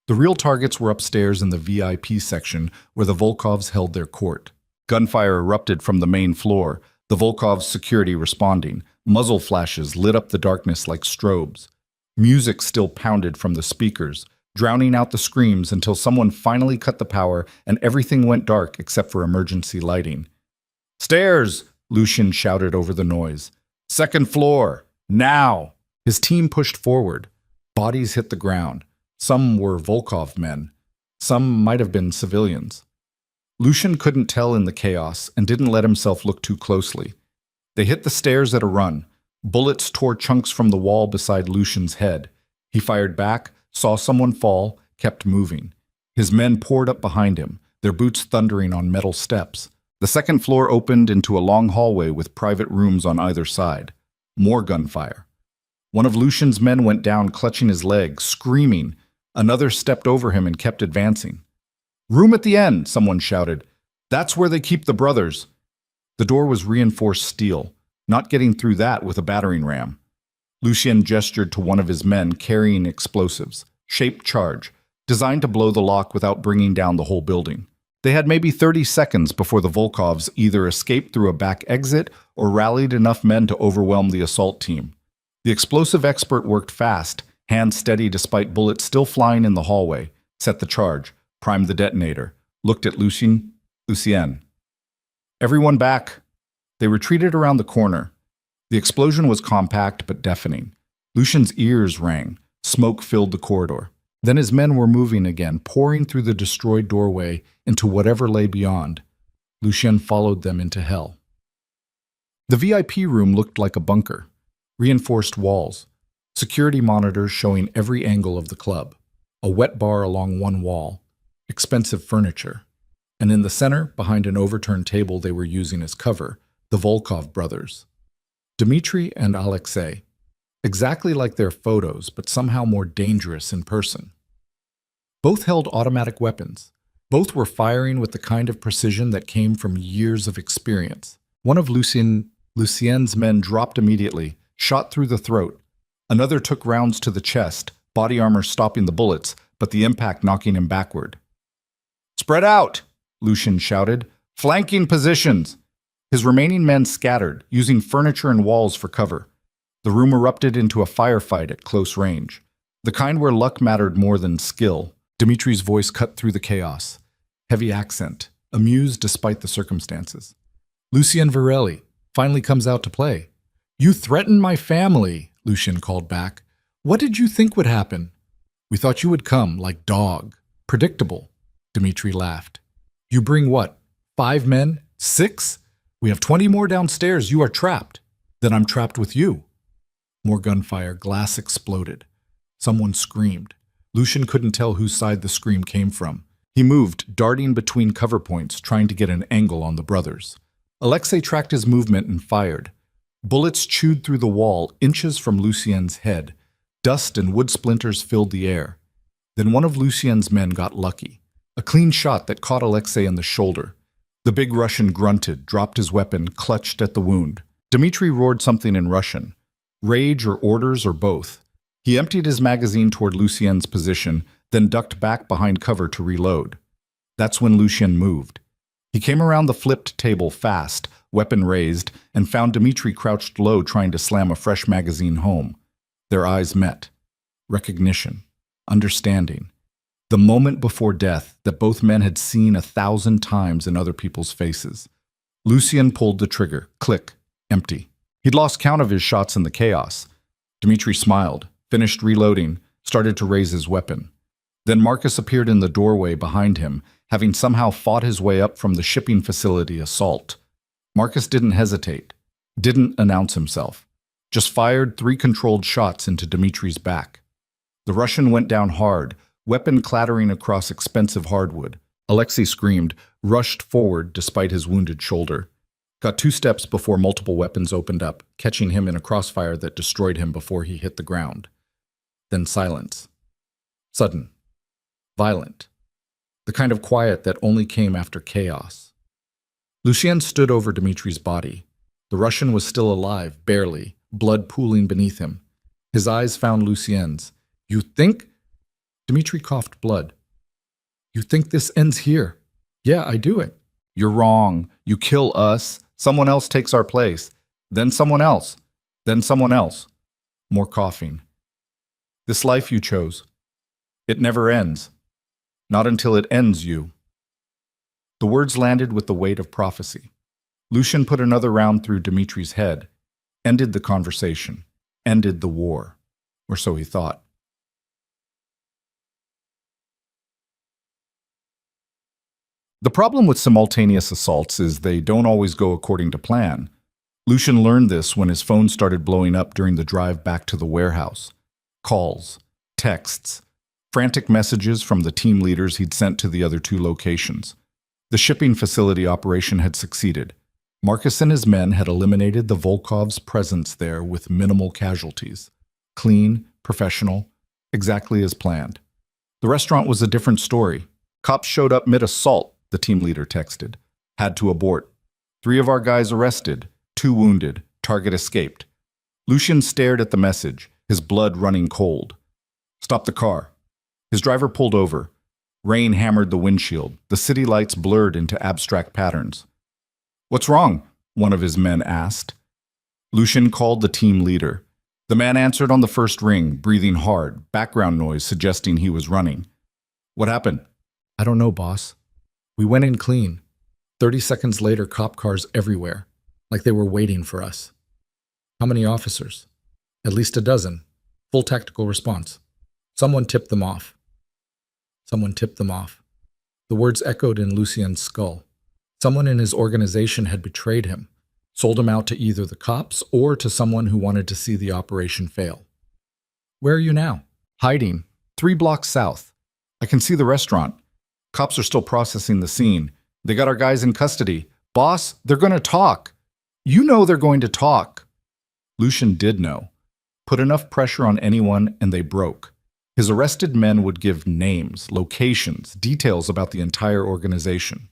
The real targets were upstairs in the VIP section where the Volkovs held their court. Gunfire erupted from the main floor, the Volkovs' security responding. Muzzle flashes lit up the darkness like strobes. Music still pounded from the speakers, drowning out the screams until someone finally cut the power and everything went dark except for emergency lighting. Stairs! Lucien shouted over the noise. 2nd floor! Now! His team pushed forward. Bodies hit the ground. Some were Volkov men. Some might have been civilians. Lucien couldn't tell in the chaos and didn't let himself look too closely. They hit the stairs at a run. Bullets tore chunks from the wall beside Lucien's head. He fired back, saw someone fall, kept moving. His men poured up behind him, their boots thundering on metal steps. The 2nd floor opened into a long hallway with private rooms on either side. More gunfire. One of Lucien's men went down clutching his leg, screaming. Another stepped over him and kept advancing. Room at the end, someone shouted. That's where they keep the brothers. The door was reinforced steel, not getting through that with a battering ram. Lucien gestured to one of his men carrying explosives, shaped charge, designed to blow the lock without bringing down the whole building. They had maybe 30 seconds before the Volkovs either escaped through a back exit or rallied enough men to overwhelm the assault team. The explosive expert worked fast, hands steady despite bullets still flying in the hallway, set the charge, primed the detonator, looked at Lucien. Everyone back. They retreated around the corner. The explosion was compact but deafening. Lucien's ears rang. Smoke filled the corridor. Then his men were moving again, pouring through the destroyed doorway into whatever lay beyond. Lucien followed them into hell. The VIP room looked like a bunker. Reinforced walls. Security monitors showing every angle of the club. A wet bar along one wall. Expensive furniture. And in the center, behind an overturned table they were using as cover, The Volkov brothers. Dmitry and Alexei. Exactly like their photos, but somehow more dangerous in person. Both held automatic weapons. Both were firing with the kind of precision that came from years of experience. One of Lucien's men dropped immediately, shot through the throat. Another took rounds to the chest, body armor stopping the bullets, but the impact knocking him backward. "Spread out!" Lucien shouted. "Flanking positions!" His remaining men scattered, using furniture and walls for cover. The room erupted into a firefight at close range, the kind where luck mattered more than skill. Dimitri's voice cut through the chaos. Heavy accent, amused despite the circumstances. "Lucien Varelli finally comes out to play. You threatened my family," Lucien called back. "What did you think would happen?" "We thought you would come, like dog. Predictable." Dimitri laughed. "You bring what? 5 men? 6? We have 20 more downstairs. You are trapped." "Then I'm trapped with you." More gunfire. Glass exploded. Someone screamed. Lucien couldn't tell whose side the scream came from. He moved, darting between cover points, trying to get an angle on the brothers. Alexei tracked his movement and fired. Bullets chewed through the wall, inches from Lucien's head. Dust and wood splinters filled the air. Then one of Lucien's men got lucky. A clean shot that caught Alexei in the shoulder. The big Russian grunted, dropped his weapon, clutched at the wound. Dmitri roared something in Russian. Rage or orders or both. He emptied his magazine toward Lucien's position, then ducked back behind cover to reload. That's when Lucien moved. He came around the flipped table fast, weapon raised, and found Dmitri crouched low trying to slam a fresh magazine home. Their eyes met. Recognition. Understanding. The moment before death that both men had seen 1,000 times in other people's faces. Lucien pulled the trigger. Click. Empty. He'd lost count of his shots in the chaos. Dmitri smiled, finished reloading, started to raise his weapon. Then Marcus appeared in the doorway behind him, having somehow fought his way up from the shipping facility assault. Marcus didn't hesitate, didn't announce himself, just fired 3 controlled shots into Dmitri's back. The Russian went down hard, weapon clattering across expensive hardwood. Alexei screamed, rushed forward despite his wounded shoulder. Got 2 steps before multiple weapons opened up, catching him in a crossfire that destroyed him before he hit the ground. Then silence. Sudden. Violent. The kind of quiet that only came after chaos. Lucien stood over Dmitri's body. The Russian was still alive, barely, blood pooling beneath him. His eyes found Lucien's. "You think?" Dmitri coughed blood. "You think this ends here?" "Yeah, I do it." "You're wrong. You kill us. Someone else takes our place. Then someone else. Then someone else." More coughing. "This life you chose. It never ends. Not until it ends you." The words landed with the weight of prophecy. Lucien put another round through Dmitri's head, ended the conversation, ended the war. Or so he thought. The problem with simultaneous assaults is they don't always go according to plan. Lucien learned this when his phone started blowing up during the drive back to the warehouse. Calls, texts, frantic messages from the team leaders he'd sent to the other 2 locations. The shipping facility operation had succeeded. Marcus and his men had eliminated the Volkov's presence there with minimal casualties. Clean, professional, exactly as planned. The restaurant was a different story. Cops showed up mid-assault, the team leader texted. Had to abort. 3 of our guys arrested, 2 wounded, target escaped. Lucien stared at the message, his blood running cold. "Stop the car." His driver pulled over. Rain hammered the windshield. The city lights blurred into abstract patterns. "What's wrong?" one of his men asked. Lucien called the team leader. The man answered on the first ring, breathing hard, background noise suggesting he was running. "What happened?" "I don't know, boss. We went in clean. 30 seconds later, cop cars everywhere, like they were waiting for us." "How many officers?" "At least a dozen. Full tactical response. Someone tipped them off." Someone tipped them off. The words echoed in Lucien's skull. Someone in his organization had betrayed him, sold him out to either the cops or to someone who wanted to see the operation fail. "Where are you now?" "Hiding. 3 blocks south. I can see the restaurant. Cops are still processing the scene. They got our guys in custody. Boss, they're gonna talk." You know they're going to talk. Lucian did know. Put enough pressure on anyone and they broke. His arrested men would give names, locations, details about the entire organization.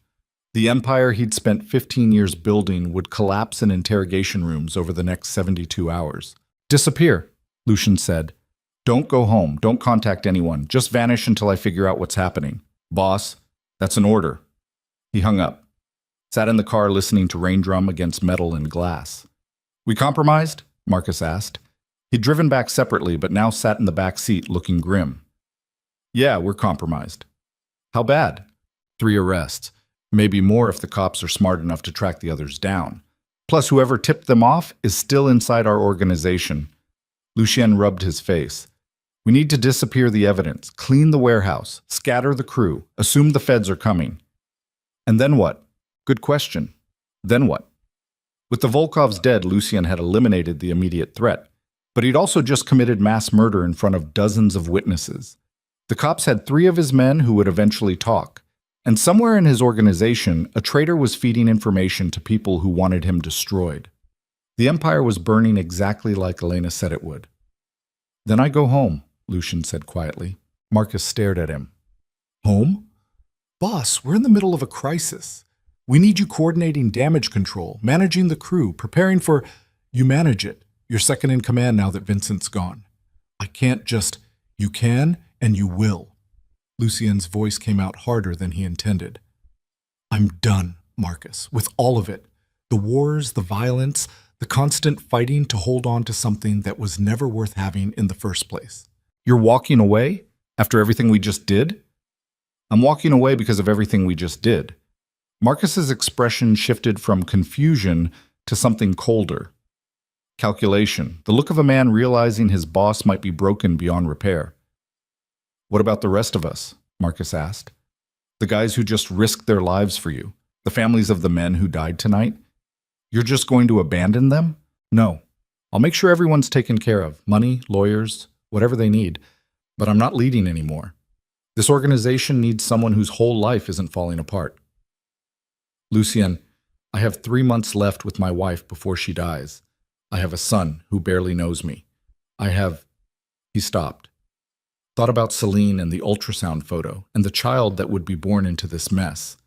The empire he'd spent 15 years building would collapse in interrogation rooms over the next 72 hours. Disappear, Lucian said. Don't go home. Don't contact anyone. Just vanish until I figure out what's happening. Boss, that's an order. He hung up. Sat in the car listening to rain drum against metal and glass. We compromised? Marcus asked. He'd driven back separately, but now sat in the back seat looking grim. Yeah, we're compromised. How bad? 3 arrests. Maybe more if the cops are smart enough to track the others down. Plus, whoever tipped them off is still inside our organization. Lucien rubbed his face. We need to disappear the evidence, clean the warehouse, scatter the crew, assume the feds are coming. And then what? Good question. Then what? With the Volkovs dead, Lucien had eliminated the immediate threat. But he'd also just committed mass murder in front of dozens of witnesses. The cops had 3 of his men who would eventually talk. And somewhere in his organization, a traitor was feeding information to people who wanted him destroyed. The empire was burning exactly like Elena said it would. Then I go home, Lucien said quietly. Marcus stared at him. Home? Boss, we're in the middle of a crisis. We need you coordinating damage control, managing the crew, preparing for... You manage it. You're second in command now that Vincent's gone. I can't just... You can, and you will. Lucien's voice came out harder than he intended. I'm done, Marcus, with all of it. The wars, the violence, the constant fighting to hold on to something that was never worth having in the first place. You're walking away after everything we just did? I'm walking away because of everything we just did. Marcus's expression shifted from confusion to something colder. Calculation, the look of a man realizing his boss might be broken beyond repair. What about the rest of us? Marcus asked. The guys who just risked their lives for you, the families of the men who died tonight? You're just going to abandon them? No. I'll make sure everyone's taken care of, money, lawyers, whatever they need, but I'm not leading anymore. This organization needs someone whose whole life isn't falling apart. Lucien, I have 3 months left with my wife before she dies. I have a son who barely knows me. He stopped. Thought about Celine and the ultrasound photo and the child that would be born into this mess.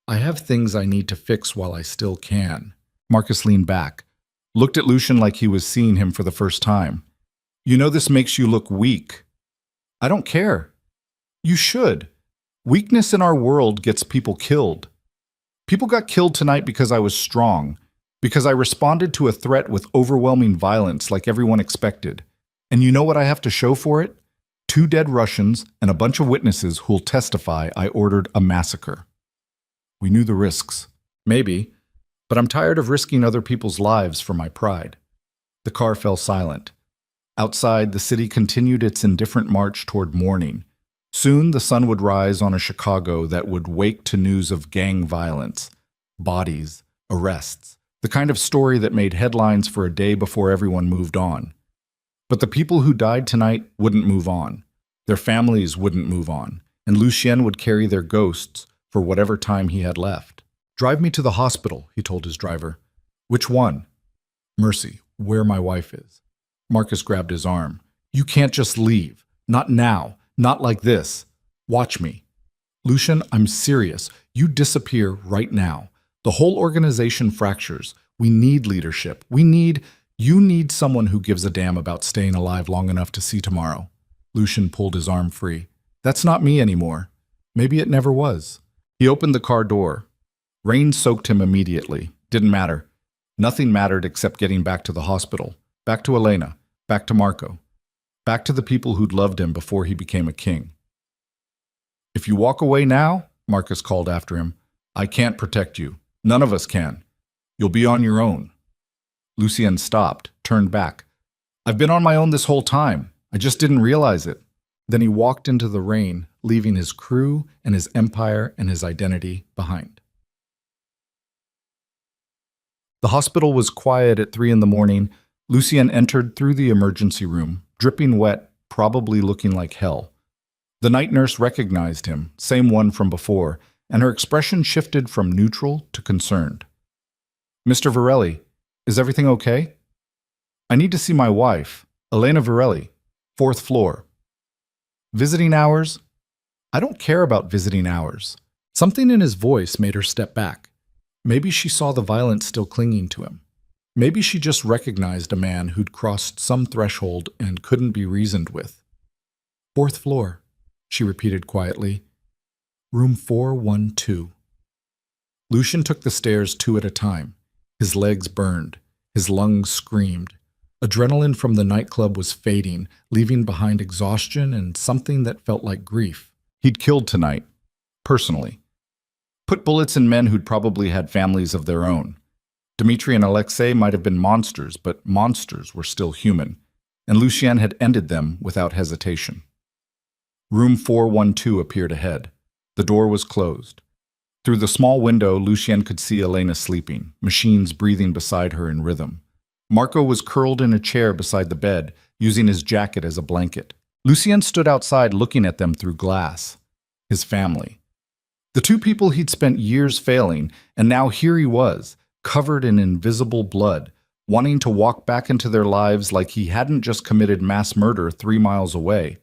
I have things I need to fix while I still can. Marcus leaned back, looked at Lucien like he was seeing him for the first time. You know this makes you look weak. I don't care. You should. Weakness in our world gets people killed. People got killed tonight because I was strong, because I responded to a threat with overwhelming violence like everyone expected. And you know what I have to show for it? 2 dead Russians and a bunch of witnesses who'll testify I ordered a massacre. We knew the risks. Maybe. But I'm tired of risking other people's lives for my pride. The car fell silent. Outside, the city continued its indifferent march toward morning. Soon, the sun would rise on a Chicago that would wake to news of gang violence, bodies, arrests, the kind of story that made headlines for a day before everyone moved on. But the people who died tonight wouldn't move on. Their families wouldn't move on, and Lucien would carry their ghosts for whatever time he had left. Drive me to the hospital, he told his driver. Which one? Mercy, where my wife is. Marcus grabbed his arm. You can't just leave. Not now. Not like this. Watch me. Lucien, I'm serious. You disappear right now. The whole organization fractures. We need leadership. You need someone who gives a damn about staying alive long enough to see tomorrow. Lucien pulled his arm free. That's not me anymore. Maybe it never was. He opened the car door. Rain soaked him immediately. Didn't matter. Nothing mattered except getting back to the hospital. Back to Elena. Back to Marco. Back to the people who'd loved him before he became a king. If you walk away now, Marcus called after him, I can't protect you. None of us can. You'll be on your own. Lucien stopped, turned back. I've been on my own this whole time. I just didn't realize it. Then he walked into the rain, leaving his crew and his empire and his identity behind. The hospital was quiet at 3 a.m. Lucien entered through the emergency room, dripping wet, probably looking like hell. The night nurse recognized him, same one from before, and her expression shifted from neutral to concerned. Mr. Varelli, Is everything okay? I need to see my wife, Elena Varelli, 4th floor. Visiting hours? I don't care about visiting hours. Something in his voice made her step back. Maybe she saw the violence still clinging to him. Maybe she just recognized a man who'd crossed some threshold and couldn't be reasoned with. 4th floor, she repeated quietly. Room 412. Lucian took the stairs 2 at a time. His legs burned. His lungs screamed. Adrenaline from the nightclub was fading, leaving behind exhaustion and something that felt like grief. He'd killed tonight, personally. Put bullets in men who'd probably had families of their own. Dmitri and Alexei might have been monsters, but monsters were still human, and Lucien had ended them without hesitation. Room 412 appeared ahead. The door was closed. Through the small window, Lucien could see Elena sleeping, machines breathing beside her in rhythm. Marco was curled in a chair beside the bed, using his jacket as a blanket. Lucien stood outside looking at them through glass. His family. The 2 people he'd spent years failing, and now here he was, covered in invisible blood, wanting to walk back into their lives like he hadn't just committed mass murder 3 miles away.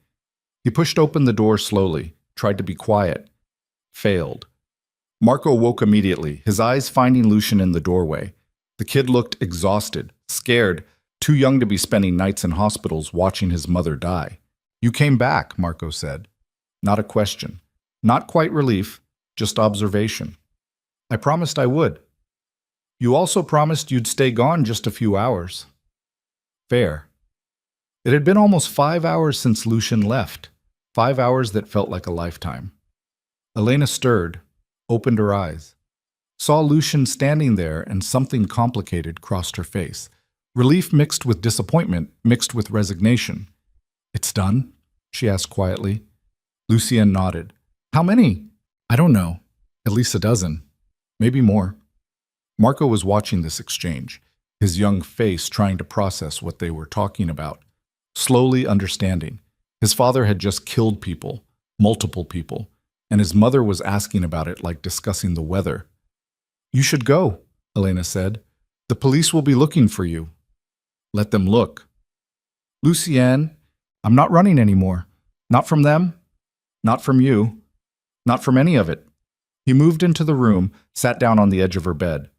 He pushed open the door slowly, tried to be quiet. Failed. Marco woke immediately, his eyes finding Lucien in the doorway. The kid looked exhausted, scared, too young to be spending nights in hospitals watching his mother die. You came back, Marco said. Not a question. Not quite relief, just observation. I promised I would. You also promised you'd stay gone just a few hours. Fair. It had been almost 5 hours since Lucien left, 5 hours that felt like a lifetime. Elena stirred, opened her eyes, saw Lucien standing there, and something complicated crossed her face. Relief mixed with disappointment, mixed with resignation. It's done? She asked quietly. Lucien nodded. How many? I don't know. At least a dozen. Maybe more. Marco was watching this exchange, his young face trying to process what they were talking about, slowly understanding. His father had just killed people, multiple people, and his mother was asking about it like discussing the weather. You should go, Elena said. The police will be looking for you. Let them look. Lucien, I'm not running anymore. Not from them. Not from you. Not from any of it. He moved into the room, sat down on the edge of her bed.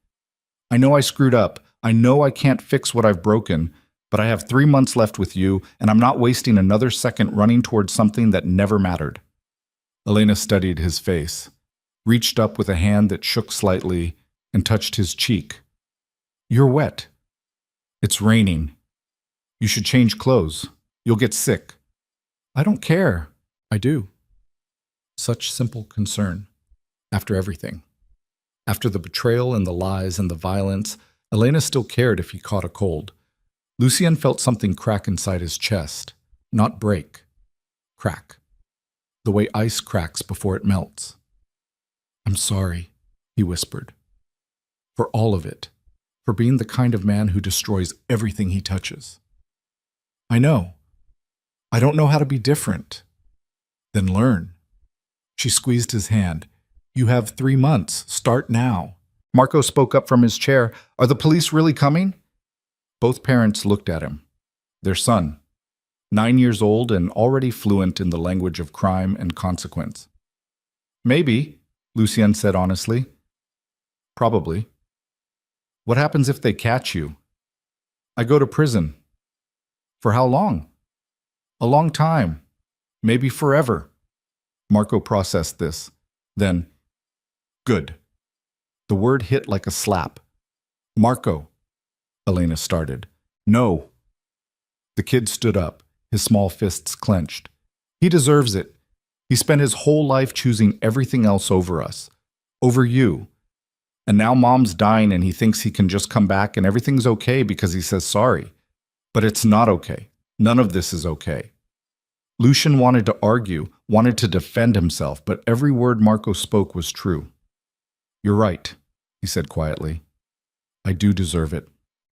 I know I screwed up. I know I can't fix what I've broken, but I have 3 months left with you, and I'm not wasting another second running towards something that never mattered. Elena studied his face, reached up with a hand that shook slightly, and touched his cheek. You're wet. It's raining. You should change clothes. You'll get sick. I don't care. I do. Such simple concern. After everything. After the betrayal and the lies and the violence, Elena still cared if he caught a cold. Lucien felt something crack inside his chest. Not break. Crack. The way ice cracks before it melts. I'm sorry, he whispered. For all of it. For being the kind of man who destroys everything he touches. I know. I don't know how to be different. Then learn. She squeezed his hand. You have 3 months. Start now. Marco spoke up from his chair. Are the police really coming? Both parents looked at him. Their son, 9 years old and already fluent in the language of crime and consequence. Maybe, Lucien said honestly. Probably. What happens if they catch you? I go to prison. For how long? A long time. Maybe forever. Marco processed this. Then, good. The word hit like a slap. Marco, Elena started. No. The kid stood up, his small fists clenched. He deserves it. He spent his whole life choosing everything else over us. Over you. And now Mom's dying and he thinks he can just come back and everything's okay because he says sorry. But it's not okay. None of this is okay. Lucien wanted to argue, wanted to defend himself, but every word Marco spoke was true. You're right, he said quietly. I do deserve it.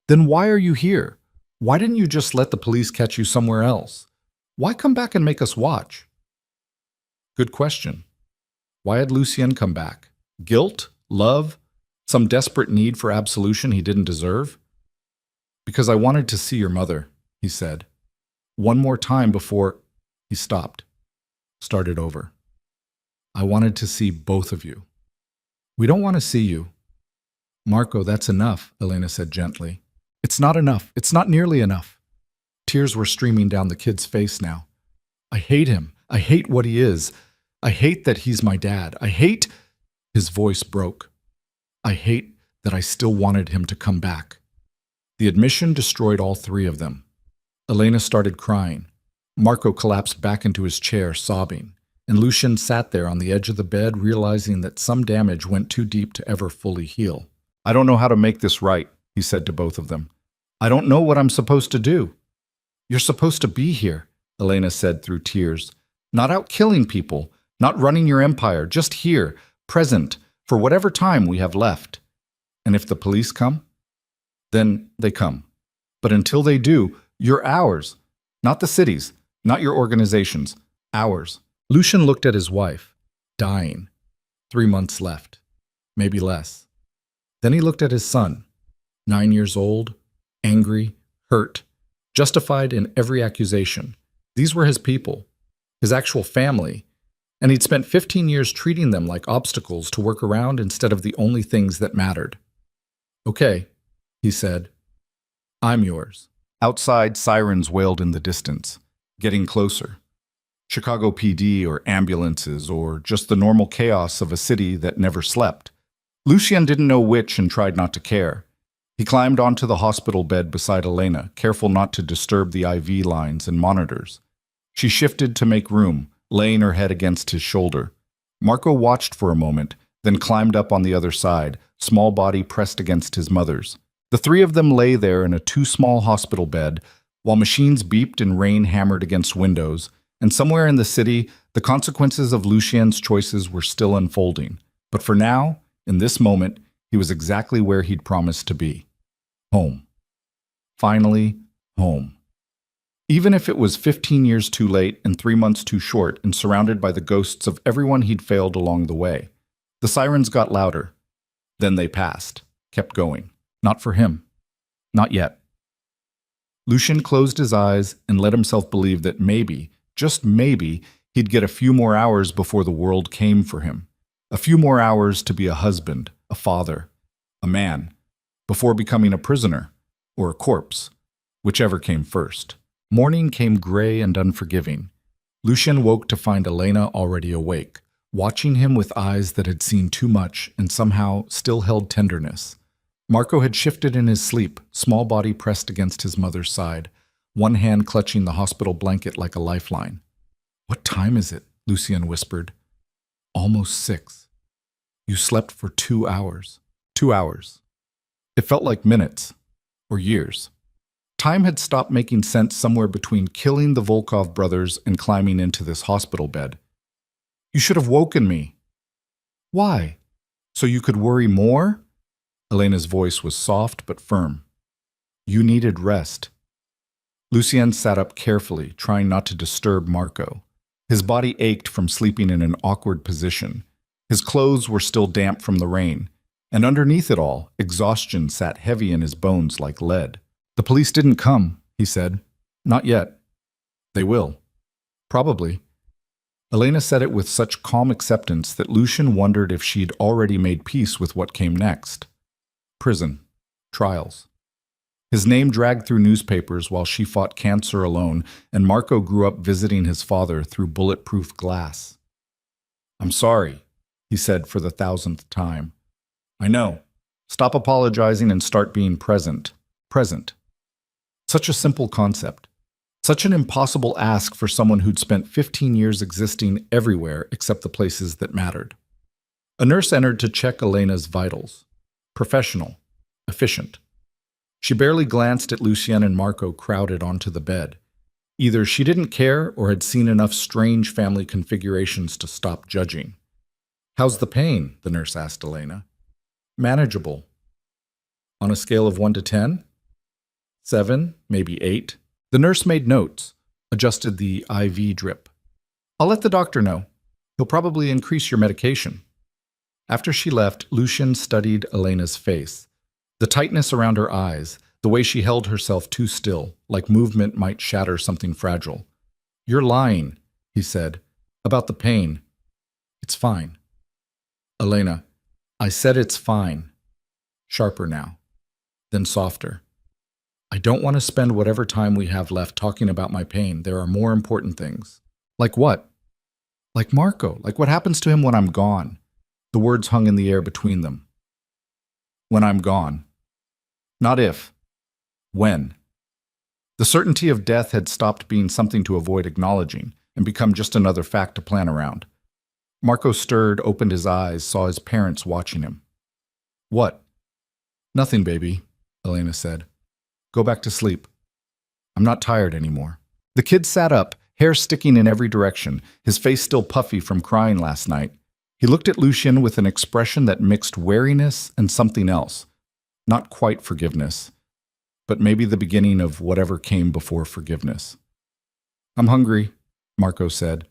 Then why are you here? Why didn't you just let the police catch you somewhere else? Why come back and make us watch? Good question. Why had Lucien come back? Guilt? Love? Some desperate need for absolution he didn't deserve? Because I wanted to see your mother, he said. One more time before he stopped. Started over. I wanted to see both of you. We don't want to see you. Marco, that's enough, Elena said gently. It's not enough. It's not nearly enough. Tears were streaming down the kid's face now. I hate him. I hate what he is. I hate that he's my dad. I hate... His voice broke. I hate that I still wanted him to come back. The admission destroyed all three of them. Elena started crying. Marco collapsed back into his chair, sobbing, and Lucien sat there on the edge of the bed, realizing that some damage went too deep to ever fully heal. I don't know how to make this right, he said to both of them. I don't know what I'm supposed to do. You're supposed to be here, Elena said through tears. Not out killing people, not running your empire, just here, present, for whatever time we have left. And if the police come, then they come. But until they do, you're ours. Not the city's, not your organization's, ours. Lucien looked at his wife, dying. 3 months left, maybe less. Then he looked at his son, 9 years old, angry, hurt, justified in every accusation. These were his people, his actual family, and he'd spent 15 years treating them like obstacles to work around instead of the only things that mattered. Okay, he said, I'm yours. Outside, sirens wailed in the distance, getting closer. Chicago PD or ambulances or just the normal chaos of a city that never slept. Lucien didn't know which and tried not to care. He climbed onto the hospital bed beside Elena, careful not to disturb the IV lines and monitors. She shifted to make room, laying her head against his shoulder. Marco watched for a moment, then climbed up on the other side, small body pressed against his mother's. The three of them lay there in a too-small hospital bed, while machines beeped and rain hammered against windows, and somewhere in the city, the consequences of Lucien's choices were still unfolding. But for now, in this moment, he was exactly where he'd promised to be. Home. Finally, home. Even if it was 15 years too late and 3 months too short and surrounded by the ghosts of everyone he'd failed along the way. The sirens got louder. Then they passed, kept going. Not for him. Not yet. Lucien closed his eyes and let himself believe that maybe, just maybe, he'd get a few more hours before the world came for him. A few more hours to be a husband, a father, a man, before becoming a prisoner or a corpse, whichever came first. Morning came gray and unforgiving. Lucien woke to find Elena already awake, watching him with eyes that had seen too much and somehow still held tenderness. Marco had shifted in his sleep, small body pressed against his mother's side, one hand clutching the hospital blanket like a lifeline. What time is it? Lucien whispered. Almost 6. You slept for 2 hours. 2 hours. It felt like minutes, or years. Time had stopped making sense somewhere between killing the Volkov brothers and climbing into this hospital bed. You should have woken me. Why? So you could worry more? Elena's voice was soft but firm. You needed rest. Lucien sat up carefully, trying not to disturb Marco. His body ached from sleeping in an awkward position. His clothes were still damp from the rain, and underneath it all, exhaustion sat heavy in his bones like lead. The police didn't come, he said. Not yet. They will. Probably. Elena said it with such calm acceptance that Lucien wondered if she'd already made peace with what came next. Prison. Trials. His name dragged through newspapers while she fought cancer alone, and Marco grew up visiting his father through bulletproof glass. I'm sorry, he said for the 1000th time. I know. Stop apologizing and start being present. Present. Such a simple concept. Such an impossible ask for someone who'd spent 15 years existing everywhere except the places that mattered. A nurse entered to check Elena's vitals. Professional. Efficient. She barely glanced at Lucien and Marco crowded onto the bed. Either she didn't care or had seen enough strange family configurations to stop judging. How's the pain? The nurse asked Elena. Manageable. On a scale of 1 to 10? 7, maybe 8. The nurse made notes, adjusted the IV drip. I'll let the doctor know. He'll probably increase your medication. After she left, Lucien studied Elena's face. The tightness around her eyes, The way she held herself too still, like movement might shatter something fragile. "You're lying," he said, "about the pain." "It's fine." "Elena, I said it's fine." Sharper now, then softer. "I don't want to spend whatever time we have left talking about my pain. There are more important things." "Like what?" "Like Marco, like what happens to him when I'm gone." The words hung in the air between them. "When I'm gone." Not if. When. The certainty of death had stopped being something to avoid acknowledging and become just another fact to plan around. Marco stirred, opened his eyes, saw his parents watching him. "What?" "Nothing, baby," Elena said. "Go back to sleep. I'm not tired anymore." The kid sat up, hair sticking in every direction, his face still puffy from crying last night. He looked at Lucien with an expression that mixed wariness and something else. Not quite forgiveness, but maybe the beginning of whatever came before forgiveness. "I'm hungry," Marco said.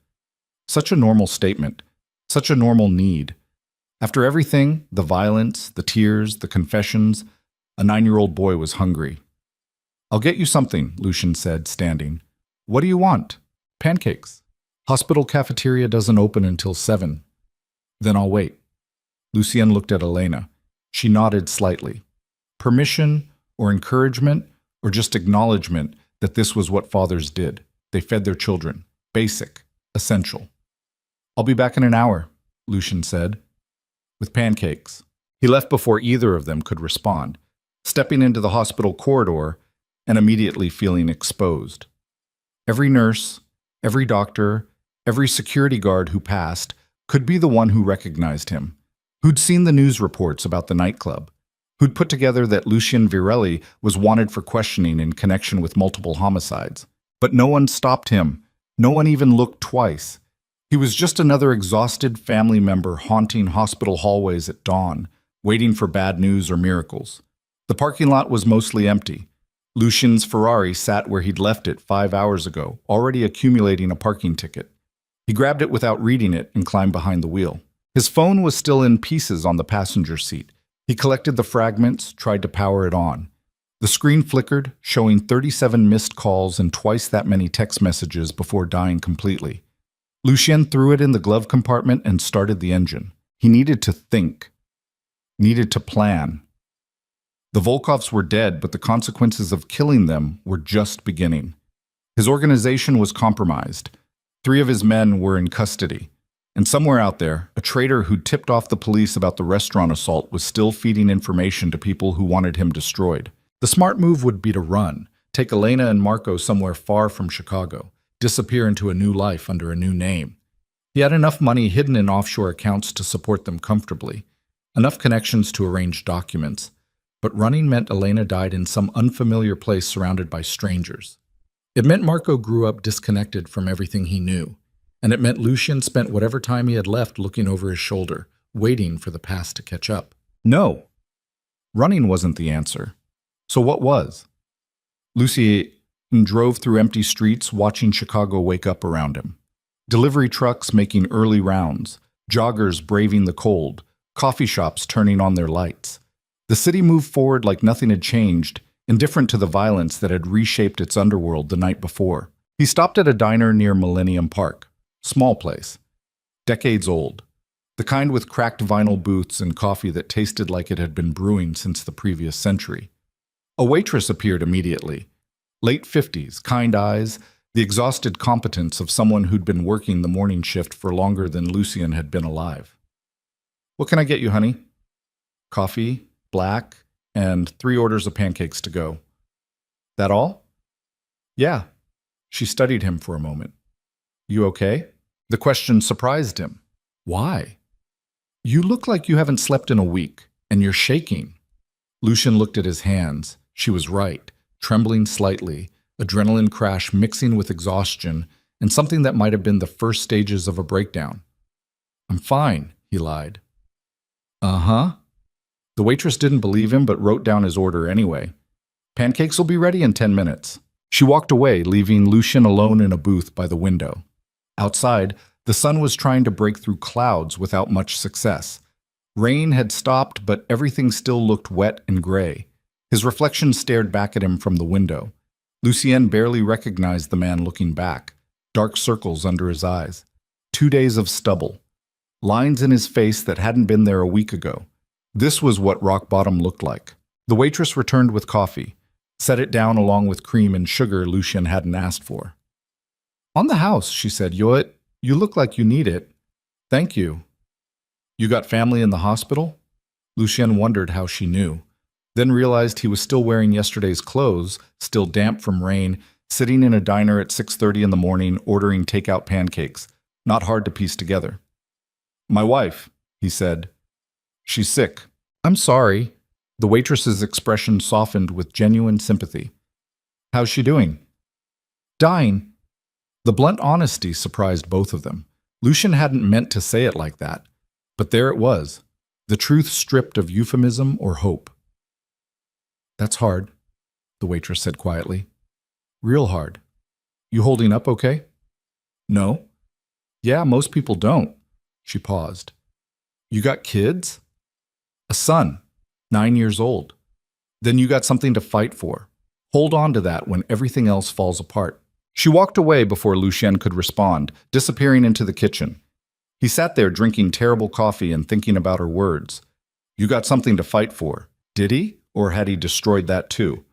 Such a normal statement, such a normal need. After everything, the violence, the tears, the confessions, a 9-year-old boy was hungry. "I'll get you something," Lucien said, standing. "What do you want?" "Pancakes. Hospital cafeteria doesn't open until 7. "Then I'll wait." Lucien looked at Elena. She nodded slightly. Permission or encouragement or just acknowledgement that this was what fathers did. They fed their children. Basic. Essential. "I'll be back in an hour," Lucien said. "With pancakes." He left before either of them could respond, stepping into the hospital corridor and immediately feeling exposed. Every nurse, every doctor, every security guard who passed could be the one who recognized him, who'd seen the news reports about the nightclub, who'd put together that Lucien Virelli was wanted for questioning in connection with multiple homicides. But no one stopped him. No one even looked twice. He was just another exhausted family member haunting hospital hallways at dawn, waiting for bad news or miracles. The parking lot was mostly empty. Lucien's Ferrari sat where he'd left it 5 hours ago, already accumulating a parking ticket. He grabbed it without reading it and climbed behind the wheel. His phone was still in pieces on the passenger seat. He collected the fragments, tried to power it on. The screen flickered, showing 37 missed calls and twice that many text messages before dying completely. Lucien threw it in the glove compartment and started the engine. He needed to think. Needed to plan. The Volkovs were dead, but the consequences of killing them were just beginning. His organization was compromised. 3 of his men were in custody. And somewhere out there, a traitor who tipped off the police about the restaurant assault was still feeding information to people who wanted him destroyed. The smart move would be to run, take Elena and Marco somewhere far from Chicago, disappear into a new life under a new name. He had enough money hidden in offshore accounts to support them comfortably, enough connections to arrange documents. But running meant Elena died in some unfamiliar place surrounded by strangers. It meant Marco grew up disconnected from everything he knew. And it meant Lucien spent whatever time he had left looking over his shoulder, waiting for the past to catch up. No. Running wasn't the answer. So what was? Lucien drove through empty streets, watching Chicago wake up around him. Delivery trucks making early rounds, joggers braving the cold, coffee shops turning on their lights. The city moved forward like nothing had changed, indifferent to the violence that had reshaped its underworld the night before. He stopped at a diner near Millennium Park. Small place. Decades old. The kind with cracked vinyl booths and coffee that tasted like it had been brewing since the previous century. A waitress appeared immediately. Late 50s, kind eyes, the exhausted competence of someone who'd been working the morning shift for longer than Lucien had been alive. "What can I get you, honey?" "Coffee, black, and 3 orders of pancakes to go." "That all?" "Yeah." She studied him for a moment. "You okay?" The question surprised him. "Why?" "You look like you haven't slept in a week, and you're shaking." Lucien looked at his hands. She was right, trembling slightly, adrenaline crash mixing with exhaustion, and something that might have been the first stages of a breakdown. "I'm fine," he lied. "Uh-huh." The waitress didn't believe him but wrote down his order anyway. "Pancakes will be ready in 10 minutes. She walked away, leaving Lucien alone in a booth by the window. Outside, the sun was trying to break through clouds without much success. Rain had stopped, but everything still looked wet and gray. His reflection stared back at him from the window. Lucien barely recognized the man looking back, dark circles under his eyes, 2 days of stubble, lines in his face that hadn't been there a week ago. This was what rock bottom looked like. The waitress returned with coffee, set it down along with cream and sugar Lucien hadn't asked for. "On the house," she said. You look like you need it." "Thank you." "You got family in the hospital?" Lucien wondered how she knew, then realized he was still wearing yesterday's clothes, still damp from rain, sitting in a diner at 6:30 in the morning ordering takeout pancakes. Not hard to piece together. "My wife," he said. "She's sick." "I'm sorry." The waitress's expression softened with genuine sympathy. "How's she doing?" "Dying." The blunt honesty surprised both of them. Lucien hadn't meant to say it like that, but there it was, the truth stripped of euphemism or hope. "That's hard," the waitress said quietly. "Real hard. You holding up okay?" "No." "Yeah, most people don't." She paused. "You got kids?" "A son, 9 years old." "Then you got something to fight for. Hold on to that when everything else falls apart." She walked away before Lucien could respond, disappearing into the kitchen. He sat there drinking terrible coffee and thinking about her words. You got something to fight for. Did he? Or had he destroyed that too?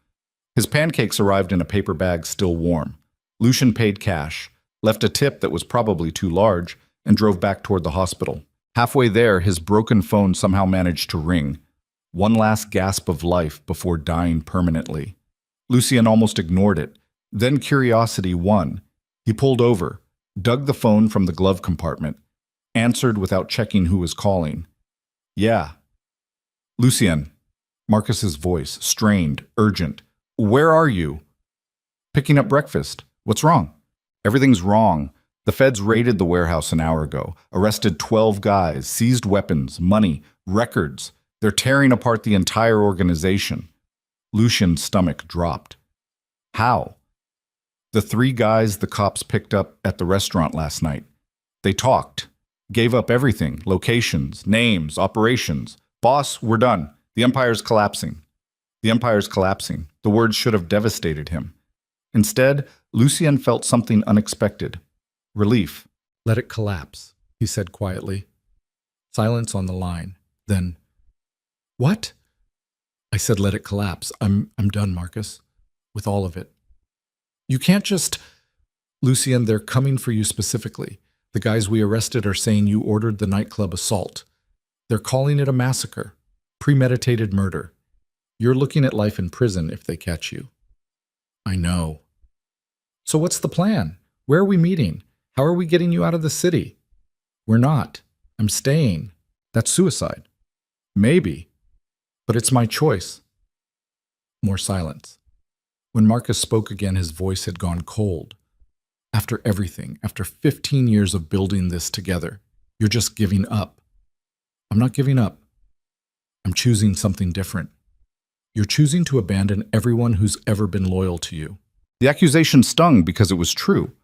His pancakes arrived in a paper bag still warm. Lucien paid cash, left a tip that was probably too large, and drove back toward the hospital. Halfway there, his broken phone somehow managed to ring. One last gasp of life before dying permanently. Lucien almost ignored it. Then curiosity won. He pulled over, dug the phone from the glove compartment, answered without checking who was calling. "Yeah." "Lucien." Marcus's voice, strained, urgent. "Where are you?" "Picking up breakfast. What's wrong?" "Everything's wrong. The feds raided the warehouse an hour ago, arrested 12 guys, seized weapons, money, records. They're tearing apart the entire organization." Lucien's stomach dropped. "How?" "The 3 guys the cops picked up at the restaurant last night. They talked, gave up everything, locations, names, operations. Boss, we're done. The empire's collapsing." The empire's collapsing. The words should have devastated him. Instead, Lucien felt something unexpected. Relief. "Let it collapse," he said quietly. Silence on the line. Then, "What?" "I said let it collapse. I'm done, Marcus. With all of it." "You can't just—" "Lucien, they're coming for you specifically. The guys we arrested are saying you ordered the nightclub assault. They're calling it a massacre. Premeditated murder. You're looking at life in prison if they catch you." "I know." "So what's the plan? Where are we meeting? How are we getting you out of the city?" "We're not. I'm staying. That's suicide." "Maybe. But it's my choice." More silence. When Marcus spoke again, his voice had gone cold. "After everything, after 15 years of building this together, you're just giving up." "I'm not giving up. I'm choosing something different. You're choosing to abandon everyone who's ever been loyal to you." The accusation stung because it was true.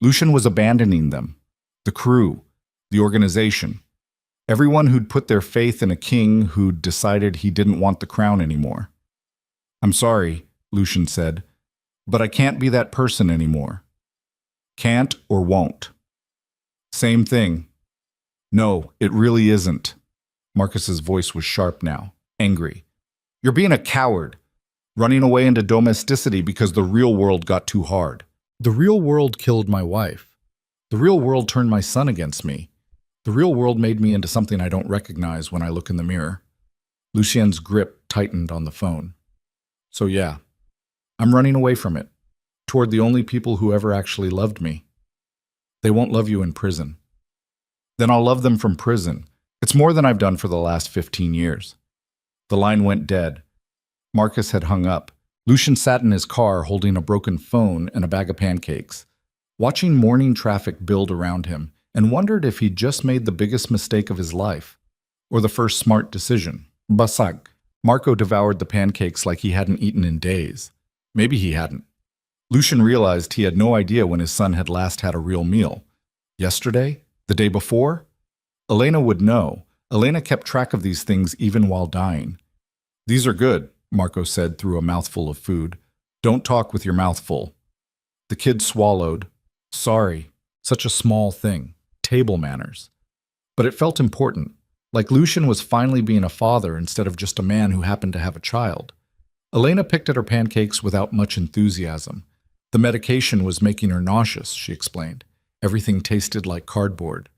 Lucien was abandoning them. The crew, the organization, everyone who'd put their faith in a king who'd decided he didn't want the crown anymore. "I'm sorry," Lucien said, "but I can't be that person anymore." "Can't or won't?" "Same thing." "No, it really isn't." Marcus's voice was sharp now, angry. "You're being a coward, running away into domesticity because the real world got too hard." "The real world killed my wife. The real world turned my son against me. The real world made me into something I don't recognize when I look in the mirror." Lucien's grip tightened on the phone. "So yeah, I'm running away from it, toward the only people who ever actually loved me. They won't love you in prison." "Then I'll love them from prison. It's more than I've done for the last 15 years. The line went dead. Marcus had hung up. Lucien sat in his car holding a broken phone and a bag of pancakes, watching morning traffic build around him, and wondered if he'd just made the biggest mistake of his life, or the first smart decision. Basag. Marco devoured the pancakes like he hadn't eaten in days. Maybe he hadn't. Lucien realized he had no idea when his son had last had a real meal. Yesterday? The day before? Elena would know. Elena kept track of these things even while dying. "These are good," Marco said through a mouthful of food. Don't talk with your mouth full. The kid swallowed. Sorry, such a small thing. Table manners. But it felt important, like Lucian was finally being a father instead of just a man who happened to have a child. Elena picked at her pancakes without much enthusiasm. The medication was making her nauseous, she explained. Everything tasted like cardboard.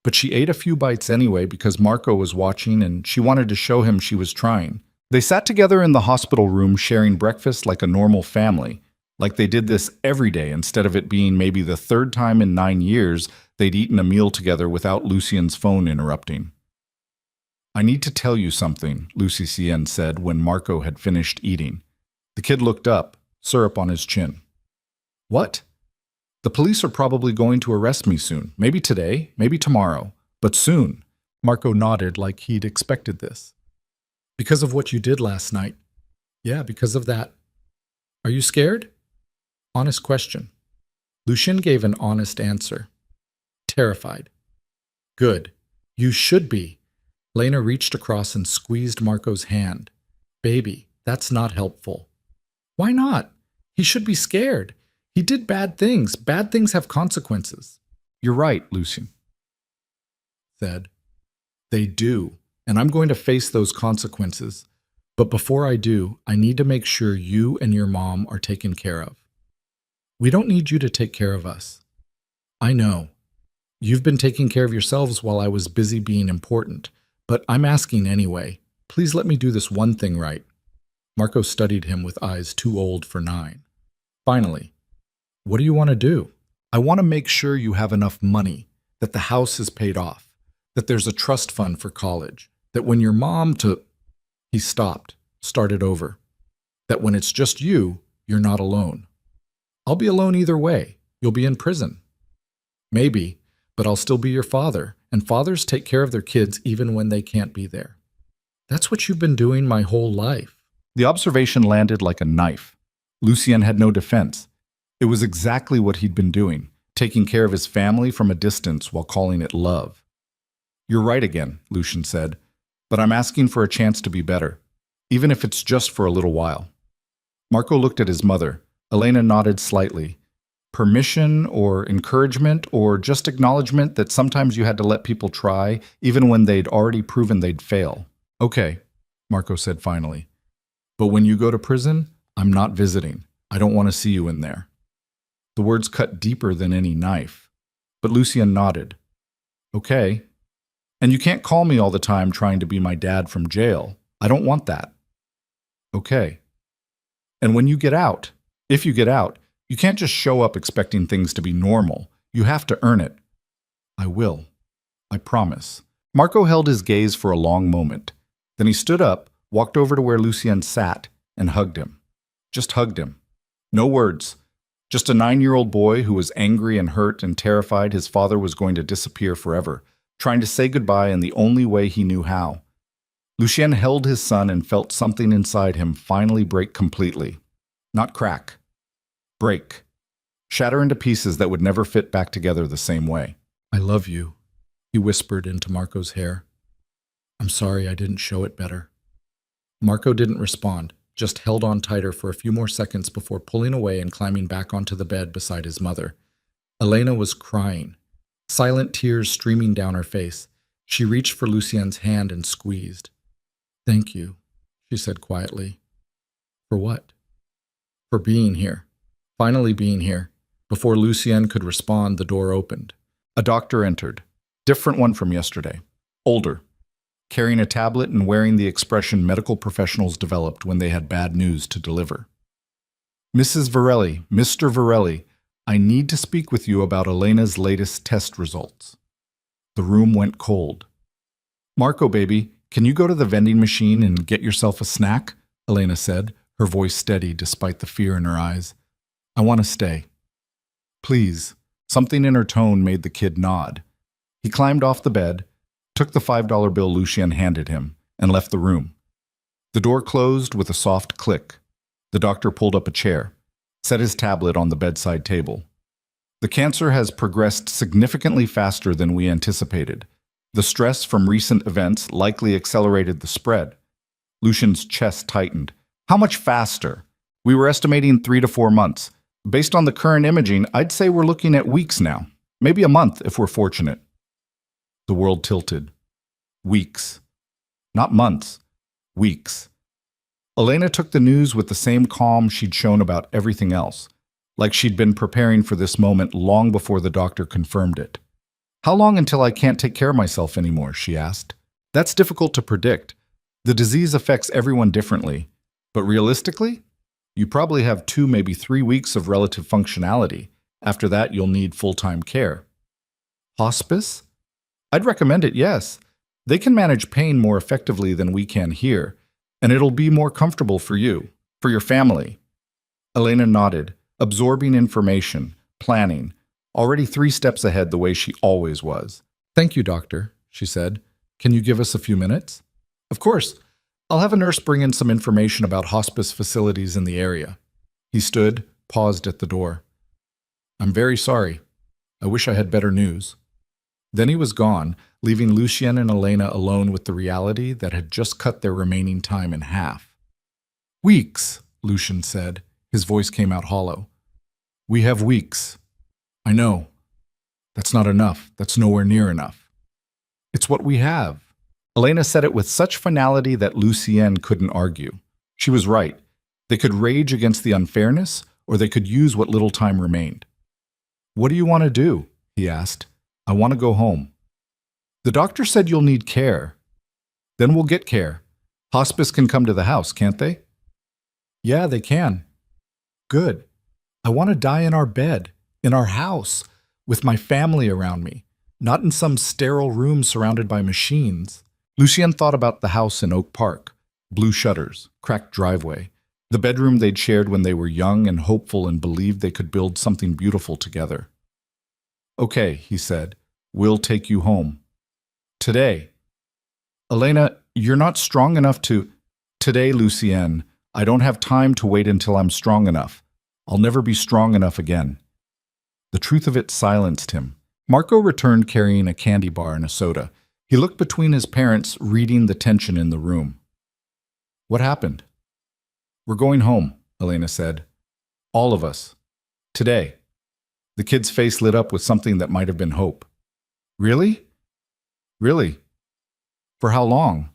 But she ate a few bites anyway because Marco was watching and she wanted to show him she was trying. They sat together in the hospital room sharing breakfast like a normal family, like they did this every day instead of it being maybe the third time in 9 years they'd eaten a meal together without Lucien's phone interrupting. I need to tell you something, Lucien said when Marco had finished eating. The kid looked up, syrup on his chin. What? The police are probably going to arrest me soon. Maybe today, maybe tomorrow, but soon. Marco nodded like he'd expected this. Because of what you did last night. Yeah, because of that. Are you scared? Honest question. Lucien gave an honest answer. Terrified. Good. You should be. Lena reached across and squeezed Marco's hand. Baby, that's not helpful. Why not? He should be scared. He did bad things. Bad things have consequences. You're right, Lucien said. They do, and I'm going to face those consequences. But before I do, I need to make sure you and your mom are taken care of. We don't need you to take care of us. I know. You've been taking care of yourselves while I was busy being important, but I'm asking anyway. Please let me do this one thing right. Marco studied him with eyes too old for 9. Finally, what do you want to do? I want to make sure you have enough money, that the house is paid off, that there's a trust fund for college, that when your mom to... He stopped, started over. That when it's just you, you're not alone. I'll be alone either way. You'll be in prison. Maybe, but I'll still be your father, and fathers take care of their kids even when they can't be there. That's what you've been doing my whole life. The observation landed like a knife. Lucien had no defense. It was exactly what he'd been doing, taking care of his family from a distance while calling it love. You're right again, Lucien said, but I'm asking for a chance to be better, even if it's just for a little while. Marco looked at his mother. Elena nodded slightly. Permission or encouragement or just acknowledgement that sometimes you had to let people try, even when they'd already proven they'd fail. Okay, Marco said finally. But when you go to prison, I'm not visiting. I don't want to see you in there. The words cut deeper than any knife. But Lucien nodded. Okay. And you can't call me all the time trying to be my dad from jail. I don't want that. Okay. And when you get out, if you get out, you can't just show up expecting things to be normal. You have to earn it. I will. I promise. Marco held his gaze for a long moment. Then he stood up, walked over to where Lucien sat, and hugged him. Just hugged him. No words. Just a 9-year-old boy who was angry and hurt and terrified his father was going to disappear forever, trying to say goodbye in the only way he knew how. Lucien held his son and felt something inside him finally break completely. Not crack. Break. Shatter into pieces that would never fit back together the same way. I love you, he whispered into Marco's hair. I'm sorry I didn't show it better. Marco didn't respond, just held on tighter for a few more seconds before pulling away and climbing back onto the bed beside his mother. Elena was crying, silent tears streaming down her face. She reached for Lucien's hand and squeezed. Thank you, she said quietly. For what? For being here. Finally being here. Before Lucien could respond, the door opened. A doctor entered. Different one from yesterday. Older. Carrying a tablet and wearing the expression medical professionals developed when they had bad news to deliver. Mrs. Varelli, Mr. Varelli, I need to speak with you about Elena's latest test results. The room went cold. Marco, baby, can you go to the vending machine and get yourself a snack? Elena said, her voice steady despite the fear in her eyes. I want to stay. Please. Something in her tone made the kid nod. He climbed off the bed, took the $5 bill Lucien handed him, and left the room. The door closed with a soft click. The doctor pulled up a chair, set his tablet on the bedside table. The cancer has progressed significantly faster than we anticipated. The stress from recent events likely accelerated the spread. Lucien's chest tightened, How much faster? We were estimating 3 to 4 months. Based on the current imaging, I'd say we're looking at weeks now. Maybe a month if we're fortunate. The world tilted. Weeks. Not months. Weeks. Elena took the news with the same calm she'd shown about everything else, like she'd been preparing for this moment long before the doctor confirmed it. How long until I can't take care of myself anymore, she asked. That's difficult to predict. The disease affects everyone differently. But realistically, you probably have 2, maybe 3 weeks of relative functionality. After that, you'll need full-time care. Hospice? I'd recommend it, yes. They can manage pain more effectively than we can here, and it'll be more comfortable for you, for your family. Elena nodded, absorbing information, planning, already 3 steps ahead the way she always was. Thank you, doctor, she said. Can you give us a few minutes? Of course. I'll have a nurse bring in some information about hospice facilities in the area. He stood, paused at the door. I'm very sorry. I wish I had better news. Then he was gone, leaving Lucien and Elena alone with the reality that had just cut their remaining time in half. Weeks, Lucien said. His voice came out hollow. We have weeks. I know. That's not enough. That's nowhere near enough. It's what we have. Elena said it with such finality that Lucien couldn't argue. She was right. They could rage against the unfairness, or they could use what little time remained. What do you want to do? He asked. I want to go home. The doctor said you'll need care. Then we'll get care. Hospice can come to the house, can't they? Yeah, they can. Good. I want to die in our bed, in our house, with my family around me, not in some sterile room surrounded by machines. Lucien thought about the house in Oak Park, blue shutters, cracked driveway, the bedroom they'd shared when they were young and hopeful and believed they could build something beautiful together. Okay, he said, we'll take you home. Today. Elena, you're not strong enough to… Today, Lucien, I don't have time to wait until I'm strong enough. I'll never be strong enough again. The truth of it silenced him. Marco returned carrying a candy bar and a soda. He looked between his parents, reading the tension in the room. What happened? We're going home, Elena said. All of us. Today. The kid's face lit up with something that might have been hope. Really? Really? For how long?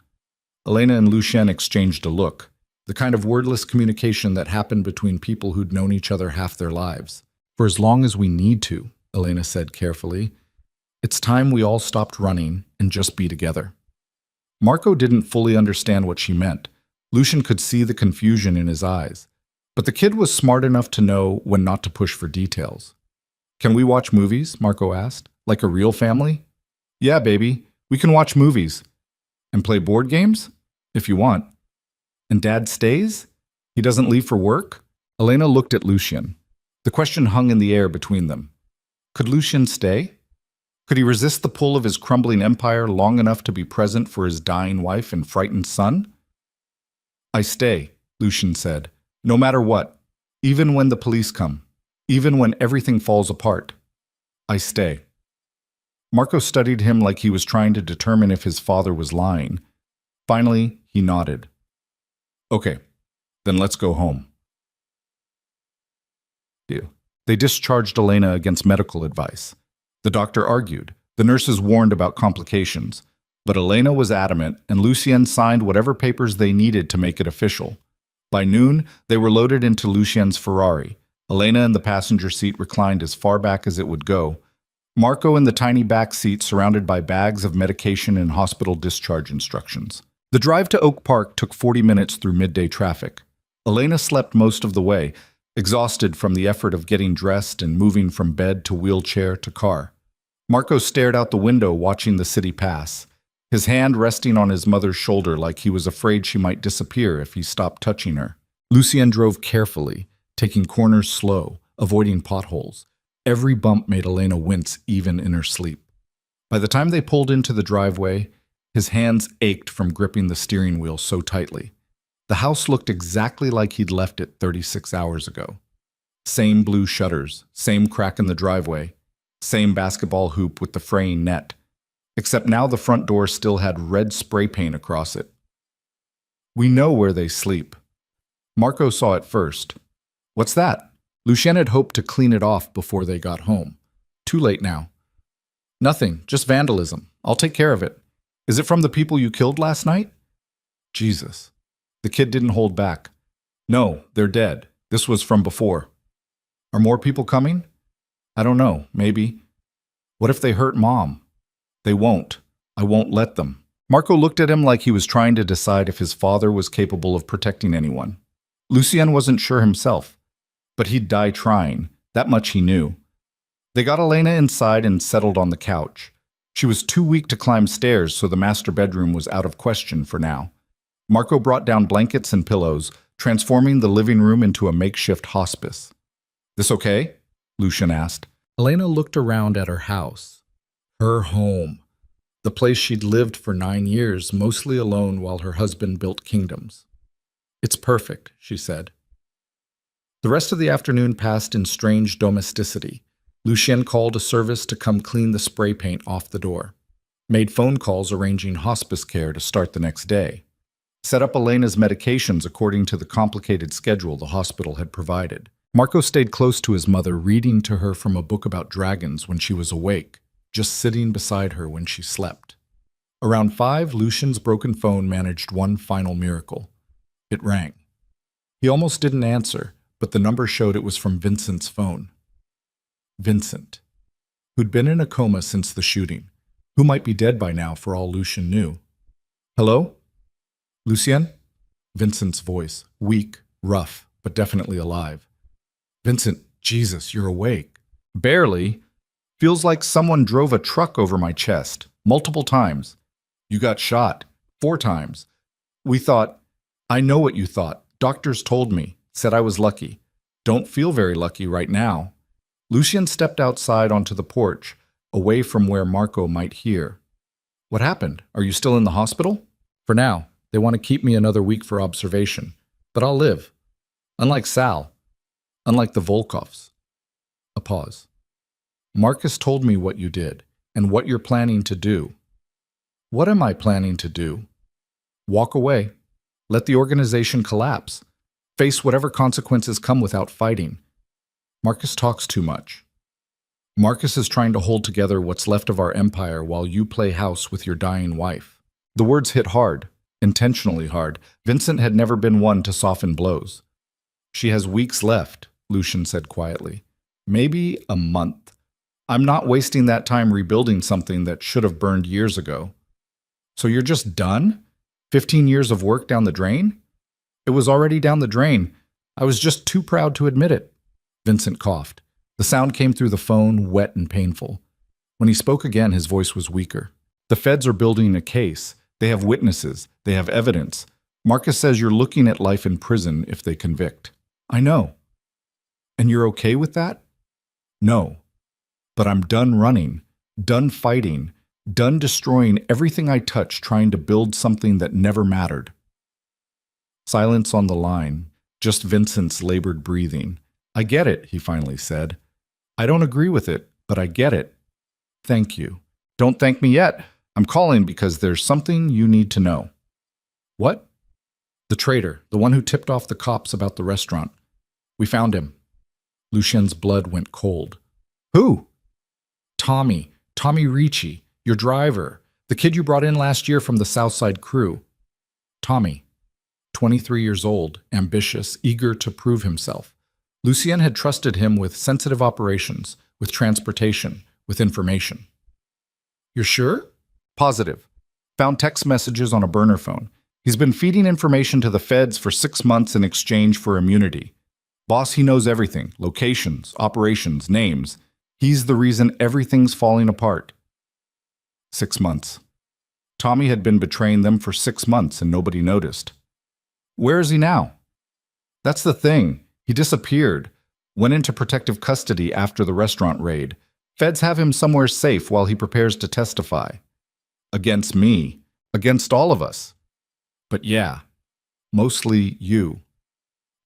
Elena and Lucien exchanged a look, the kind of wordless communication that happened between people who'd known each other half their lives. For as long as we need to, Elena said carefully. It's time we all stopped running and just be together. Marco didn't fully understand what she meant. Lucien could see the confusion in his eyes. But the kid was smart enough to know when not to push for details. Can we watch movies? Marco asked. Like a real family? Yeah, baby. We can watch movies. And play board games? If you want. And Dad stays? He doesn't leave for work? Elena looked at Lucien. The question hung in the air between them. Could Lucien stay? Could he resist the pull of his crumbling empire long enough to be present for his dying wife and frightened son? I stay, Lucien said. No matter what. Even when the police come. Even when everything falls apart. I stay. Marco studied him like he was trying to determine if his father was lying. Finally, he nodded. Okay, then let's go home. They discharged Elena against medical advice. The doctor argued. The nurses warned about complications. But Elena was adamant, and Lucien signed whatever papers they needed to make it official. By noon, they were loaded into Lucien's Ferrari. Elena in the passenger seat reclined as far back as it would go. Marco in the tiny back seat surrounded by bags of medication and hospital discharge instructions. The drive to Oak Park took 40 minutes through midday traffic. Elena slept most of the way, exhausted from the effort of getting dressed and moving from bed to wheelchair to car. Marco stared out the window watching the city pass, his hand resting on his mother's shoulder like he was afraid she might disappear if he stopped touching her. Lucien drove carefully, taking corners slow, avoiding potholes. Every bump made Elena wince even in her sleep. By the time they pulled into the driveway, his hands ached from gripping the steering wheel so tightly. The house looked exactly like he'd left it 36 hours ago. Same blue shutters, same crack in the driveway, same basketball hoop with the fraying net. Except now the front door still had red spray paint across it. We know where they sleep. Marco saw it first. What's that? Lucien had hoped to clean it off before they got home. Too late now. Nothing, just vandalism. I'll take care of it. Is it from the people you killed last night? Jesus. The kid didn't hold back. No, they're dead. This was from before. Are more people coming? I don't know, maybe. What if they hurt Mom? They won't. I won't let them. Marco looked at him like he was trying to decide if his father was capable of protecting anyone. Lucien wasn't sure himself, but he'd die trying. That much he knew. They got Elena inside and settled on the couch. She was too weak to climb stairs, so the master bedroom was out of question for now. Marco brought down blankets and pillows, transforming the living room into a makeshift hospice. This okay? Lucien asked. Elena looked around at her house. Her home. The place she'd lived for 9 years, mostly alone while her husband built kingdoms. It's perfect, she said. The rest of the afternoon passed in strange domesticity. Lucien called a service to come clean the spray paint off the door. Made phone calls arranging hospice care to start the next day. Set up Elena's medications according to the complicated schedule the hospital had provided. Marco stayed close to his mother, reading to her from a book about dragons when she was awake, just sitting beside her when she slept. Around 5, Lucien's broken phone managed one final miracle. It rang. He almost didn't answer, but the number showed it was from Vincent's phone. Vincent, who'd been in a coma since the shooting, who might be dead by now for all Lucien knew. Hello? Lucien? Vincent's voice, weak, rough, but definitely alive. Vincent, Jesus, you're awake. Barely. Feels like someone drove a truck over my chest, multiple times. You got shot, 4 times. We thought, I know what you thought. Doctors told me, said I was lucky. Don't feel very lucky right now. Lucien stepped outside onto the porch, away from where Marco might hear. What happened? Are you still in the hospital? For now. They want to keep me another week for observation. But I'll live. Unlike Sal. Unlike the Volkovs. A pause. Marcus told me what you did, and what you're planning to do. What am I planning to do? Walk away. Let the organization collapse. Face whatever consequences come without fighting. Marcus talks too much. Marcus is trying to hold together what's left of our empire while you play house with your dying wife. The words hit hard, intentionally hard. Vincent had never been one to soften blows. She has weeks left, Lucien said quietly. Maybe a month. I'm not wasting that time rebuilding something that should have burned years ago. So you're just done? 15 years of work down the drain? It was already down the drain. I was just too proud to admit it. Vincent coughed. The sound came through the phone, wet and painful. When he spoke again, his voice was weaker. The feds are building a case. They have witnesses. They have evidence. Marcus says you're looking at life in prison if they convict. I know. And you're okay with that? No. But I'm done running, done fighting, done destroying everything I touch trying to build something that never mattered. Silence on the line, just Vincent's labored breathing. I get it, he finally said. I don't agree with it, but I get it. Thank you. Don't thank me yet. I'm calling because there's something you need to know. What? The traitor, the one who tipped off the cops about the restaurant. We found him. Lucien's blood went cold. Who? Tommy Ricci, your driver, the kid you brought in last year from the Southside crew. Tommy, 23 years old, ambitious, eager to prove himself. Lucien had trusted him with sensitive operations, with transportation, with information. You're sure? Positive. Found text messages on a burner phone. He's been feeding information to the feds for 6 months in exchange for immunity. Boss, he knows everything. Locations, operations, names. He's the reason everything's falling apart. 6 months. Tommy had been betraying them for 6 months and nobody noticed. Where is he now? That's the thing. He disappeared. Went into protective custody after the restaurant raid. Feds have him somewhere safe while he prepares to testify. Against me. Against all of us. But yeah, mostly you.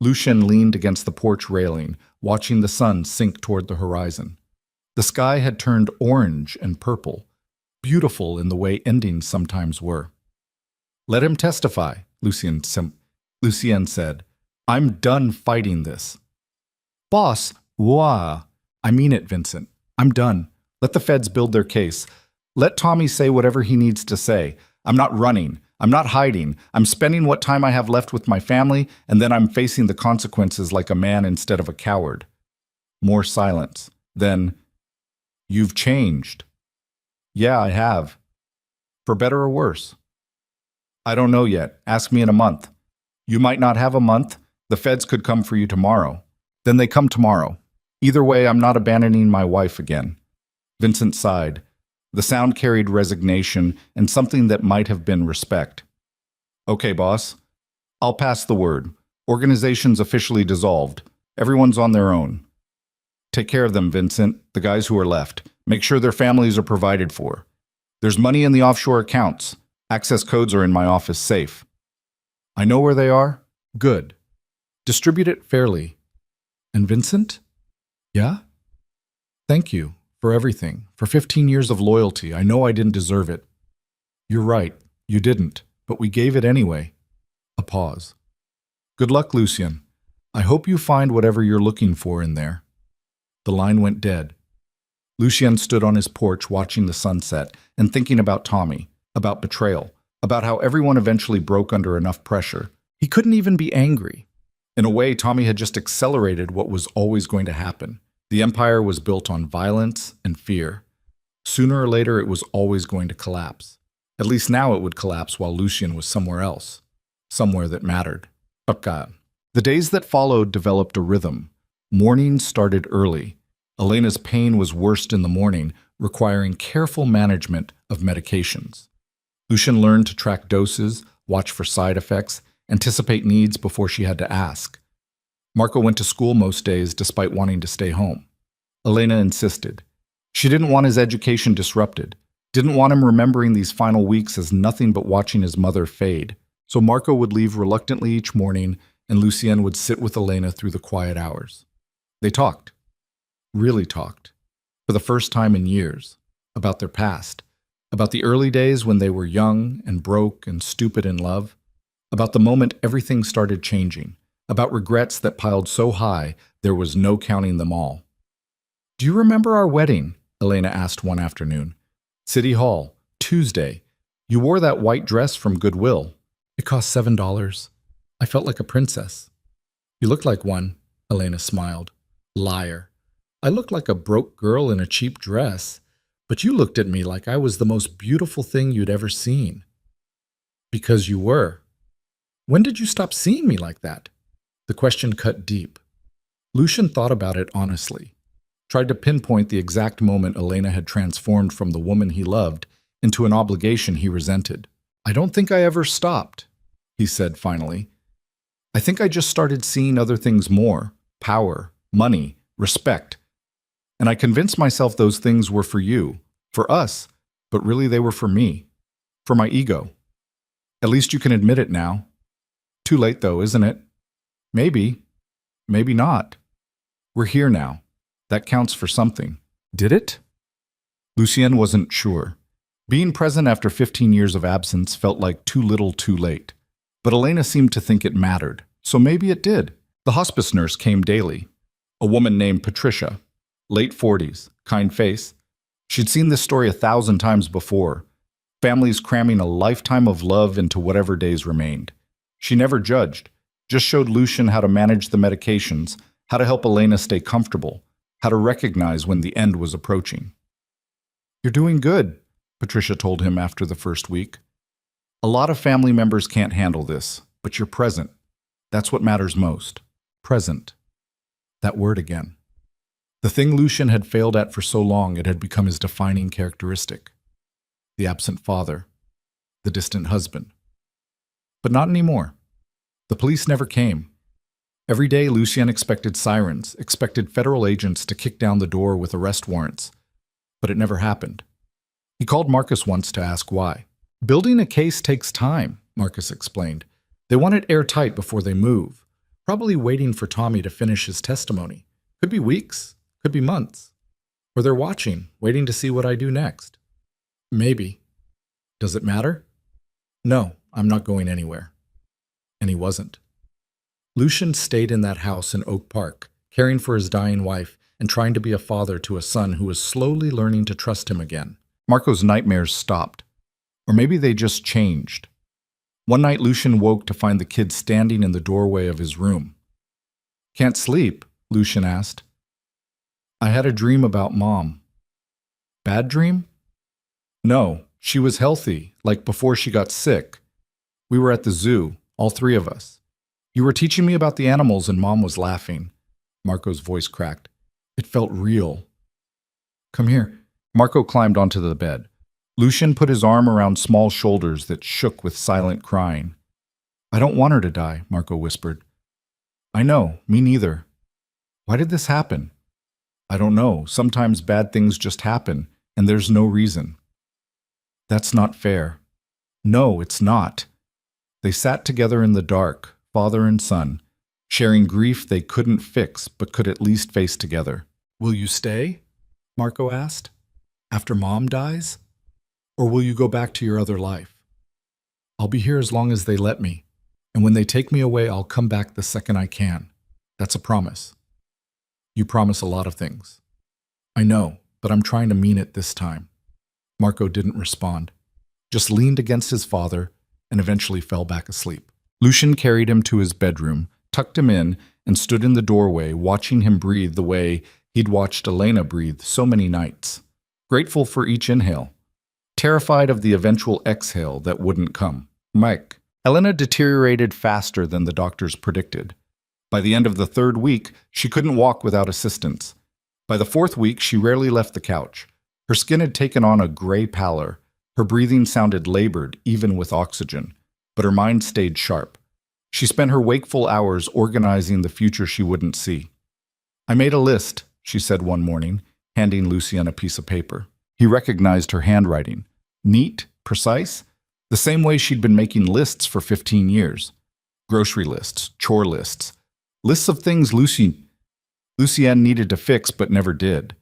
Lucien leaned against the porch railing, watching the sun sink toward the horizon. The sky had turned orange and purple, beautiful in the way endings sometimes were. Let him testify, Lucien said. I'm done fighting this. Boss, wah. I mean it, Vincent. I'm done. Let the feds build their case. Let Tommy say whatever he needs to say. I'm not running. I'm not hiding. I'm spending what time I have left with my family, and then I'm facing the consequences like a man instead of a coward. More silence. Then, you've changed. Yeah, I have. For better or worse? I don't know yet. Ask me in a month. You might not have a month. The feds could come for you tomorrow. Then they come tomorrow. Either way, I'm not abandoning my wife again. Vincent sighed. The sound carried resignation and something that might have been respect. Okay, boss. I'll pass the word. Organization's officially dissolved. Everyone's on their own. Take care of them, Vincent, the guys who are left. Make sure their families are provided for. There's money in the offshore accounts. Access codes are in my office safe. I know where they are? Good. Distribute it fairly. And Vincent? Yeah? Thank you for everything, for 15 years of loyalty. I know I didn't deserve it. You're right, you didn't, but we gave it anyway. A pause. Good luck, Lucien. I hope you find whatever you're looking for in there. The line went dead. Lucien stood on his porch watching the sunset and thinking about Tommy, about betrayal, about how everyone eventually broke under enough pressure. He couldn't even be angry. In a way, Tommy had just accelerated what was always going to happen. The empire was built on violence and fear. Sooner or later, it was always going to collapse. At least now it would collapse while Lucien was somewhere else, somewhere that mattered. The days that followed developed a rhythm. Mornings started early. Elena's pain was worst in the morning, requiring careful management of medications. Lucien learned to track doses, watch for side effects, anticipate needs before she had to ask. Marco went to school most days despite wanting to stay home. Elena insisted. She didn't want his education disrupted, didn't want him remembering these final weeks as nothing but watching his mother fade. So Marco would leave reluctantly each morning, and Lucien would sit with Elena through the quiet hours. They talked. Really talked. For the first time in years. About their past. About the early days when they were young and broke and stupid in love. About the moment everything started changing. About regrets that piled so high there was no counting them all. Do you remember our wedding? Elena asked one afternoon. City Hall, Tuesday. You wore that white dress from Goodwill. It cost $7. I felt like a princess. You looked like one, Elena smiled. Liar. I looked like a broke girl in a cheap dress, but you looked at me like I was the most beautiful thing you'd ever seen. Because you were. When did you stop seeing me like that? The question cut deep. Lucien thought about it honestly. Tried to pinpoint the exact moment Elena had transformed from the woman he loved into an obligation he resented. I don't think I ever stopped, he said finally. I think I just started seeing other things more. Power, money, respect. And I convinced myself those things were for you, for us, but really they were for me, for my ego. At least you can admit it now. Too late though, isn't it? Maybe. Maybe not. We're here now. That counts for something. Did it? Lucien wasn't sure. Being present after 15 years of absence felt like too little too late. But Elena seemed to think it mattered, so maybe it did. The hospice nurse came daily. A woman named Patricia, late 40s, kind face. She'd seen this story 1,000 times before. Families cramming a lifetime of love into whatever days remained. She never judged, just showed Lucien how to manage the medications, how to help Elena stay comfortable, how to recognize when the end was approaching. You're doing good, Patricia told him after the first week. A lot of family members can't handle this, but you're present. That's what matters most. Present. That word again. The thing Lucien had failed at for so long, it had become his defining characteristic. The absent father. The distant husband. But not anymore. The police never came. Every day, Lucien expected sirens, expected federal agents to kick down the door with arrest warrants. But it never happened. He called Marcus once to ask why. Building a case takes time, Marcus explained. They want it airtight before they move, probably waiting for Tommy to finish his testimony. Could be weeks, could be months. Or they're watching, waiting to see what I do next. Maybe. Does it matter? No, I'm not going anywhere. And he wasn't. Lucian stayed in that house in Oak Park, caring for his dying wife and trying to be a father to a son who was slowly learning to trust him again. Marco's nightmares stopped. Or maybe they just changed. One night, Lucian woke to find the kid standing in the doorway of his room. "Can't sleep?" Lucian asked. "I had a dream about Mom." "Bad dream?" "No, she was healthy, like before she got sick. We were at the zoo, all three of us. You were teaching me about the animals and Mom was laughing." Marco's voice cracked. It felt real. "Come here." Marco climbed onto the bed. Lucian put his arm around small shoulders that shook with silent crying. "I don't want her to die," Marco whispered. "I know, me neither." "Why did this happen?" "I don't know. Sometimes bad things just happen, and there's no reason." "That's not fair." "No, it's not." They sat together in the dark, father and son, sharing grief they couldn't fix but could at least face together. "Will you stay?" Marco asked. "After Mom dies? Or will you go back to your other life?" "I'll be here as long as they let me, and when they take me away, I'll come back the second I can. That's a promise." "You promise a lot of things." "I know, but I'm trying to mean it this time." Marco didn't respond, just leaned against his father and eventually fell back asleep. Lucian carried him to his bedroom, tucked him in, and stood in the doorway watching him breathe the way he'd watched Elena breathe so many nights, grateful for each inhale, terrified of the eventual exhale that wouldn't come. Mike. Elena deteriorated faster than the doctors predicted. By the end of the third week, she couldn't walk without assistance. By the fourth week, she rarely left the couch. Her skin had taken on a gray pallor. Her breathing sounded labored, even with oxygen, but her mind stayed sharp. She spent her wakeful hours organizing the future she wouldn't see. "I made a list," she said one morning, handing Lucian a piece of paper. He recognized her handwriting. Neat, precise, the same way she'd been making lists for 15 years. Grocery lists, chore lists, lists of things Lucian needed to fix but never did.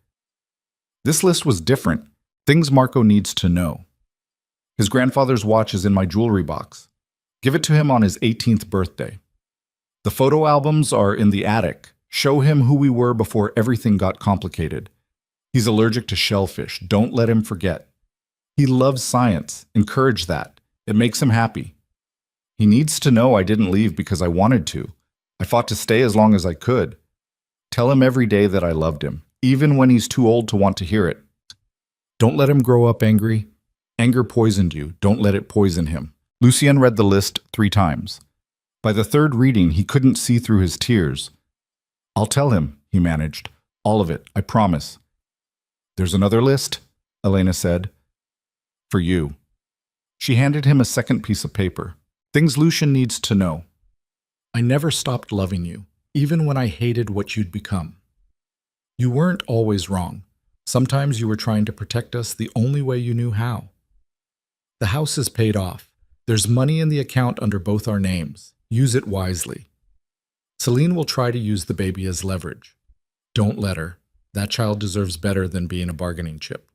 This list was different, things Marco needs to know. "His grandfather's watch is in my jewelry box. Give it to him on his 18th birthday. The photo albums are in the attic. Show him who we were before everything got complicated. He's allergic to shellfish. Don't let him forget. He loves science. Encourage that. It makes him happy. He needs to know I didn't leave because I wanted to. I fought to stay as long as I could. Tell him every day that I loved him, even when he's too old to want to hear it. Don't let him grow up angry. Anger poisoned you. Don't let it poison him." Lucian read the list 3 times. By the third reading, he couldn't see through his tears. "I'll tell him," he managed. "All of it, I promise." "There's another list," Elena said. "For you." She handed him a second piece of paper. "Things Lucian needs to know. I never stopped loving you, even when I hated what you'd become. You weren't always wrong. Sometimes you were trying to protect us the only way you knew how. The house is paid off. There's money in the account under both our names. Use it wisely. Celine will try to use the baby as leverage. Don't let her. That child deserves better than being a bargaining chip.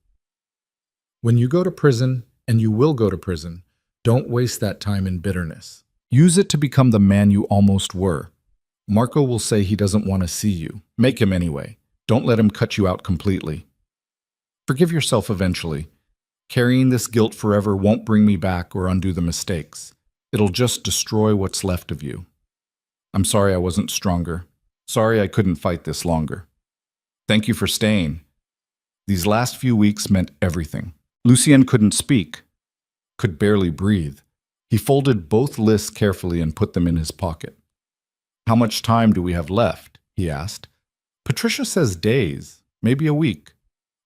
When you go to prison, and you will go to prison, don't waste that time in bitterness. Use it to become the man you almost were. Marco will say he doesn't want to see you. Make him anyway. Don't let him cut you out completely. Forgive yourself eventually. Carrying this guilt forever won't bring me back or undo the mistakes. It'll just destroy what's left of you. I'm sorry I wasn't stronger. Sorry I couldn't fight this longer. Thank you for staying. These last few weeks meant everything." Lucian couldn't speak, could barely breathe. He folded both lists carefully and put them in his pocket. "How much time do we have left?" he asked. "Patricia says days, maybe a week.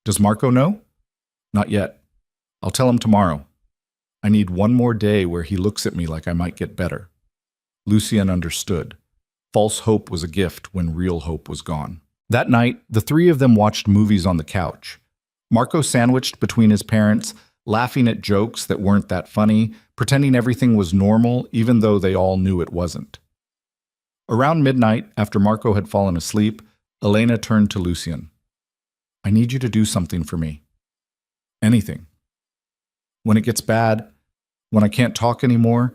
Does Marco know?" "Not yet. I'll tell him tomorrow. I need one more day where he looks at me like I might get better." Lucian understood. False hope was a gift when real hope was gone. That night, the 3 of them watched movies on the couch. Marco sandwiched between his parents, laughing at jokes that weren't that funny, pretending everything was normal even though they all knew it wasn't. Around midnight, after Marco had fallen asleep, Elena turned to Lucian. "I need you to do something for me. Anything. When it gets bad, when I can't talk anymore,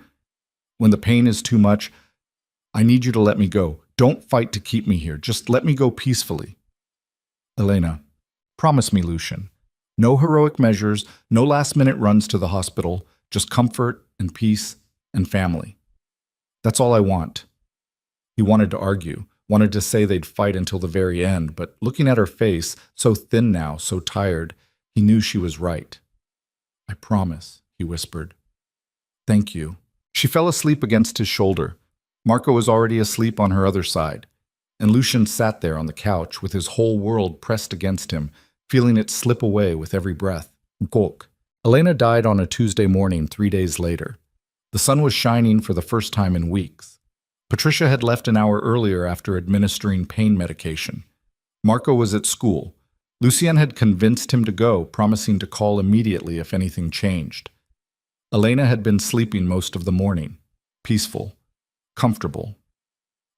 when the pain is too much, I need you to let me go. Don't fight to keep me here. Just let me go peacefully. Elena, promise me, Lucian. No heroic measures, no last-minute runs to the hospital, just comfort and peace and family. That's all I want. He wanted to argue, wanted to say they'd fight until the very end, but looking at her face, so thin now, so tired, he knew she was right. I promise, he whispered. Thank you. She fell asleep against his shoulder. Marco was already asleep on her other side, and Lucian sat there on the couch with his whole world pressed against him, feeling it slip away with every breath. Elena died on a Tuesday morning 3 days later. The sun was shining for the first time in weeks. Patricia had left an hour earlier after administering pain medication. Marco was at school. Lucien had convinced him to go, promising to call immediately if anything changed. Elena had been sleeping most of the morning, peaceful, comfortable.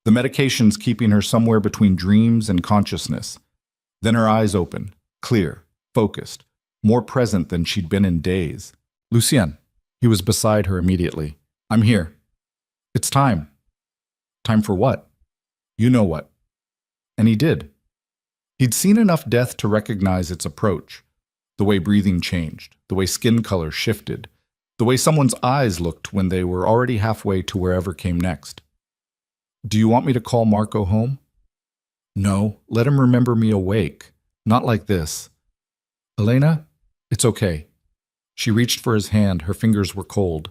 The medications keeping her somewhere between dreams and consciousness. Then her eyes opened, clear, focused, more present than she'd been in days. Lucien, he was beside her immediately. I'm here. It's time. Time for what? You know what. And he did. He'd seen enough death to recognize its approach. The way breathing changed, the way skin color shifted, the way someone's eyes looked when they were already halfway to wherever came next. Do you want me to call Marco home? No, let him remember me awake. Not like this. Elena, it's okay. She reached for his hand, her fingers were cold.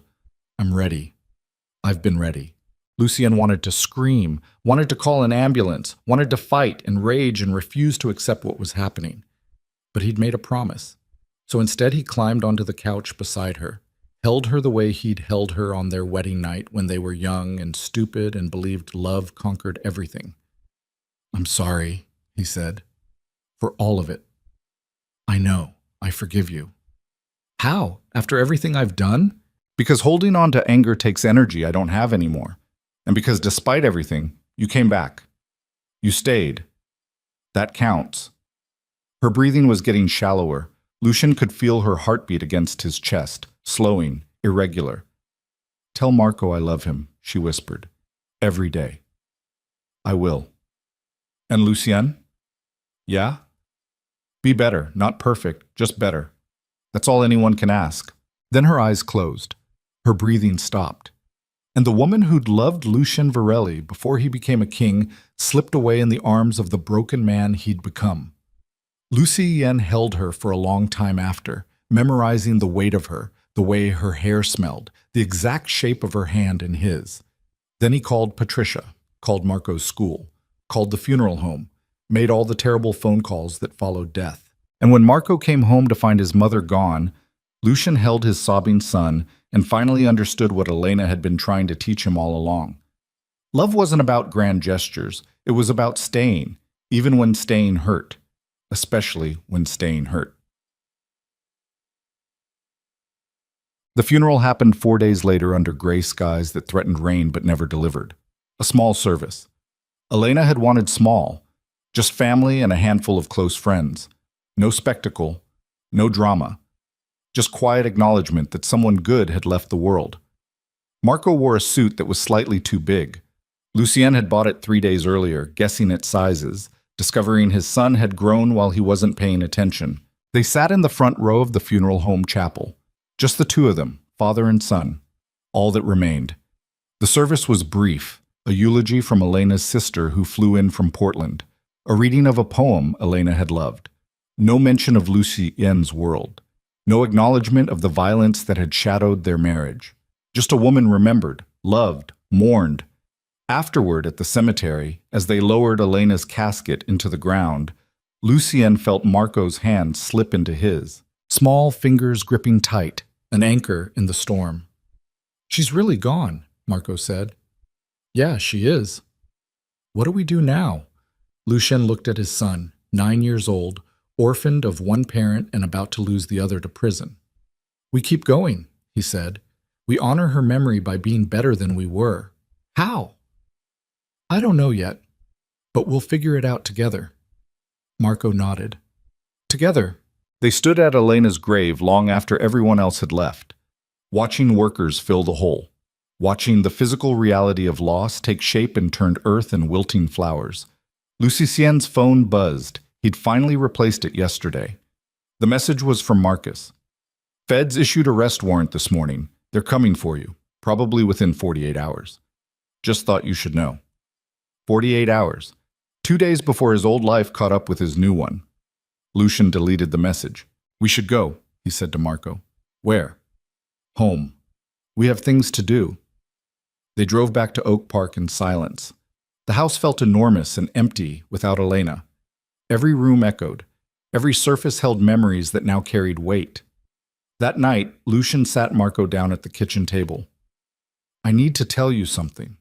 I'm ready. I've been ready. Lucien wanted to scream, wanted to call an ambulance, wanted to fight and rage and refuse to accept what was happening. But he'd made a promise. So instead he climbed onto the couch beside her, held her the way he'd held her on their wedding night when they were young and stupid and believed love conquered everything. I'm sorry, he said, for all of it. I know, I forgive you. How? After everything I've done? Because holding on to anger takes energy I don't have anymore. And because despite everything, you came back. You stayed. That counts. Her breathing was getting shallower. Lucien could feel her heartbeat against his chest, slowing, irregular. Tell Marco I love him, she whispered. Every day. I will. And Lucien? Yeah? Be better, not perfect, just better. That's all anyone can ask. Then her eyes closed. Her breathing stopped. And the woman who'd loved Lucien Varelli before he became a king slipped away in the arms of the broken man he'd become. Lucien held her for a long time after, memorizing the weight of her, the way her hair smelled, the exact shape of her hand in his. Then he called Patricia, called Marco's school, called the funeral home, made all the terrible phone calls that followed death. And when Marco came home to find his mother gone, Lucien held his sobbing son and finally understood what Elena had been trying to teach him all along. Love wasn't about grand gestures. It was about staying, even when staying hurt, especially when staying hurt. The funeral happened 4 days later under gray skies that threatened rain but never delivered. A small service. Elena had wanted small, just family and a handful of close friends. No spectacle, no drama. Just quiet acknowledgement that someone good had left the world. Marco wore a suit that was slightly too big. Lucien had bought it 3 days earlier, guessing its sizes, discovering his son had grown while he wasn't paying attention. They sat in the front row of the funeral home chapel. Just the two of them, father and son. All that remained. The service was brief, a eulogy from Elena's sister who flew in from Portland, a reading of a poem Elena had loved. No mention of Lucien's world. No acknowledgement of the violence that had shadowed their marriage. Just a woman remembered, loved, mourned. Afterward at the cemetery, as they lowered Elena's casket into the ground, Lucien felt Marco's hand slip into his, small fingers gripping tight, an anchor in the storm. She's really gone, Marco said. Yeah, she is. What do we do now? Lucien looked at his son, 9 years old, orphaned of one parent and about to lose the other to prison. We keep going, he said. We honor her memory by being better than we were. How? I don't know yet, but we'll figure it out together. Marco nodded. Together. They stood at Elena's grave long after everyone else had left, watching workers fill the hole. watching the physical reality of loss take shape and turned earth and wilting flowers. Lucicien's phone buzzed. He'd finally replaced it yesterday. The message was from Marcus. Feds issued arrest warrant this morning. They're coming for you, probably within 48 hours. Just thought you should know. 48 hours. 2 days before his old life caught up with his new one. Lucian deleted the message. We should go, he said to Marco. Where? Home. We have things to do. They drove back to Oak Park in silence. The house felt enormous and empty without Elena. Every room echoed. Every surface held memories that now carried weight. That night, Lucian sat Marco down at the kitchen table. I need to tell you something.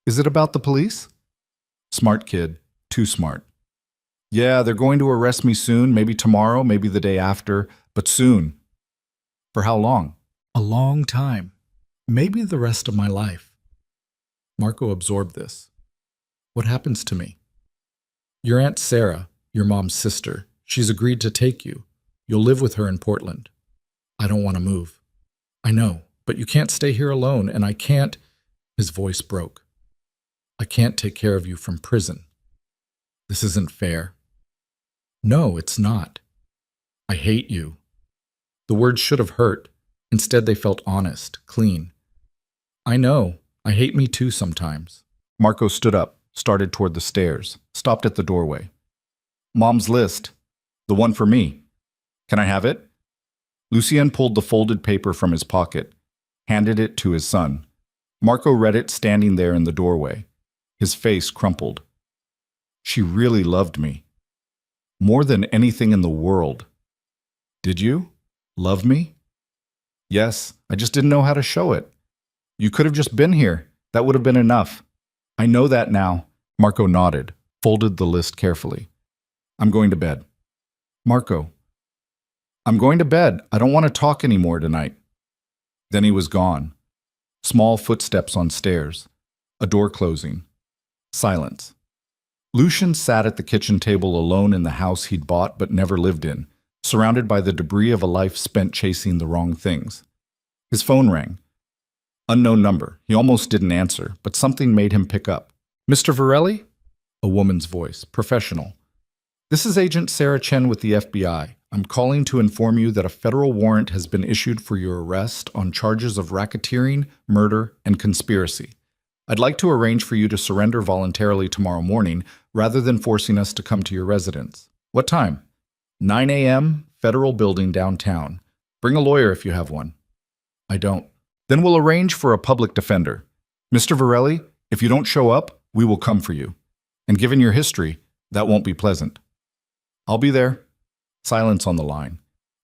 Is it about the police? Smart kid. Too smart. Yeah, they're going to arrest me soon, maybe tomorrow, maybe the day after, but soon. For how long? A long time. Maybe the rest of my life. Marco absorbed this. What happens to me? Your Aunt Sarah, your mom's sister, she's agreed to take you. You'll live with her in Portland. I don't want to move. I know, but you can't stay here alone, and I can't... His voice broke. I can't take care of you from prison. This isn't fair. No, it's not. I hate you. The words should have hurt. Instead, they felt honest, clean. I know. I hate me too sometimes. Marco stood up, started toward the stairs, stopped at the doorway. Mom's list. The one for me. Can I have it? Lucien pulled the folded paper from his pocket, handed it to his son. Marco read it standing there in the doorway. His face crumpled. She really loved me. More than anything in the world. Did you? Love me? Yes, I just didn't know how to show it. You could have just been here. That would have been enough. I know that now. Marco nodded, folded the list carefully. I'm going to bed. Marco. I'm going to bed. I don't want to talk anymore tonight. Then he was gone. Small footsteps on stairs. A door closing. Silence. Lucian sat at the kitchen table alone in the house he'd bought but never lived in, surrounded by the debris of a life spent chasing the wrong things. His phone rang. Unknown number. He almost didn't answer, but something made him pick up. Mr. Varelli? A woman's voice, professional. This is Agent Sarah Chen with the FBI. I'm calling to inform you that a federal warrant has been issued for your arrest on charges of racketeering, murder, and conspiracy. I'd like to arrange for you to surrender voluntarily tomorrow morning rather than forcing us to come to your residence. What time? 9 a.m., Federal Building downtown. Bring a lawyer if you have one. I don't. Then we'll arrange for a public defender. Mr. Varelli, if you don't show up, we will come for you. And given your history, that won't be pleasant. I'll be there. Silence on the line,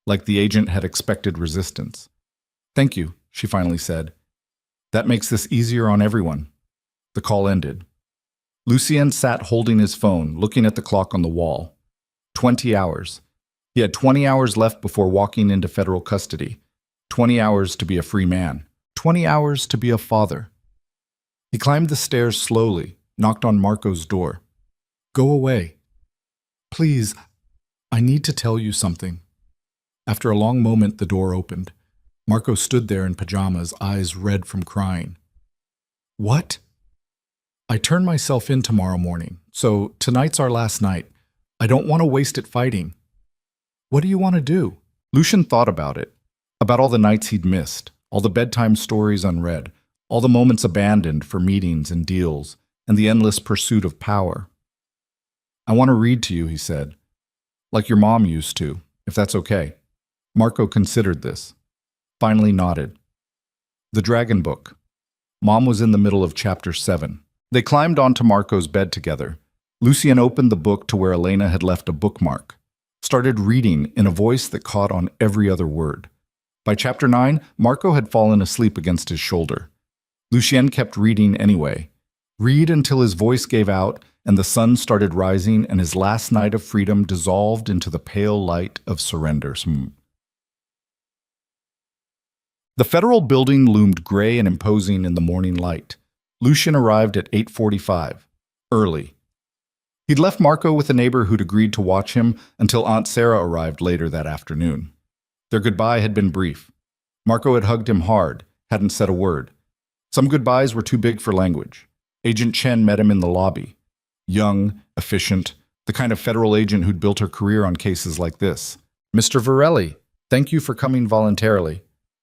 like the agent had expected resistance. Thank you, she finally said. That makes this easier on everyone. The call ended. Lucien sat holding his phone, looking at the clock on the wall. 20 hours. He had 20 hours left before walking into federal custody. 20 hours to be a free man. 20 hours to be a father. He climbed the stairs slowly, knocked on Marco's door. Go away. Please, I need to tell you something. After a long moment, the door opened. Marco stood there in pajamas, eyes red from crying. What? I turn myself in tomorrow morning, so tonight's our last night. I don't want to waste it fighting. What do you want to do? Lucian thought about it, about all the nights he'd missed, all the bedtime stories unread, all the moments abandoned for meetings and deals, and the endless pursuit of power. I want to read to you, he said. Like your mom used to, if that's okay. Marco considered this. Finally nodded. The Dragon Book. Mom was in the middle of chapter 7. They climbed onto Marco's bed together. Lucien opened the book to where Elena had left a bookmark. Started reading in a voice that caught on every other word. By chapter 9, Marco had fallen asleep against his shoulder. Lucien kept reading anyway. Read until his voice gave out and the sun started rising and his last night of freedom dissolved into the pale light of surrender. The federal building loomed gray and imposing in the morning light. Lucien arrived at 8:45, early. He'd left Marco with a neighbor who'd agreed to watch him until Aunt Sarah arrived later that afternoon. Their goodbye had been brief. Marco had hugged him hard, hadn't said a word. Some goodbyes were too big for language. Agent Chen met him in the lobby. Young, efficient, the kind of federal agent who'd built her career on cases like this. Mr. Varelli, thank you for coming voluntarily.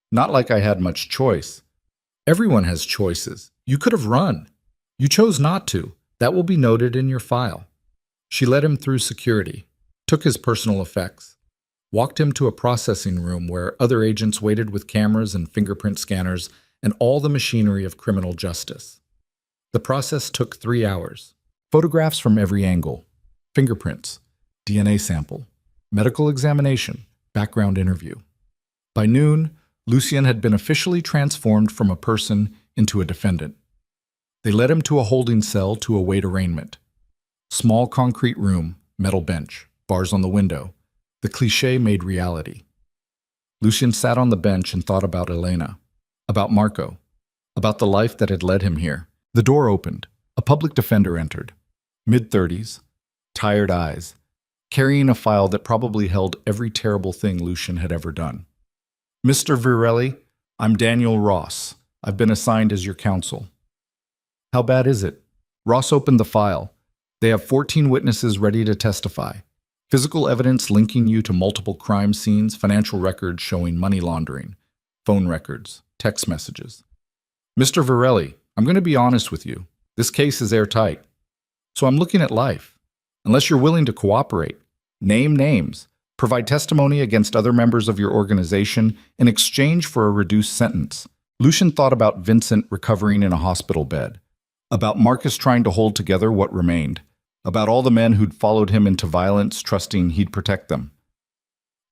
Not like I had much choice. Everyone has choices. You could have run. You chose not to. That will be noted in your file. She led him through security, took his personal effects, walked him to a processing room where other agents waited with cameras and fingerprint scanners and all the machinery of criminal justice. The process took 3 hours. Photographs from every angle, fingerprints, DNA sample, medical examination, background interview. By noon, Lucien had been officially transformed from a person into a defendant. They led him to a holding cell to await arraignment. Small concrete room, metal bench, bars on the window. The cliché made reality. Lucien sat on the bench and thought about Elena, about Marco, about the life that had led him here. The door opened. A public defender entered. Mid-30s, tired eyes, carrying a file that probably held every terrible thing Lucien had ever done. Mr. Varelli, I'm Daniel Ross. I've been assigned as your counsel. How bad is it? Ross opened the file. They have 14 witnesses ready to testify. Physical evidence linking you to multiple crime scenes, financial records showing money laundering, phone records, text messages. Mr. Varelli, I'm going to be honest with you. This case is airtight. So I'm looking at life. Unless you're willing to cooperate, name names, provide testimony against other members of your organization in exchange for a reduced sentence. Lucien thought about Vincent recovering in a hospital bed, about Marcus trying to hold together what remained, about all the men who'd followed him into violence, trusting he'd protect them.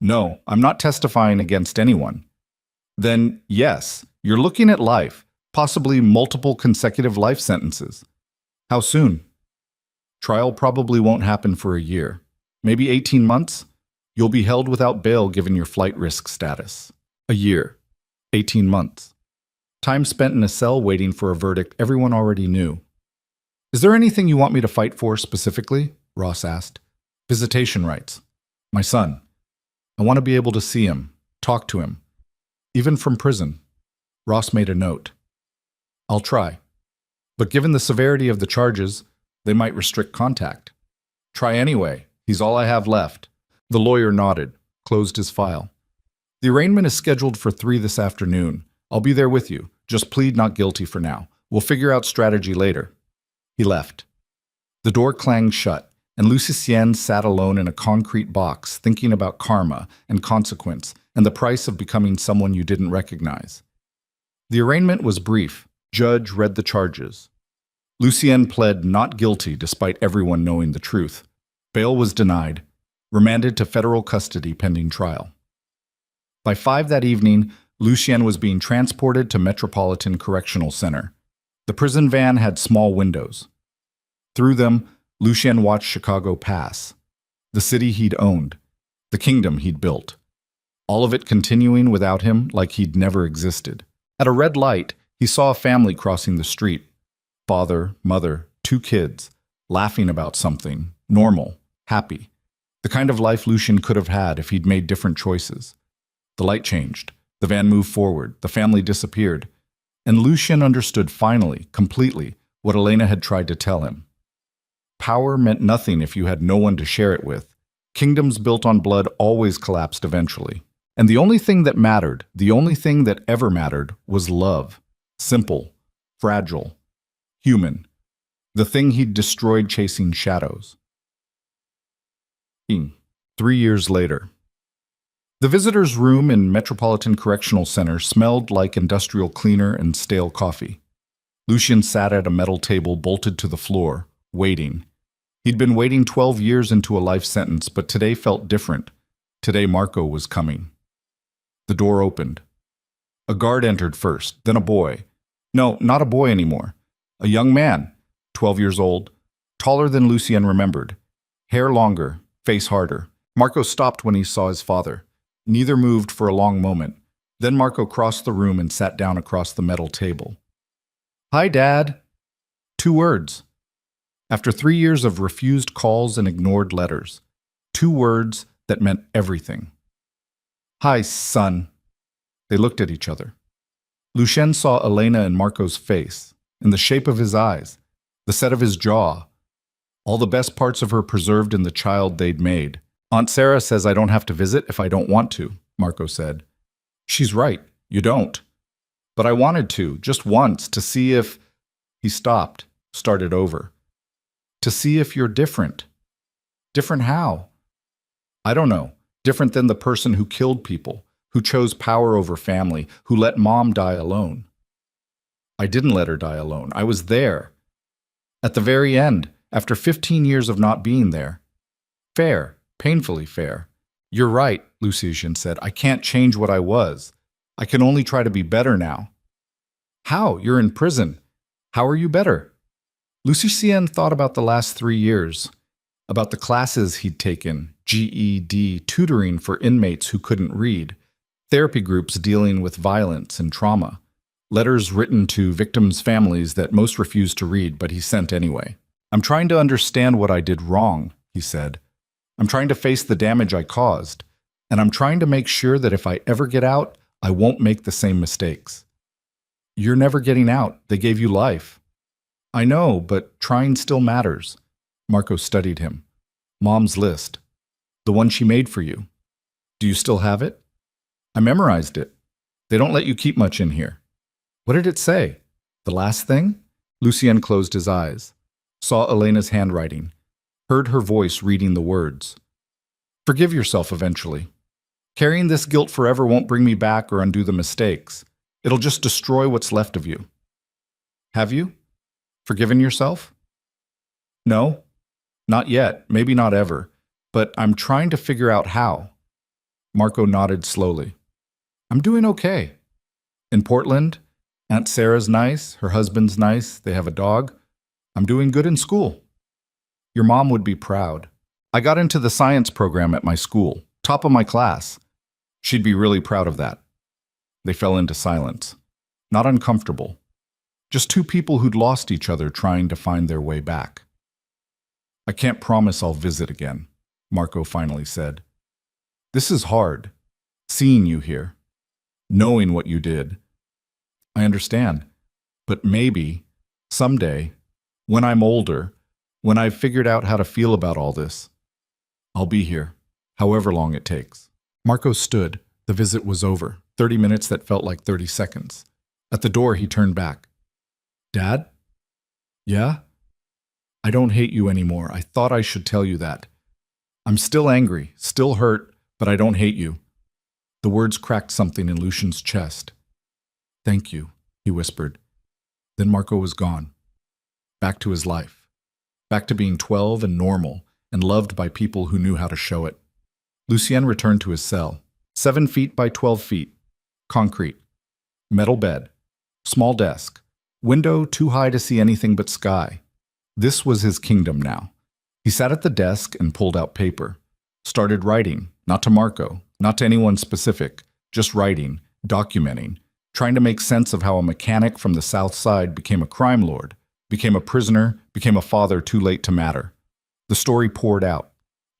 No, I'm not testifying against anyone. Then, yes, you're looking at life, possibly multiple consecutive life sentences. How soon? Trial probably won't happen for a year. Maybe 18 months? You'll be held without bail given your flight risk status. A year. 18 months. Time spent in a cell waiting for a verdict everyone already knew. Is there anything you want me to fight for specifically? Ross asked. Visitation rights. My son. I want to be able to see him, talk to him. Even from prison. Ross made a note. I'll try. But given the severity of the charges, they might restrict contact. Try anyway. He's all I have left. The lawyer nodded, closed his file. The arraignment is scheduled for 3 this afternoon. I'll be there with you. Just plead not guilty for now. We'll figure out strategy later. He left. The door clanged shut, and Lucien sat alone in a concrete box, thinking about karma and consequence and the price of becoming someone you didn't recognize. The arraignment was brief. Judge read the charges. Lucien pled not guilty despite everyone knowing the truth. Bail was denied, remanded to federal custody pending trial. By 5 that evening, Lucien was being transported to Metropolitan Correctional Center. The prison van had small windows. Through them, Lucien watched Chicago pass, the city he'd owned, the kingdom he'd built. All of it continuing without him like he'd never existed. At a red light, he saw a family crossing the street. Father, mother, 2 kids, laughing about something, normal, happy. The kind of life Lucien could have had if he'd made different choices. The light changed. The van moved forward. The family disappeared. And Lucien understood finally, completely, what Elena had tried to tell him. Power meant nothing if you had no one to share it with. Kingdoms built on blood always collapsed eventually. And the only thing that mattered, the only thing that ever mattered, was love. Simple, fragile, human. The thing he'd destroyed chasing shadows. 3 years later. The visitor's room in Metropolitan Correctional Center smelled like industrial cleaner and stale coffee. Lucien sat at a metal table bolted to the floor, waiting. He'd been waiting 12 years into a life sentence, but today felt different. Today Marco was coming. The door opened. A guard entered first, then a boy. No, not a boy anymore. A young man, 12 years old, taller than Lucien remembered. Hair longer, face harder. Marco stopped when he saw his father. Neither moved for a long moment. Then Marco crossed the room and sat down across the metal table. Hi, Dad. 2 words. After 3 years of refused calls and ignored letters. 2 words that meant everything. Hi, son. They looked at each other. Lucien saw Elena in Marco's face, in the shape of his eyes, the set of his jaw, all the best parts of her preserved in the child they'd made. Aunt Sarah says I don't have to visit if I don't want to, Marco said. She's right, you don't. But I wanted to, just once, to see if… He stopped, started over. To see if you're different. Different how? I don't know. Different than the person who killed people, who chose power over family, who let Mom die alone. I didn't let her die alone. I was there. At the very end, after 15 years of not being there. Fair, painfully fair. You're right, Lucien said. I can't change what I was. I can only try to be better now. How? You're in prison. How are you better? Lucien thought about the last 3 years, about the classes he'd taken, GED, tutoring for inmates who couldn't read, therapy groups dealing with violence and trauma, letters written to victims' families that most refused to read, but he sent anyway. I'm trying to understand what I did wrong, he said. I'm trying to face the damage I caused, and I'm trying to make sure that if I ever get out, I won't make the same mistakes. You're never getting out. They gave you life. I know, but trying still matters. Marco studied him. Mom's list. The one she made for you. Do you still have it? I memorized it. They don't let you keep much in here. What did it say? The last thing? Lucien closed his eyes, saw Elena's handwriting, heard her voice reading the words. Forgive yourself eventually. Carrying this guilt forever won't bring me back or undo the mistakes. It'll just destroy what's left of you. Have you? Forgiven yourself? No, not yet, maybe not ever, but I'm trying to figure out how. Marco nodded slowly. I'm doing okay. In Portland, Aunt Sarah's nice, her husband's nice, they have a dog. I'm doing good in school. Your mom would be proud. I got into the science program at my school, top of my class. She'd be really proud of that. They fell into silence. Not uncomfortable. Just two people who'd lost each other trying to find their way back. I can't promise I'll visit again, Marco finally said. This is hard, seeing you here, knowing what you did. I understand, but maybe, someday, when I'm older, when I've figured out how to feel about all this, I'll be here, however long it takes. Marco stood. The visit was over. 30 minutes that felt like 30 seconds. At the door, he turned back. Dad? Yeah? I don't hate you anymore. I thought I should tell you that. I'm still angry, still hurt, but I don't hate you. The words cracked something in Lucien's chest. Thank you, he whispered. Then Marco was gone. Back to his life. Back to being 12 and normal and loved by people who knew how to show it. Lucien returned to his cell. 7 feet by 12 feet. Concrete. Metal bed. Small desk. Window too high to see anything but sky. This was his kingdom now. He sat at the desk and pulled out paper. Started writing, not to Marco, not to anyone specific, just writing, documenting, trying to make sense of how a mechanic from the South Side became a crime lord, became a prisoner, became a father too late to matter. The story poured out.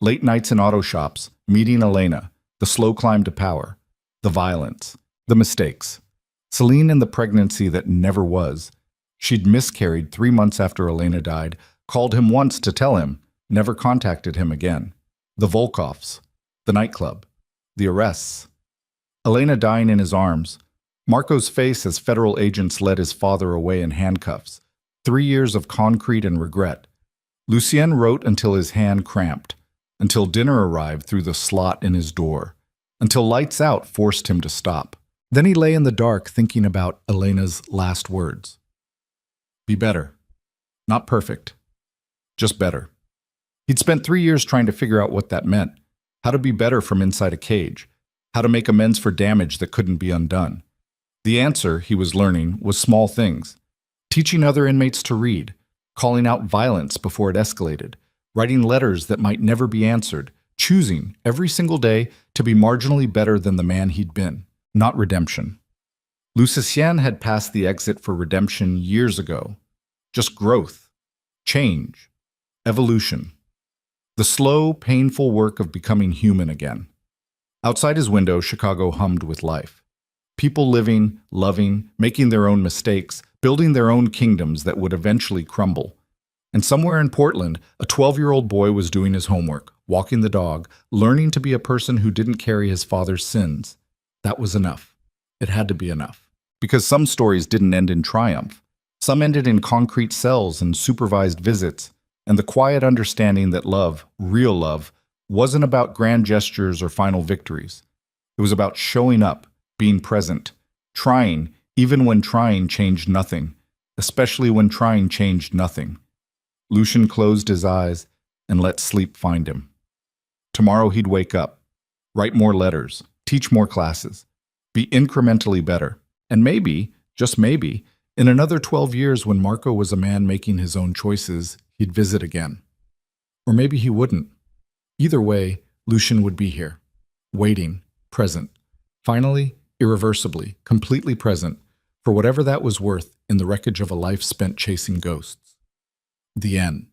Late nights in auto shops, meeting Elena, the slow climb to power, the violence, the mistakes. Celine in the pregnancy that never was. She'd miscarried 3 months after Elena died, called him once to tell him, never contacted him again. The Volkovs, the nightclub, the arrests. Elena dying in his arms. Marco's face as federal agents led his father away in handcuffs. 3 years of concrete and regret. Lucien wrote until his hand cramped, until dinner arrived through the slot in his door, until lights out forced him to stop. Then he lay in the dark thinking about Elena's last words. Be better. Not perfect. Just better. He'd spent 3 years trying to figure out what that meant, how to be better from inside a cage, how to make amends for damage that couldn't be undone. The answer, he was learning, was small things. Teaching other inmates to read, calling out violence before it escalated, writing letters that might never be answered, choosing every single day to be marginally better than the man he'd been. Not redemption. Lucien had passed the exit for redemption years ago. Just growth, change, evolution. The slow, painful work of becoming human again. Outside his window, Chicago hummed with life. People living, loving, making their own mistakes, building their own kingdoms that would eventually crumble. And somewhere in Portland, a 12-year-old boy was doing his homework, walking the dog, learning to be a person who didn't carry his father's sins. That was enough. It had to be enough. Because some stories didn't end in triumph. Some ended in concrete cells and supervised visits, and the quiet understanding that love, real love, wasn't about grand gestures or final victories. It was about showing up, being present, trying, even when trying changed nothing, especially when trying changed nothing. Lucian closed his eyes and let sleep find him. Tomorrow he'd wake up, write more letters, teach more classes, be incrementally better. And maybe, just maybe, in another 12 years when Marco was a man making his own choices, he'd visit again. Or maybe he wouldn't. Either way, Lucian would be here, waiting, present, finally, irreversibly, completely present, for whatever that was worth in the wreckage of a life spent chasing ghosts. The end.